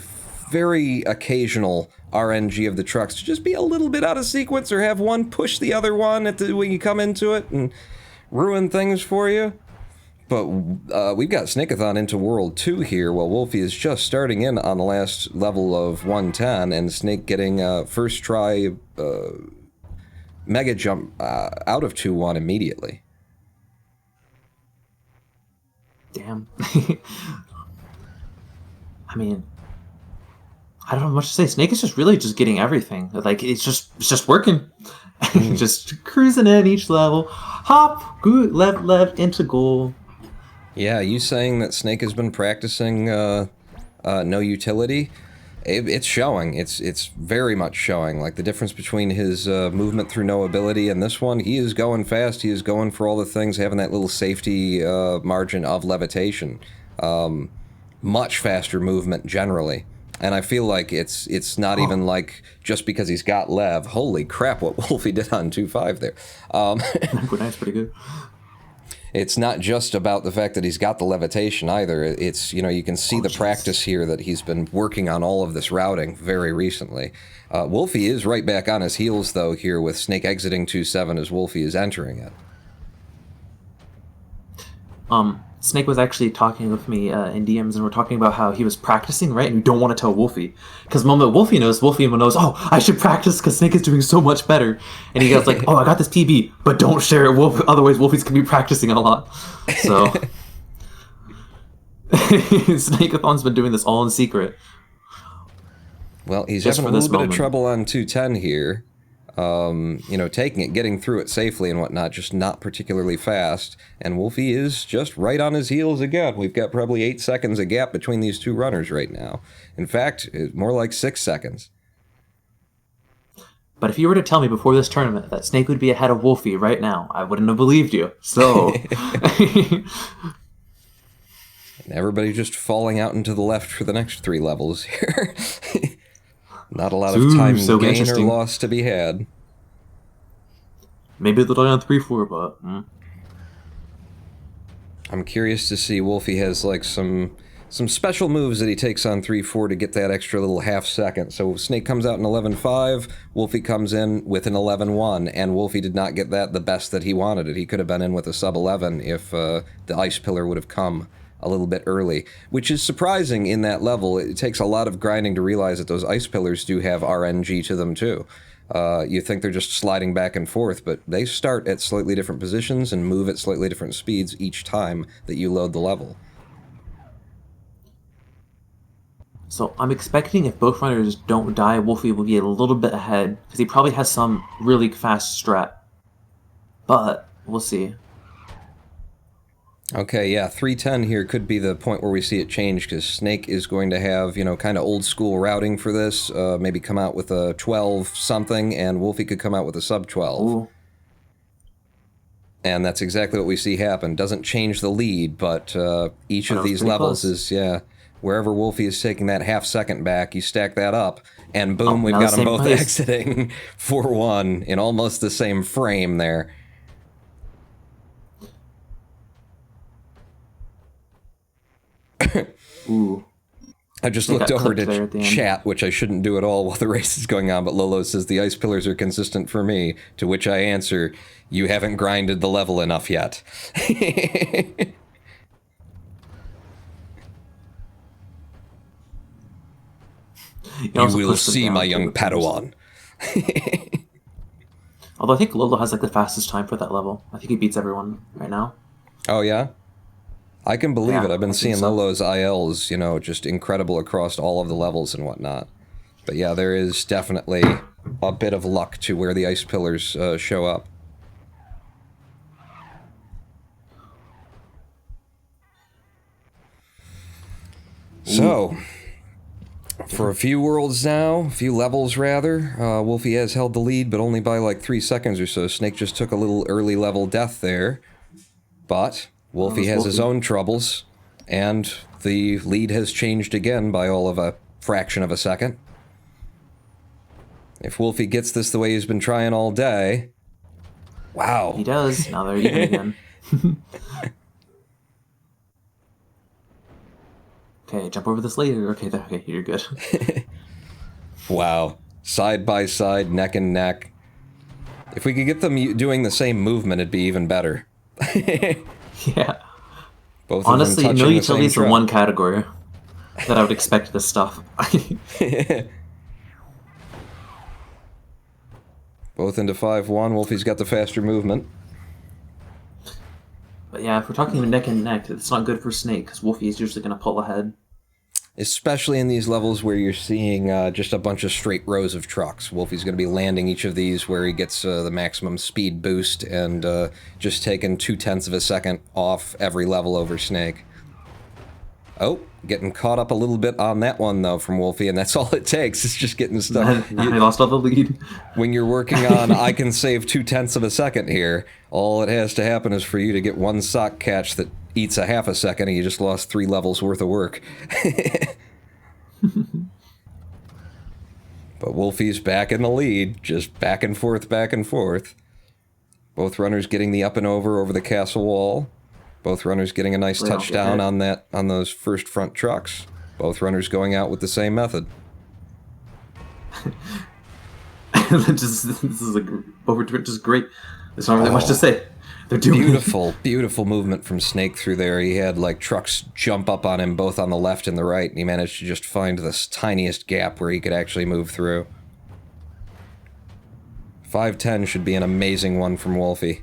Speaker 1: very occasional RNG of the trucks to just be a little bit out of sequence or have one push the other one when you come into it and ruin things for you. But we've got Snakeathon into World 2 here, while Wolfie is just starting in on the last level of 110, and Snake getting first try mega jump out of 2-1 immediately.
Speaker 2: Damn. I mean, I don't know much to say. Snake is just really just getting everything. Like, it's just working. Just cruising in each level. Hop, good, left, into goal.
Speaker 1: Yeah, you saying that Snake has been practicing no utility? It's showing. It's very much showing. Like, the difference between his movement through no ability and this one, he is going fast. He is going for all the things, having that little safety margin of levitation. Much faster movement generally. And I feel like it's not even like just because he's got lev. Holy crap, what Wolfie did on 2-5 there.
Speaker 2: That's pretty good.
Speaker 1: It's not just about the fact that he's got the levitation either. It's, you know, you can see the practice here that he's been working on all of this routing very recently. Wolfie is right back on his heels, though, here with Snake exiting 2-7 as Wolfie is entering it.
Speaker 2: Snake was actually talking with me in DMs, and we're talking about how he was practicing, right? And you don't want to tell Wolfie. Because the moment Wolfie knows, oh, I should practice because Snake is doing so much better. And he goes like, oh, I got this PB, but don't share it, Wolf. Otherwise, Wolfie's going to be practicing a lot. So, Snakeathon's been doing this all in secret.
Speaker 1: Well, he's having a little bit of trouble on 210 here. You know, taking it, getting through it safely and whatnot, just not particularly fast. And Wolfie is just right on his heels again. We've got probably 8 seconds of gap between these two runners right now. In fact, more like 6 seconds.
Speaker 2: But if you were to tell me before this tournament that Snake would be ahead of Wolfie right now, I wouldn't have believed you. So...
Speaker 1: And everybody just falling out into the left for the next 3 levels here. Not a lot of time gain or loss to be had.
Speaker 2: Maybe they'll die on 3-4, but...
Speaker 1: I'm curious to see. Wolfie has like some special moves that he takes on 3-4 to get that extra little half second. So Snake comes out in 11-5, Wolfie comes in with an 11-1, and Wolfie did not get that the best that he wanted it. He could have been in with a sub-11 if the ice pillar would have come a little bit early, which is surprising in that level. It takes a lot of grinding to realize that those ice pillars do have RNG to them too. You think they're just sliding back and forth, but they start at slightly different positions and move at slightly different speeds each time that you load the level.
Speaker 2: So I'm expecting if both runners don't die, Wolfie will be a little bit ahead, because he probably has some really fast strat. But we'll see.
Speaker 1: Okay, yeah, 310 here could be the point where we see it change, because Snake is going to have, you know, kind of old school routing for this, maybe come out with a 12-something, and Wolfie could come out with a sub-12.
Speaker 2: Ooh.
Speaker 1: And that's exactly what we see happen. Doesn't change the lead, but each of these levels is, yeah, wherever Wolfie is taking that half second back, you stack that up, and boom, we've got them both exiting 4-1 in almost the same frame there.
Speaker 2: Ooh.
Speaker 1: I just looked over to chat, which I shouldn't do at all while the race is going on, but Lolo says the ice pillars are consistent for me, to which I answer, you haven't grinded the level enough yet. You will see, my young Padawan.
Speaker 2: Although I think Lolo has like the fastest time for that level. I think he beats everyone right now.
Speaker 1: Oh, yeah? I can believe it. I've been seeing Lolo's ILs, you know, just incredible across all of the levels and whatnot. But yeah, there is definitely a bit of luck to where the ice pillars show up. So, for a few worlds now, a few levels rather, Wolfie has held the lead, but only by like 3 seconds or so. Snake just took a little early level death there. But Wolfie has his own troubles, and the lead has changed again by all of a fraction of a second. If Wolfie gets this the way he's been trying all day... Wow.
Speaker 2: He does. Now they're even again. Okay, jump over this later. Okay, you're good.
Speaker 1: Wow. Side by side, neck and neck. If we could get them doing the same movement, it'd be even better.
Speaker 2: Yeah.
Speaker 1: Both
Speaker 2: honestly,
Speaker 1: of them
Speaker 2: no
Speaker 1: touching
Speaker 2: utility is
Speaker 1: the
Speaker 2: the
Speaker 1: same
Speaker 2: one category that I would expect this stuff.
Speaker 1: truck. Both into 5-1. Wolfie's got the faster movement.
Speaker 2: But yeah, if we're talking neck and neck, it's not good for Snake, because Wolfie is usually going to pull ahead.
Speaker 1: Especially in these levels where you're seeing just a bunch of straight rows of trucks. Wolfie's going to be landing each of these where he gets the maximum speed boost and just taking 0.2 of a second off every level over Snake. Oh, getting caught up a little bit on that one, though, from Wolfie, and that's all it takes. It's just getting stuck.
Speaker 2: I lost all the lead.
Speaker 1: When you're working on, I can save 0.2 of a second here, all it has to happen is for you to get one sock catch that eats a half a second, and you just lost 3 levels worth of work. But Wolfie's back in the lead, just back and forth, back and forth. Both runners getting the up and over the castle wall. Both runners getting a nice touchdown on those first front trucks. Both runners going out with the same method.
Speaker 2: This is just great. There's not really much to say. They're doing
Speaker 1: beautiful, beautiful movement from Snake through there. He had like trucks jump up on him both on the left and the right, and he managed to just find this tiniest gap where he could actually move through. 5:10 should be an amazing one from Wolfie.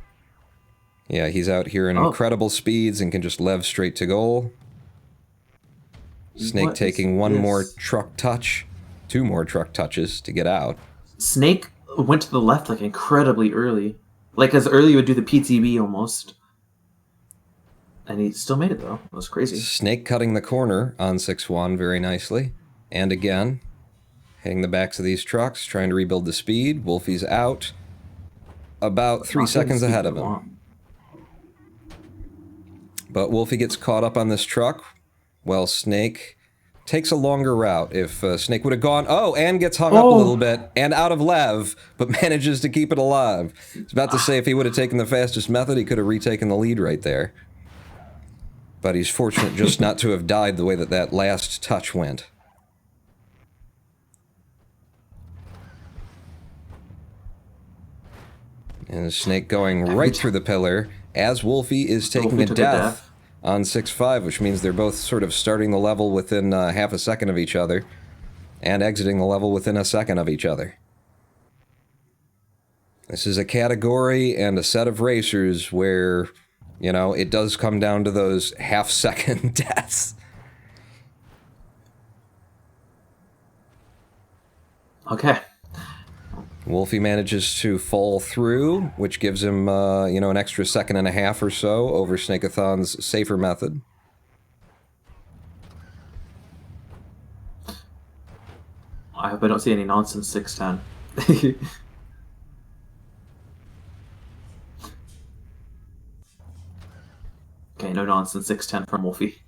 Speaker 1: Yeah, he's out here in incredible speeds and can just lev straight to goal. Snake taking one more truck touch, 2 more truck touches to get out.
Speaker 2: Snake went to the left like incredibly early. Like as early you would do the PTB almost. And he still made it though. That was crazy.
Speaker 1: Snake cutting the corner on 6-1 very nicely. And again, hitting the backs of these trucks, trying to rebuild the speed. Wolfie's out. About 3 seconds ahead of him. But Wolfie gets caught up on this truck, while Snake takes a longer route. If Snake would have gone, and gets hung up a little bit, and out of lev, but manages to keep it alive. I was about to say if he would have taken the fastest method, he could have retaken the lead right there. But he's fortunate just not to have died the way that last touch went. And Snake going right through the pillar, as Wolfie is taking a death on 6-5, which means they're both sort of starting the level within half a second of each other, and exiting the level within a second of each other. This is a category and a set of racers where, you know, it does come down to those half-second deaths.
Speaker 2: Okay.
Speaker 1: Wolfie manages to fall through, which gives him, you know, an extra 1.5 seconds or so over Snakeathon's safer method.
Speaker 2: I hope I don't see any nonsense 6:10. Okay, no nonsense 6:10 from Wolfie.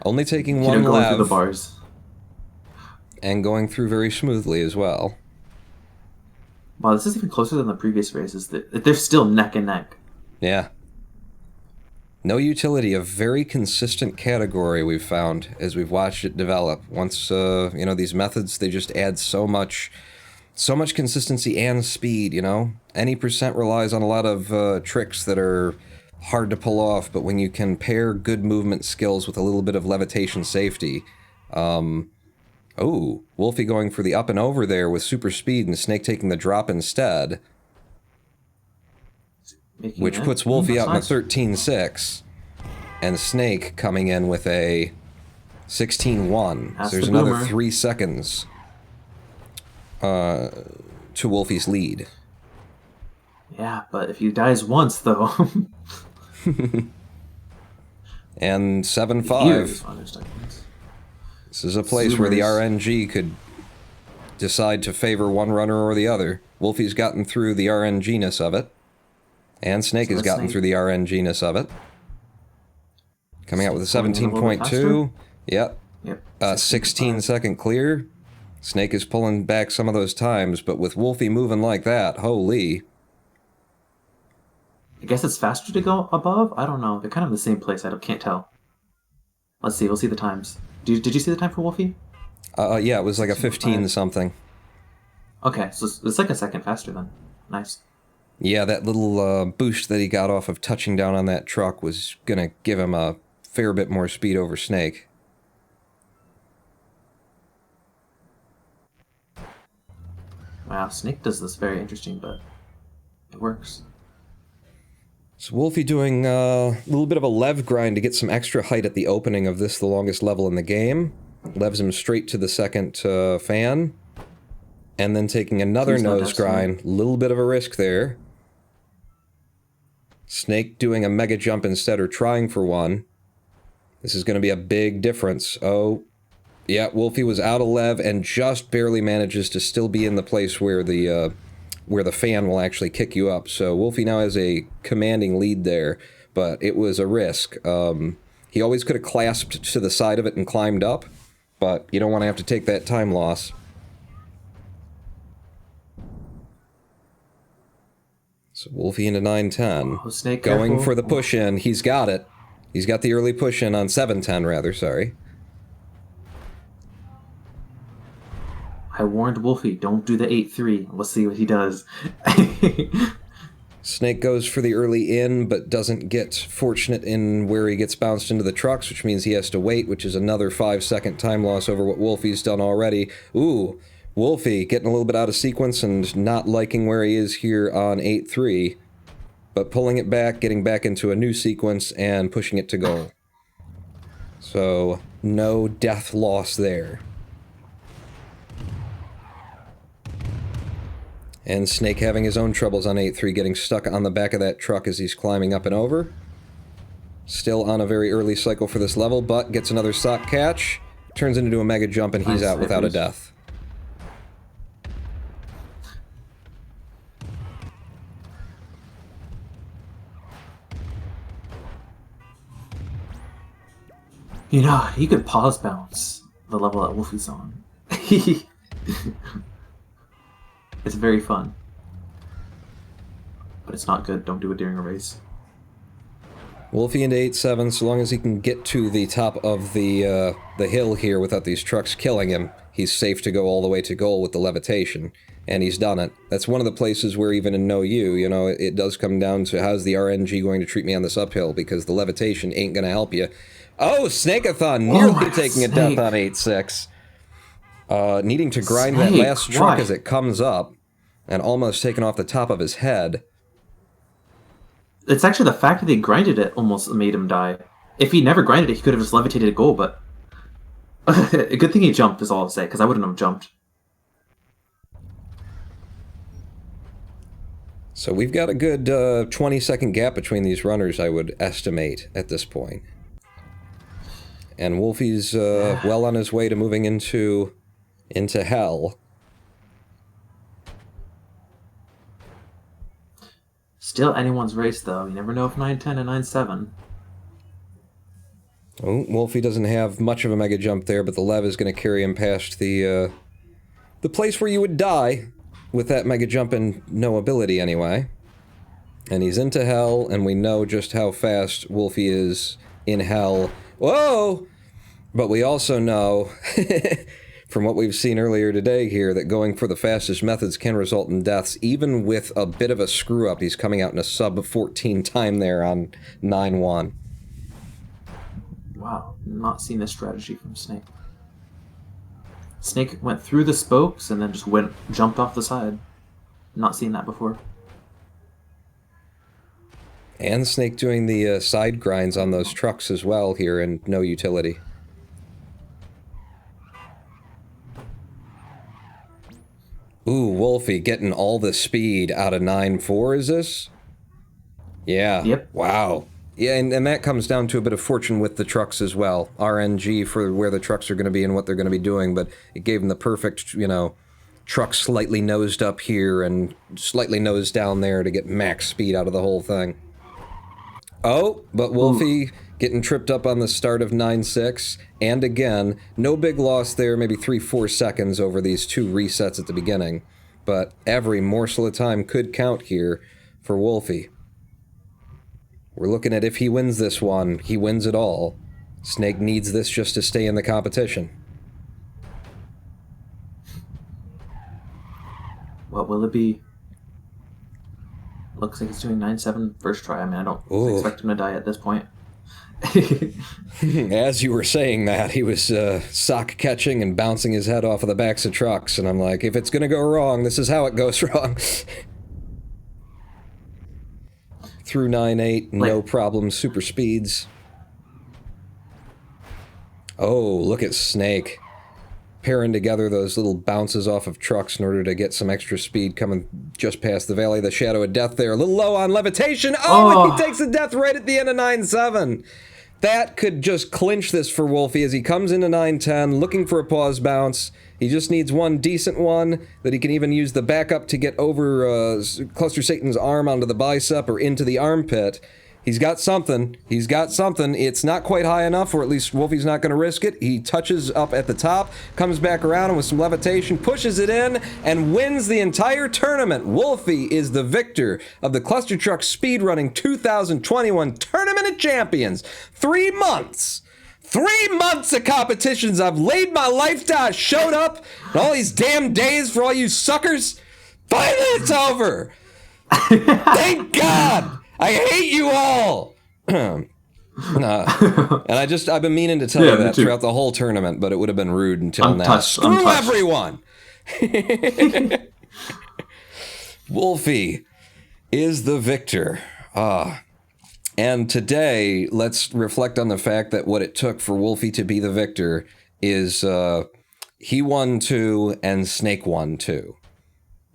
Speaker 1: Only taking one
Speaker 2: going
Speaker 1: lev.
Speaker 2: through the bars.
Speaker 1: And going through very smoothly as well.
Speaker 2: Wow, this is even closer than the previous races. They're still neck and neck.
Speaker 1: Yeah. No utility, a very consistent category we've found as we've watched it develop. Once, you know, these methods, they just add so much consistency and speed, you know? Any percent relies on a lot of tricks that are hard to pull off, but when you can pair good movement skills with a little bit of levitation safety, oh, Wolfie going for the up and over there with super speed and Snake taking the drop instead. Which puts Wolfie out in a 13.6. And Snake coming in with a 16.1. So there's another 3 seconds to Wolfie's lead.
Speaker 2: Yeah, but if he dies once, though...
Speaker 1: And 7.5. This is a place where the RNG could decide to favor one runner or the other. Wolfie's gotten through the RNG-ness of it. And Snake has gotten through the RNG-ness of it. Coming out with a 17.2. Yep. 16-second clear. Snake is pulling back some of those times, but with Wolfie moving like that, holy.
Speaker 2: I guess it's faster to go above? I don't know. They're kind of in the same place. I can't tell. Let's see. We'll see the times. Did you see the time for Wolfie?
Speaker 1: Yeah, it was like a 15 something.
Speaker 2: Okay, so it's like a second faster then. Nice.
Speaker 1: Yeah, that little boost that he got off of touching down on that truck was going to give him a fair bit more speed over Snake.
Speaker 2: Wow, Snake does this very interesting, but it works.
Speaker 1: So Wolfii doing a little bit of a Lev grind to get some extra height at the opening of this, the longest level in the game. Levs him straight to the second fan. And then taking another nose grind. A little bit of a risk there. Snake doing a mega jump instead, or trying for one. This is going to be a big difference. Oh, yeah, Wolfii was out of Lev and just barely manages to still be in the place where the fan will actually kick you up. So Wolfii now has a commanding lead there, but it was a risk. He always could have clasped to the side of it and climbed up, but you don't want to have to take that time loss. So Wolfii into 9-10.
Speaker 2: Oh, Snake,
Speaker 1: going
Speaker 2: careful.
Speaker 1: for the push-in. He's got it. He's got the early push-in on 7-10, rather, sorry.
Speaker 2: I warned Wolfii, don't do the 8-3. Let's see what he does.
Speaker 1: Snake goes for the early in, but doesn't get fortunate in where he gets bounced into the trucks, which means he has to wait, which is another 5-second time loss over what Wolfie's done already. Ooh, Wolfii getting a little bit out of sequence and not liking where he is here on 8-3, but pulling it back, getting back into a new sequence, and pushing it to goal. So, no death loss there. And Snake having his own troubles on 8-3, getting stuck on the back of that truck as he's climbing up and over. Still on a very early cycle for this level, but gets another sock catch, turns into a mega jump, and he's out without a death.
Speaker 2: You know, you could pause bounce the level that Wolfie's on. It's very fun. But it's not good. Don't do it during a race.
Speaker 1: Wolfii into 8-7, so long as he can get to the top of the hill here without these trucks killing him, he's safe to go all the way to goal with the levitation. And he's done it. That's one of the places where even in No U, you know, it does come down to how's the RNG going to treat me on this uphill, because the levitation ain't going to help you. Oh, Snakeathon nearly taking a death on 8-6. Needing to grind that last truck as it comes up, and almost taken off the top of his head.
Speaker 2: It's actually the fact that he grinded it almost made him die. If he never grinded it, he could have just levitated a goal, but... a good thing he jumped is all I'll say, because I wouldn't have jumped.
Speaker 1: So we've got a good 20-second gap between these runners, I would estimate, at this point. And Wolfie's well on his way to moving into hell.
Speaker 2: Still anyone's race, though. You never know if 9-10 and 9-7.
Speaker 1: Oh, Wolfii doesn't have much of a mega jump there, but the Lev is going to carry him past the place where you would die with that mega jump and no ability anyway. And he's into hell, and we know just how fast Wolfii is in hell. Whoa! But we also know, from what we've seen earlier today here, that going for the fastest methods can result in deaths, even with a bit of a screw-up. He's coming out in a sub-14 time there on 9-1.
Speaker 2: Wow, not seen this strategy from Snake. Snake went through the spokes and then just jumped off the side. Not seen that before.
Speaker 1: And Snake doing the side grinds on those trucks as well here, and no utility. Ooh, Wolfii getting all the speed out of 9-4, is this? Yeah.
Speaker 2: Yep.
Speaker 1: Wow. Yeah, and that comes down to a bit of fortune with the trucks as well. RNG for where the trucks are going to be and what they're going to be doing, but it gave them the perfect, you know, truck slightly nosed up here and slightly nosed down there to get max speed out of the whole thing. Oh, but Wolfii getting tripped up on the start of 9-6, and again, no big loss there, maybe 3-4 seconds over these two resets at the beginning, but every morsel of time could count here for Wolfii. We're looking at if he wins this one, he wins it all. Snake needs this just to stay in the competition.
Speaker 2: What will it be? Looks like he's doing 9-7 first try. I mean, I don't expect him to die at this point.
Speaker 1: As you were saying that, he was sock catching and bouncing his head off of the backs of trucks, and I'm like, if it's gonna go wrong, this is how it goes wrong. Through 9-8, no problem, super speeds. Oh, look at Snake. Pairing together those little bounces off of trucks in order to get some extra speed coming just past the Valley of the Shadow of Death there. A little low on levitation. Oh, and he takes the death right at the end of 9-7. That could just clinch this for Wolfie as he comes into 9-10, looking for a pause bounce. He just needs one decent one that he can even use the backup to get over Cluster Satan's arm onto the bicep or into the armpit. He's got something. He's got something. It's not quite high enough, or at least Wolfie's not going to risk it. He touches up at the top, comes back around, and with some levitation, pushes it in, and wins the entire tournament. Wolfie is the victor of the Clustertruck Speedrunning 2021 Tournament of Champions. 3 months. 3 months of competitions. I've laid my life down. I showed up all these damn days for all you suckers. Finally, it's over. Thank God. I hate you all! And I've been meaning to tell you that throughout the whole tournament, but it would have been rude until now. Screw everyone! Wolfie is the victor. And today, let's reflect on the fact that what it took for Wolfie to be the victor is he won 2 and Snake won 2.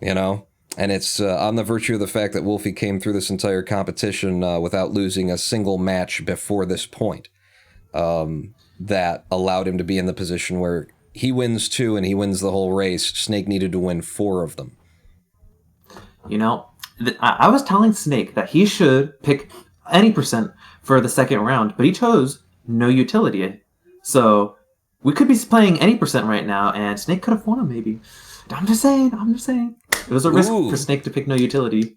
Speaker 1: You know? And it's on the virtue of the fact that Wolfie came through this entire competition without losing a single match before this point. That allowed him to be in the position where he wins 2 and he wins the whole race. Snake needed to win 4 of them.
Speaker 2: You know, I was telling Snake that he should pick any percent for the second round, but he chose no utility. So we could be playing any percent right now, and Snake could have won him maybe. I'm just saying. It was a risk for Snake to pick no utility.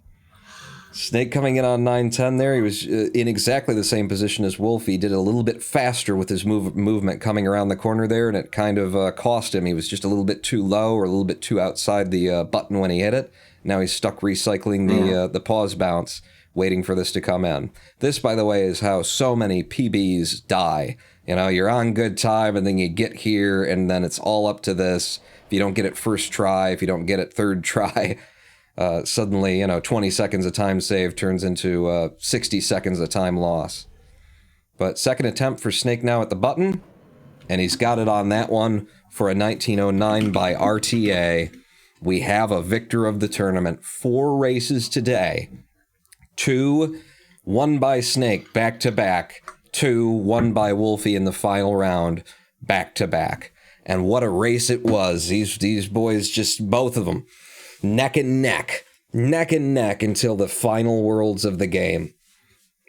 Speaker 1: Snake coming in on 9-10 there. He was in exactly the same position as Wolfie. Did a little bit faster with his movement coming around the corner there, and it kind of cost him. He was just a little bit too low or a little bit too outside the button when he hit it. Now he's stuck recycling the pause bounce, waiting for this to come in. This, by the way, is how so many PBs die. You know, you're on good time, and then you get here, and then it's all up to this. If you don't get it first try, if you don't get it third try, suddenly, 20 seconds of time save turns into 60 seconds of time loss. But second attempt for Snake now at the button, and he's got it on that one for a 1909 by RTA. We have a victor of the tournament. 4 races today. 2 won by Snake back-to-back. 2 won by Wolfie in the final round back-to-back. And what a race it was. These boys, just both of them, neck and neck until the final worlds of the game.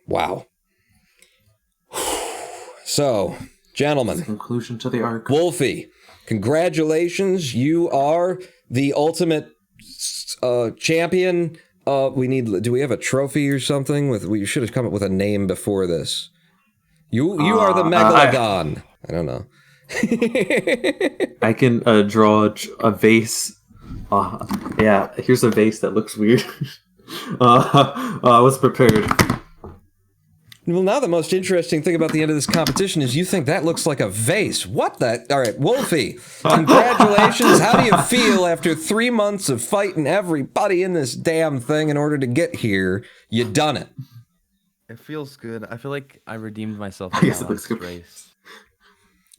Speaker 1: Wow. So, gentlemen.
Speaker 2: Conclusion to the arc.
Speaker 1: Wolfie, congratulations. You are the ultimate champion. Do we have a trophy or something? We should have come up with a name before this. You are the Megalodon. I don't know.
Speaker 2: I can draw a vase. Yeah, here's a vase that looks weird. I was prepared.
Speaker 1: Well, now the most interesting thing about the end of this competition is you think that looks like a vase. What the? All right, Wolfie, congratulations. How do you feel after 3 months of fighting everybody in this damn thing in order to get here? You done it.
Speaker 3: It feels good. I feel like I redeemed myself
Speaker 2: I
Speaker 3: in
Speaker 2: guess
Speaker 3: that
Speaker 2: it looks
Speaker 3: last
Speaker 2: good.
Speaker 3: race.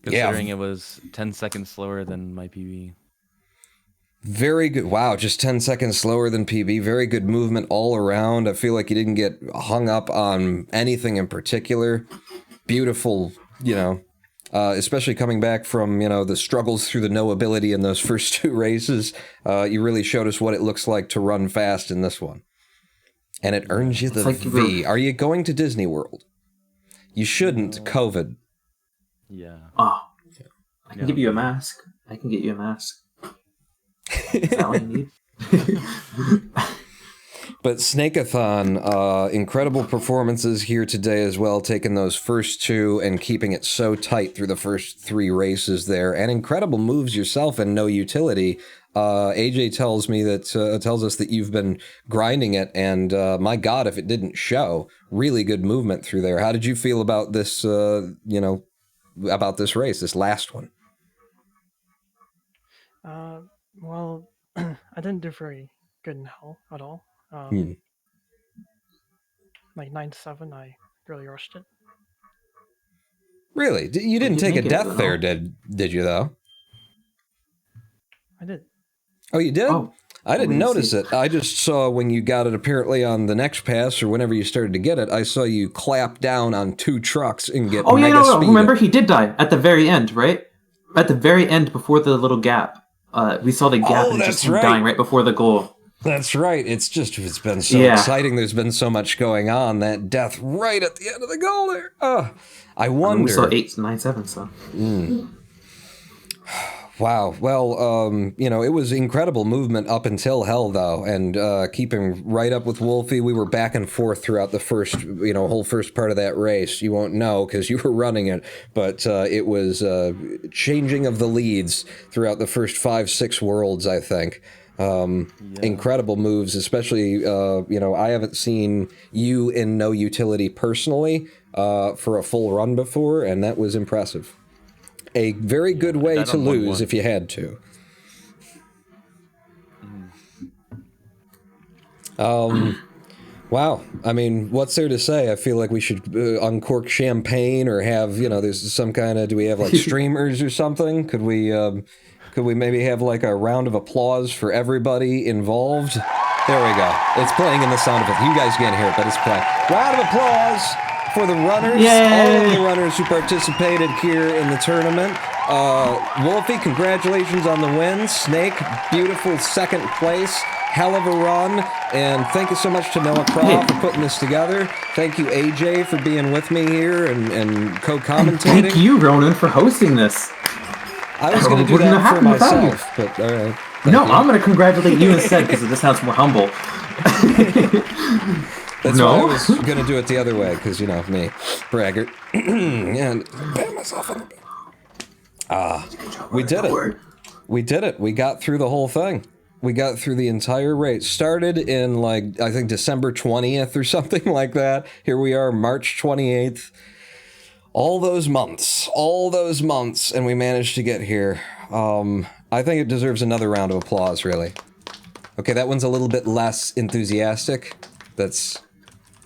Speaker 3: Considering it was 10 seconds slower than my PB.
Speaker 1: Very good. Wow, just 10 seconds slower than PB. Very good movement all around. I feel like you didn't get hung up on anything in particular. Beautiful, especially coming back from, the struggles through the no ability in those first 2 races. You really showed us what it looks like to run fast in this one. And it earns you the V. Are you going to Disney World? You shouldn't. COVID.
Speaker 3: Yeah.
Speaker 2: Oh, I can give you a mask. I can get you a mask. Is that all you need?
Speaker 1: But Snakeathon, incredible performances here today as well, taking those first 2 and keeping it so tight through the first 3 races there, and incredible moves yourself and no utility. AJ tells me that tells us that you've been grinding it, and my God, if it didn't show, really good movement through there. How did you feel about this? About this race, this last one?
Speaker 5: Well, I didn't do very good in hell at all. Like 9-7, I really rushed it.
Speaker 1: Really? You didn't take a death there, did you, though?
Speaker 5: I did.
Speaker 1: Oh, you did?
Speaker 2: Oh,
Speaker 1: I didn't notice it. I just saw when you got it apparently on the next pass or whenever you started to get it, I saw you clap down on 2 trucks and get mega speed.
Speaker 2: Remember, he did die at the very end, right? At the very end before the little gap. We saw the gap and just him dying right before the goal.
Speaker 1: That's right. It's been so exciting. There's been so much going on. That death right at the end of the goal there. I wonder.
Speaker 2: We saw 8-9-7, so.
Speaker 1: Wow. Well, it was incredible movement up until hell, though, and keeping right up with Wolfie. We were back and forth throughout the first, whole first part of that race. You won't know because you were running it, but it was changing of the leads throughout the first 5-6 worlds, I think. Incredible moves, especially, I haven't seen you in no utility personally for a full run before, and that was impressive. A very good way to lose if you had to. Wow. I mean, what's there to say? I feel like we should uncork champagne or have, there's some kind of, do we have like streamers or something? Could we maybe have like a round of applause for everybody involved? There we go. It's playing in the sound of it. You guys can't hear it, but it's playing. Round of applause for the runners, all of the runners who participated here in the tournament. Wolfie, congratulations on the win. Snake, beautiful second place. Hell of a run. And thank you so much to Noahkra for putting this together. Thank you, AJ, for being with me here and co-commentating.
Speaker 2: Thank you, Ronan, for hosting this.
Speaker 1: I was going to do that for myself, but all right.
Speaker 2: I'm going to congratulate you instead because this sounds more humble.
Speaker 1: That's why I was going to do it the other way, because, me, braggart. And pat myself on the back. We did it. We did it. We got through the whole thing. We got through the entire race. Started in, I think December 20th or something like that. Here we are, March 28th. All those months, and we managed to get here. I think it deserves another round of applause, really. Okay, that one's a little bit less enthusiastic. That's...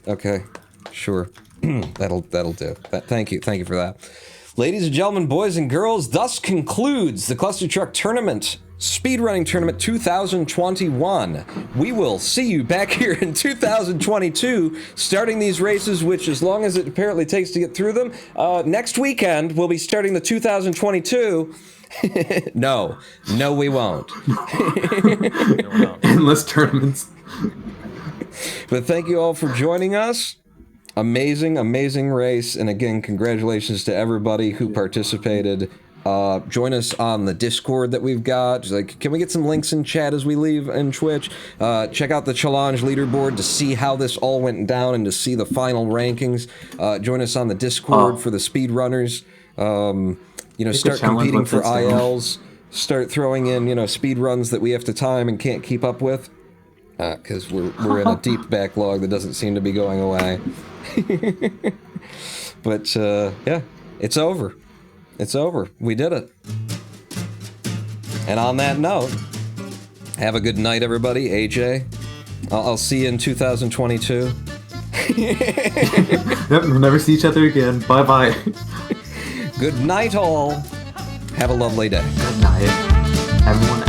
Speaker 1: okay, sure. That'll do. Thank you for that. Ladies and gentlemen, boys and girls, thus concludes the Clustertruck Tournament, Speedrunning Tournament 2021. We will see you back here in 2022, starting these races, which as long as it apparently takes to get through them, next weekend we'll be starting the 2022. No, we won't.
Speaker 2: Endless tournaments.
Speaker 1: But thank you all for joining us. Amazing race. And again, congratulations to everybody who participated. Join us on the Discord that we've got. Can we get some links in chat as we leave in Twitch? Check out the challenge leaderboard to see how this all went down and to see the final rankings. Join us on the Discord for the speedrunners. Start competing for ILs. Start throwing in, speed runs that we have to time and can't keep up with. Because we're in a deep backlog that doesn't seem to be going away. But, yeah, it's over. It's over. We did it. And on that note, have a good night, everybody. AJ, I'll see you in 2022.
Speaker 2: Yep, we'll never see each other again. Bye-bye.
Speaker 1: Good night, all. Have a lovely day.
Speaker 2: Good night, everyone.